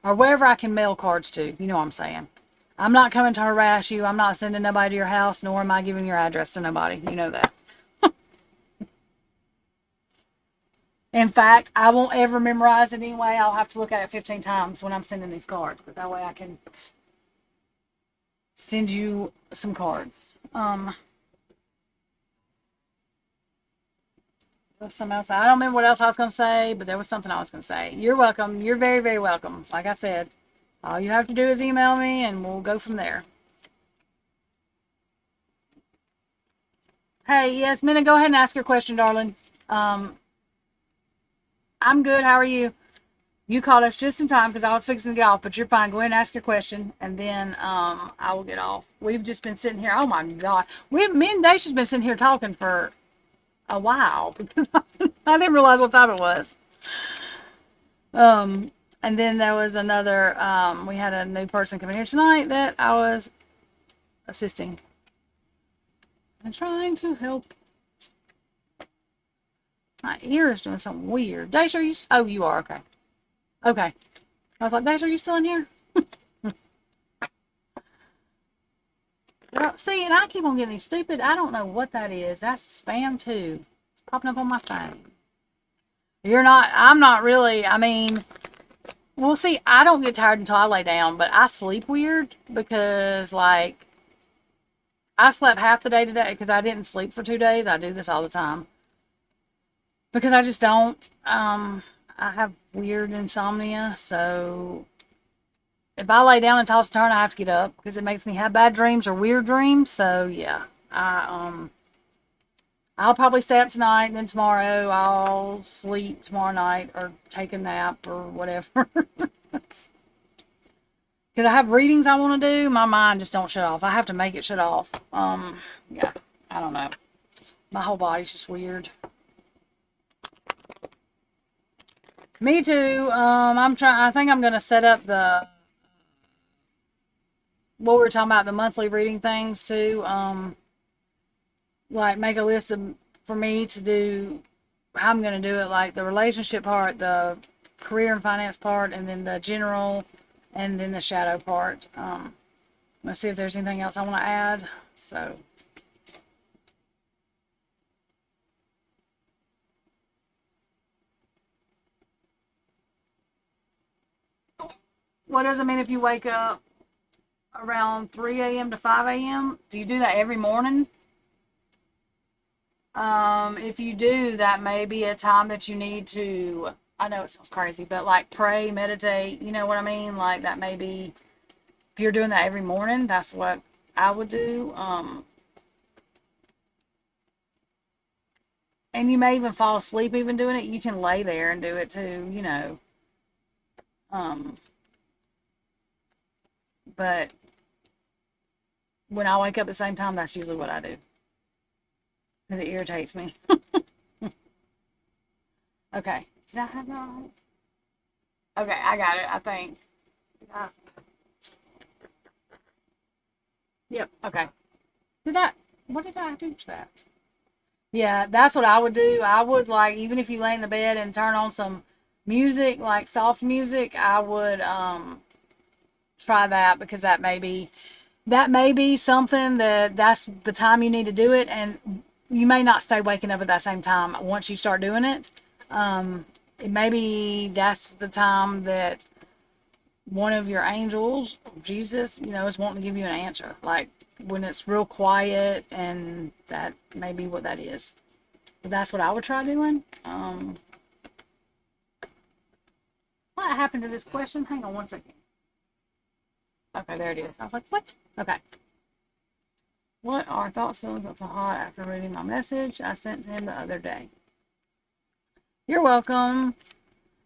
wherever I can mail cards to. You know what I'm saying. I'm not coming to harass you. I'm not sending nobody to your house, nor am I giving your address to nobody. You know that. In fact, I won't ever memorize it anyway. I'll have to look at it 15 times when I'm sending these cards. But that way I can send you some cards. There was something else. I don't remember what else I was going to say, but there was something I was going to say. You're welcome. You're very, very welcome. Like I said, all you have to do is email me and we'll go from there. Hey, yes, Minna, go ahead and ask your question, darling. I'm good. How are you? You called us just in time because I was fixing to get off, but you're fine. Go ahead and ask your question, and then I will get off. We've just been sitting here. Oh my God, me and Daisha's been sitting here talking for a while because I didn't realize what time it was. And then there was another. We had a new person coming here tonight that I was assisting and trying to help. My ear is doing something weird. Daisha, are you? Oh, you are. Okay. Okay. I was like, Daisha, are you still in here? See, and I keep on getting these stupid, I don't know what that is. That's spam too. It's popping up on my phone. You're not, I'm not really, I mean, well, see, I don't get tired until I lay down, but I sleep weird because, like, I slept half the day today because I didn't sleep for 2 days. I do this all the time because I just don't. I have weird insomnia, so if I lay down and toss and turn, I have to get up because it makes me have bad dreams or weird dreams. So yeah, I'll probably stay up tonight, and then tomorrow I'll sleep tomorrow night or take a nap or whatever. Because I have readings I want to do, my mind just don't shut off. I have to make it shut off. Yeah, I don't know. My whole body's just weird. Me too. I'm trying. I think I'm gonna set up the what we were talking about, the monthly reading things too. Like make a list of for me to do how I'm gonna do it, like the relationship part, the career and finance part, and then the general, and then the shadow part. Let's see if there's anything else I want to add. So. What does it mean if you wake up around 3 a.m. to 5 a.m.? Do you do that every morning? If you do, that may be a time that you need to, I know it sounds crazy, but like pray, meditate, you know what I mean? Like that may be, if you're doing that every morning, that's what I would do. And you may even fall asleep even doing it. You can lay there and do it too, you know. But when I wake up at the same time, that's usually what I do. Because it irritates me. Okay. Did I have that right? Okay, I got it, I think. Yep, okay. What did I do to that? Yeah, that's what I would do. I would, like, even if you lay in the bed and turn on some music, like soft music, I would try that because that may be something that's the time you need to do it, and you may not stay waking up at that same time once you start doing it. Maybe that's the time that one of your angels, Jesus, is wanting to give you an answer. Like when it's real quiet, and that may be what that is. But that's what I would try doing. What happened to this question? Hang on one second. Okay, there it is. I was like, what? Okay. What are thoughts, feelings of Fahad after reading my message I sent to him the other day? You're welcome.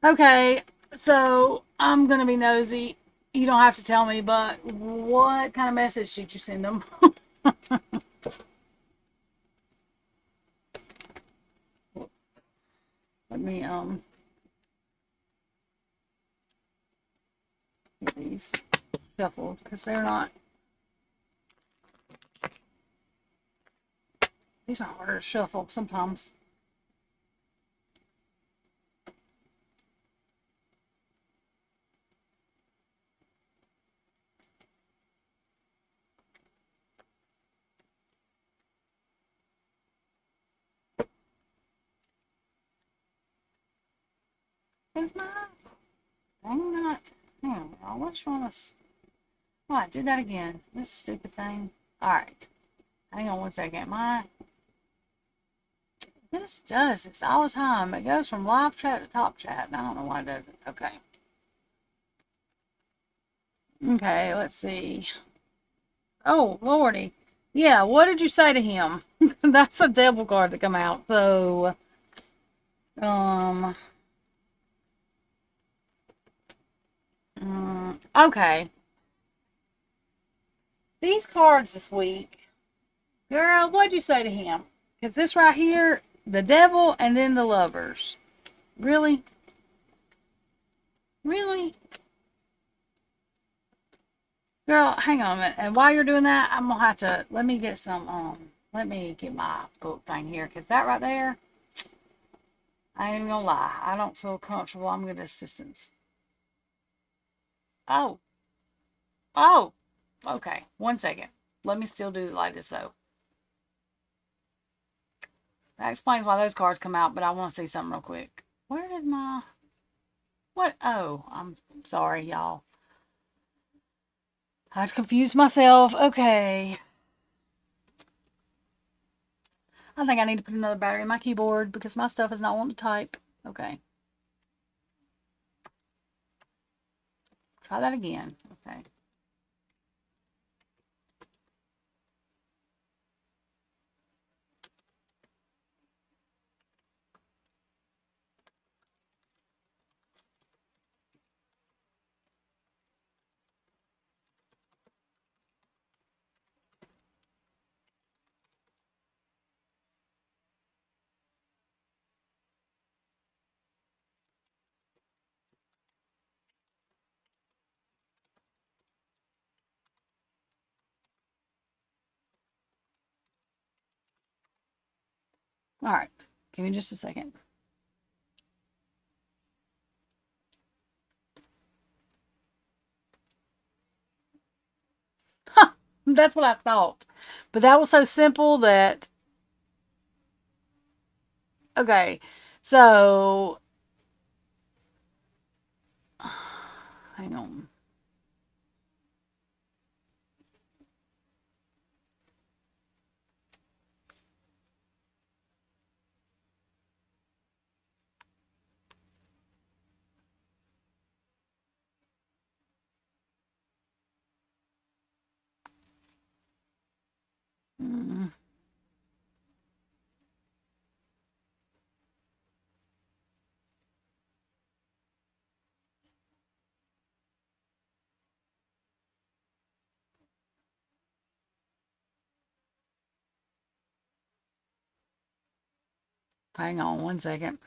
Okay, so I'm going to be nosy. You don't have to tell me, but what kind of message did you send them? Let me get these shuffled because they're not. These are harder to shuffle sometimes. Is my dang not? Hang on, what's wrong with? Oh, I did that again. This stupid thing. All right, hang on one second. This does this all the time. It goes from live chat to top chat, and I don't know why it does it. Okay. Okay, let's see. Oh, Lordy. Yeah, what did you say to him? That's a devil card to come out. So, um, okay. These cards this week, girl, what'd you say to him? Because this right here, the devil and then the lovers. Really? Really? Girl, hang on a minute. And while you're doing that, I'm going to have to, let me get let me get my book thing here. Because that right there, I ain't even going to lie. I don't feel comfortable. I'm going to assistance. Oh. Oh. Okay. 1 second. Let me still do it like this, though. That explains why those cards come out, but I want to see something real quick. Where did my... What? Oh, I'm sorry, y'all. I'd confused myself. Okay. I think I need to put another battery in my keyboard because my stuff is not wanting to type. Okay. Try that again. Okay. All right. Give me just a second. That's what I thought. But that was so simple that... Okay. So... Hang on. Hang on 1 second.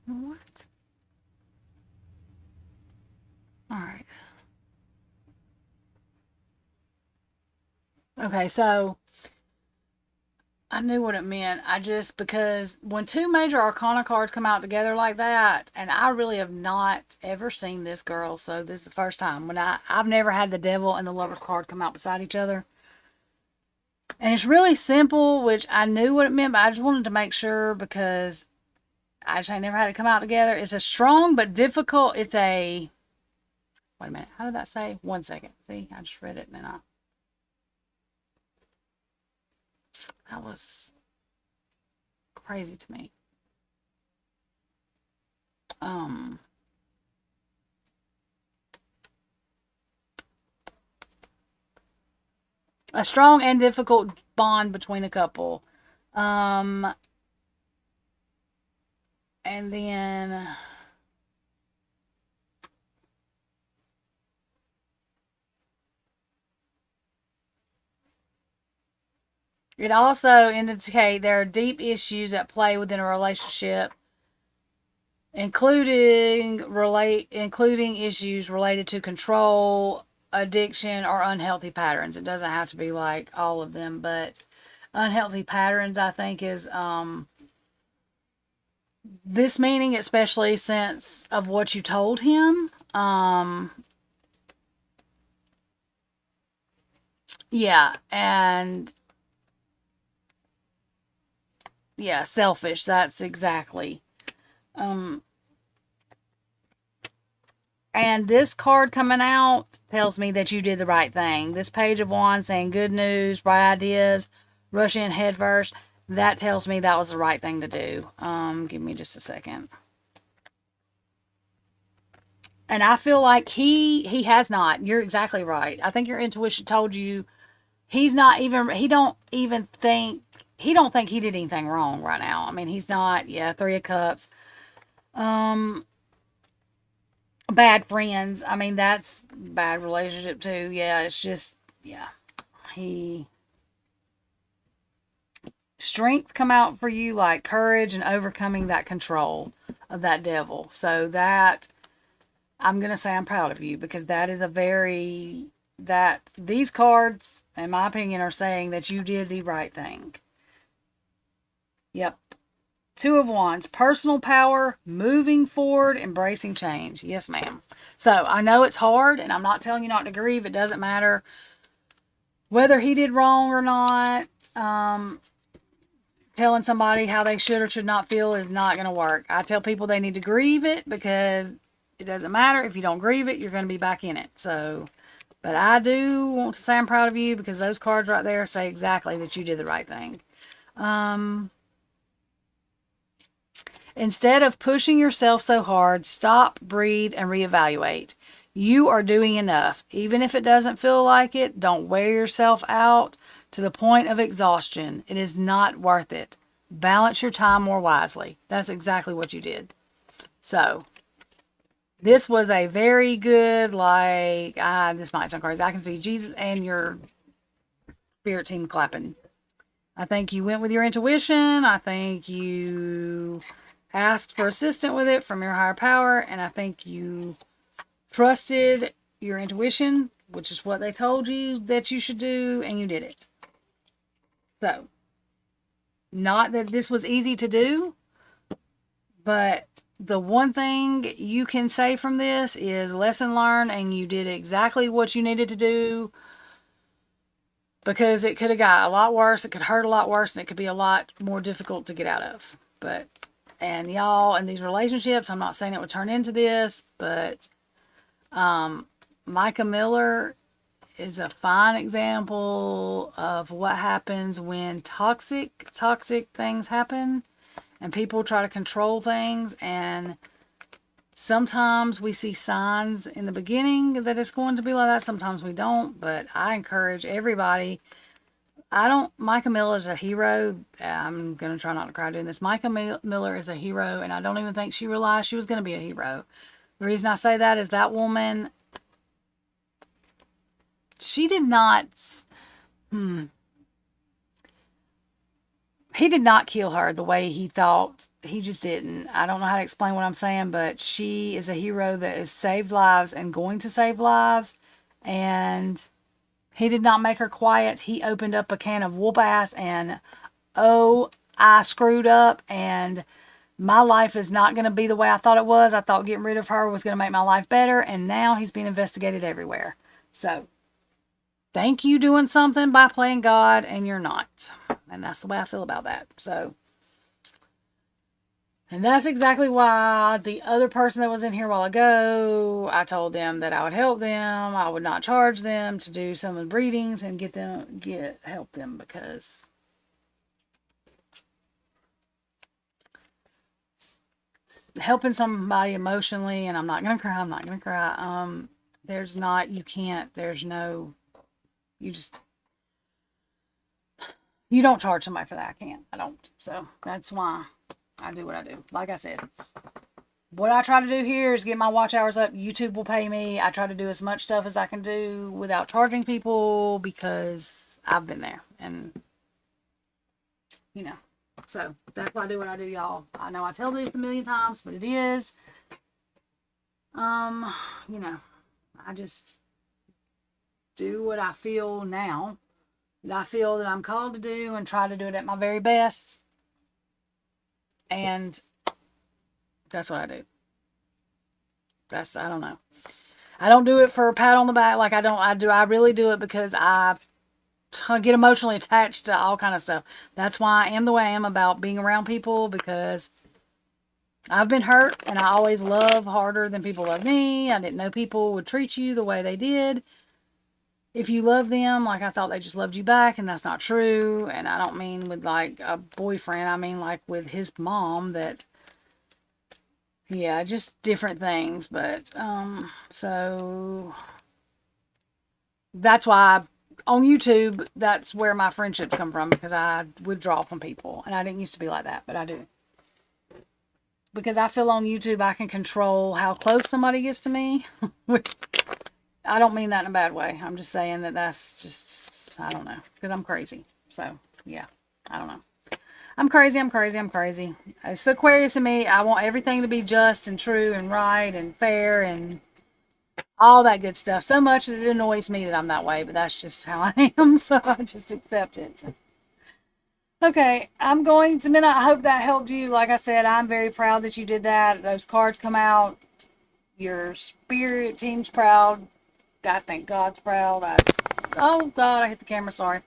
What? All right. Okay, so I knew what it meant. I just, because when two major arcana cards come out together like that, and I really have not ever seen this girl, so this is the first time when I've never had the devil and the lover card come out beside each other. And it's really simple, which I knew what it meant, but I just wanted to make sure because I just ain't never had it come out together. It's a strong but difficult. It's a, wait a minute, how did that say? 1 second. See, I just read it and then that was crazy to me. Um, A strong and difficult bond between a couple. Um, and then it also indicates there are deep issues at play within a relationship, including issues related to control, addiction, or unhealthy patterns. It doesn't have to be like all of them, but unhealthy patterns, I think, is this meaning, especially since of what you told him. Yeah, and yeah, selfish. That's exactly. Um, and this card coming out tells me that you did the right thing. This Page of Wands saying good news, bright ideas, rush in head first. That tells me that was the right thing to do. Give me just a second. And I feel like he has not. You're exactly right. I think your intuition told you he's not even. He don't think he did anything wrong right now. I mean, he's not. Yeah, Three of Cups. Um, bad friends. I mean, that's bad relationship too. Yeah, it's just yeah. He strength come out for you like courage and overcoming that control of that devil. So that I'm gonna say I'm proud of you because that is a very that these cards, in my opinion, are saying that you did the right thing. Yep. Two of Wands, personal power, moving forward, embracing change. Yes, ma'am. So I know it's hard, and I'm not telling you not to grieve. It doesn't matter whether he did wrong or not. Telling somebody how they should or should not feel is not going to work. I tell people they need to grieve it because it doesn't matter. If you don't grieve it, you're going to be back in it. So, but I do want to say I'm proud of you because those cards right there say exactly that you did the right thing. Instead of pushing yourself so hard, stop, breathe, and reevaluate. You are doing enough. Even if it doesn't feel like it, don't wear yourself out to the point of exhaustion. It is not worth it. Balance your time more wisely. That's exactly what you did. So, this was a very good, like, this might sound crazy. I can see Jesus and your spirit team clapping. I think you went with your intuition. I think you asked for assistance with it from your higher power, and I think you trusted your intuition, which is what they told you that you should do, and you did it. So, not that this was easy to do, but the one thing you can say from this is lesson learned, and you did exactly what you needed to do because it could have got a lot worse, it could hurt a lot worse, and it could be a lot more difficult to get out of. But and y'all in these relationships, I'm not saying it would turn into this, but Micah Miller is a fine example of what happens when toxic things happen and people try to control things, and sometimes we see signs in the beginning that it's going to be like that, sometimes we don't. But I encourage everybody, Micah Miller is a hero. I'm going to try not to cry doing this. Micah Miller is a hero, and I don't even think she realized she was going to be a hero. The reason I say that is that woman, she did not, he did not kill her the way he thought. He just didn't. I don't know how to explain what I'm saying, but she is a hero that has saved lives and going to save lives. And he did not make her quiet. He opened up a can of whoop ass and, oh, I screwed up and my life is not going to be the way I thought it was. I thought getting rid of her was going to make my life better. And now he's being investigated everywhere. So, think you doing something by playing God and you're not. And that's the way I feel about that. So, and that's exactly why the other person that was in here a while ago, I told them that I would help them. I would not charge them to do some of the readings and help them, because helping somebody emotionally, and I'm not going to cry. There's not, you can't, there's no, you just, You don't charge somebody for that. I can't. I don't. So that's why I do what I do. Like I said, what I try to do here is get my watch hours up. YouTube will pay me. I try to do as much stuff as I can do without charging people because I've been there. And, you know, so that's why I do what I do, y'all. I know I tell this a million times, but it is. You know, I just do what I feel now that I feel that I'm called to do and try to do it at my very best. And that's what I do. I don't know. I don't do it for a pat on the back. I really do it because I get emotionally attached to all kind of stuff. That's why I am the way I am about being around people, because I've been hurt and I always love harder than people love me. I didn't know people would treat you the way they did if you love them. Like, I thought they just loved you back, and that's not true. And I don't mean with like a boyfriend. I mean like with his mom, that, yeah, just different things. But, so that's why on YouTube, that's where my friendships come from, because I withdraw from people. And I didn't used to be like that, but I do. Because I feel on YouTube I can control how close somebody gets to me. I don't mean that in a bad way. I'm just saying that's just, I don't know. Because I'm crazy. So, yeah. I don't know. I'm crazy. It's the Aquarius in me. I want everything to be just and true and right and fair and all that good stuff. So much that it annoys me that I'm that way. But that's just how I am. So I just accept it. Okay, I'm going to, Minna, I hope that helped you. Like I said, I'm very proud that you did that. Those cards come out. Your spirit team's proud. I think God's proud. Oh, God, I hit the camera, sorry.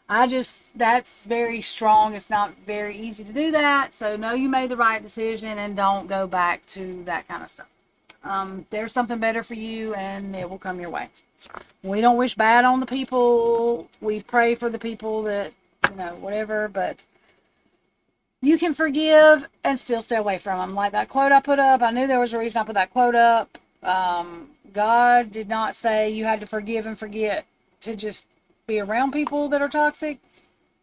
That's very strong. It's not very easy to do that. So know you made the right decision and don't go back to that kind of stuff. There's something better for you and it will come your way. We don't wish bad on the people. We pray for the people that, whatever, but you can forgive and still stay away from them. Like that quote I put up, I knew there was a reason I put that quote up. God did not say you had to forgive and forget to just be around people that are toxic.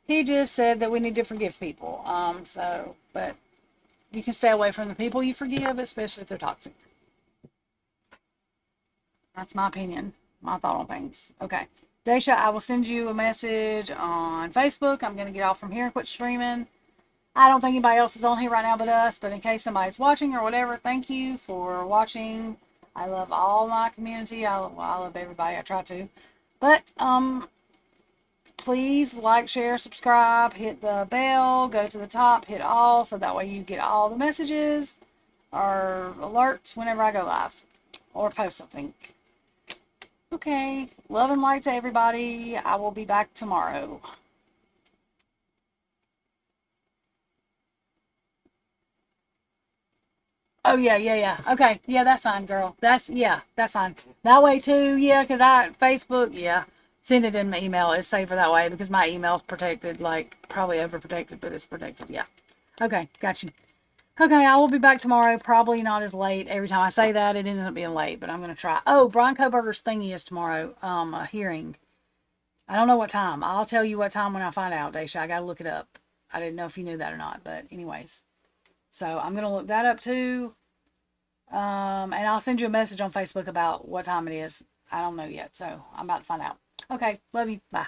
He just said that we need to forgive people. But you can stay away from the people you forgive, especially if they're toxic. That's my opinion, my thought on things. Okay. Daisha, I will send you a message on Facebook. I'm going to get off from here and quit streaming. I don't think anybody else is on here right now but us, but in case somebody's watching or whatever, thank you for watching. I love all my community. I love everybody. I try to. But, please like, share, subscribe, hit the bell, go to the top, hit all, so that way you get all the messages or alerts whenever I go live or post something. Okay, love and light to everybody. I will be back tomorrow. Oh, yeah. Okay, yeah, that's fine, girl. That's fine. That way, too, yeah, because Facebook, yeah. Send it in my email. It's safer that way because my email's protected, like, probably overprotected, but it's protected, yeah. Okay, got you. Okay, I will be back tomorrow. Probably not as late. Every time I say that, it ends up being late, but I'm going to try. Oh, Brian Koberger's thingy is tomorrow, a hearing. I don't know what time. I'll tell you what time when I find out, Daisha. I got to look it up. I didn't know if you knew that or not, but anyways. So I'm going to look that up too. And I'll send you a message on Facebook about what time it is. I don't know yet, so I'm about to find out. Okay, love you. Bye.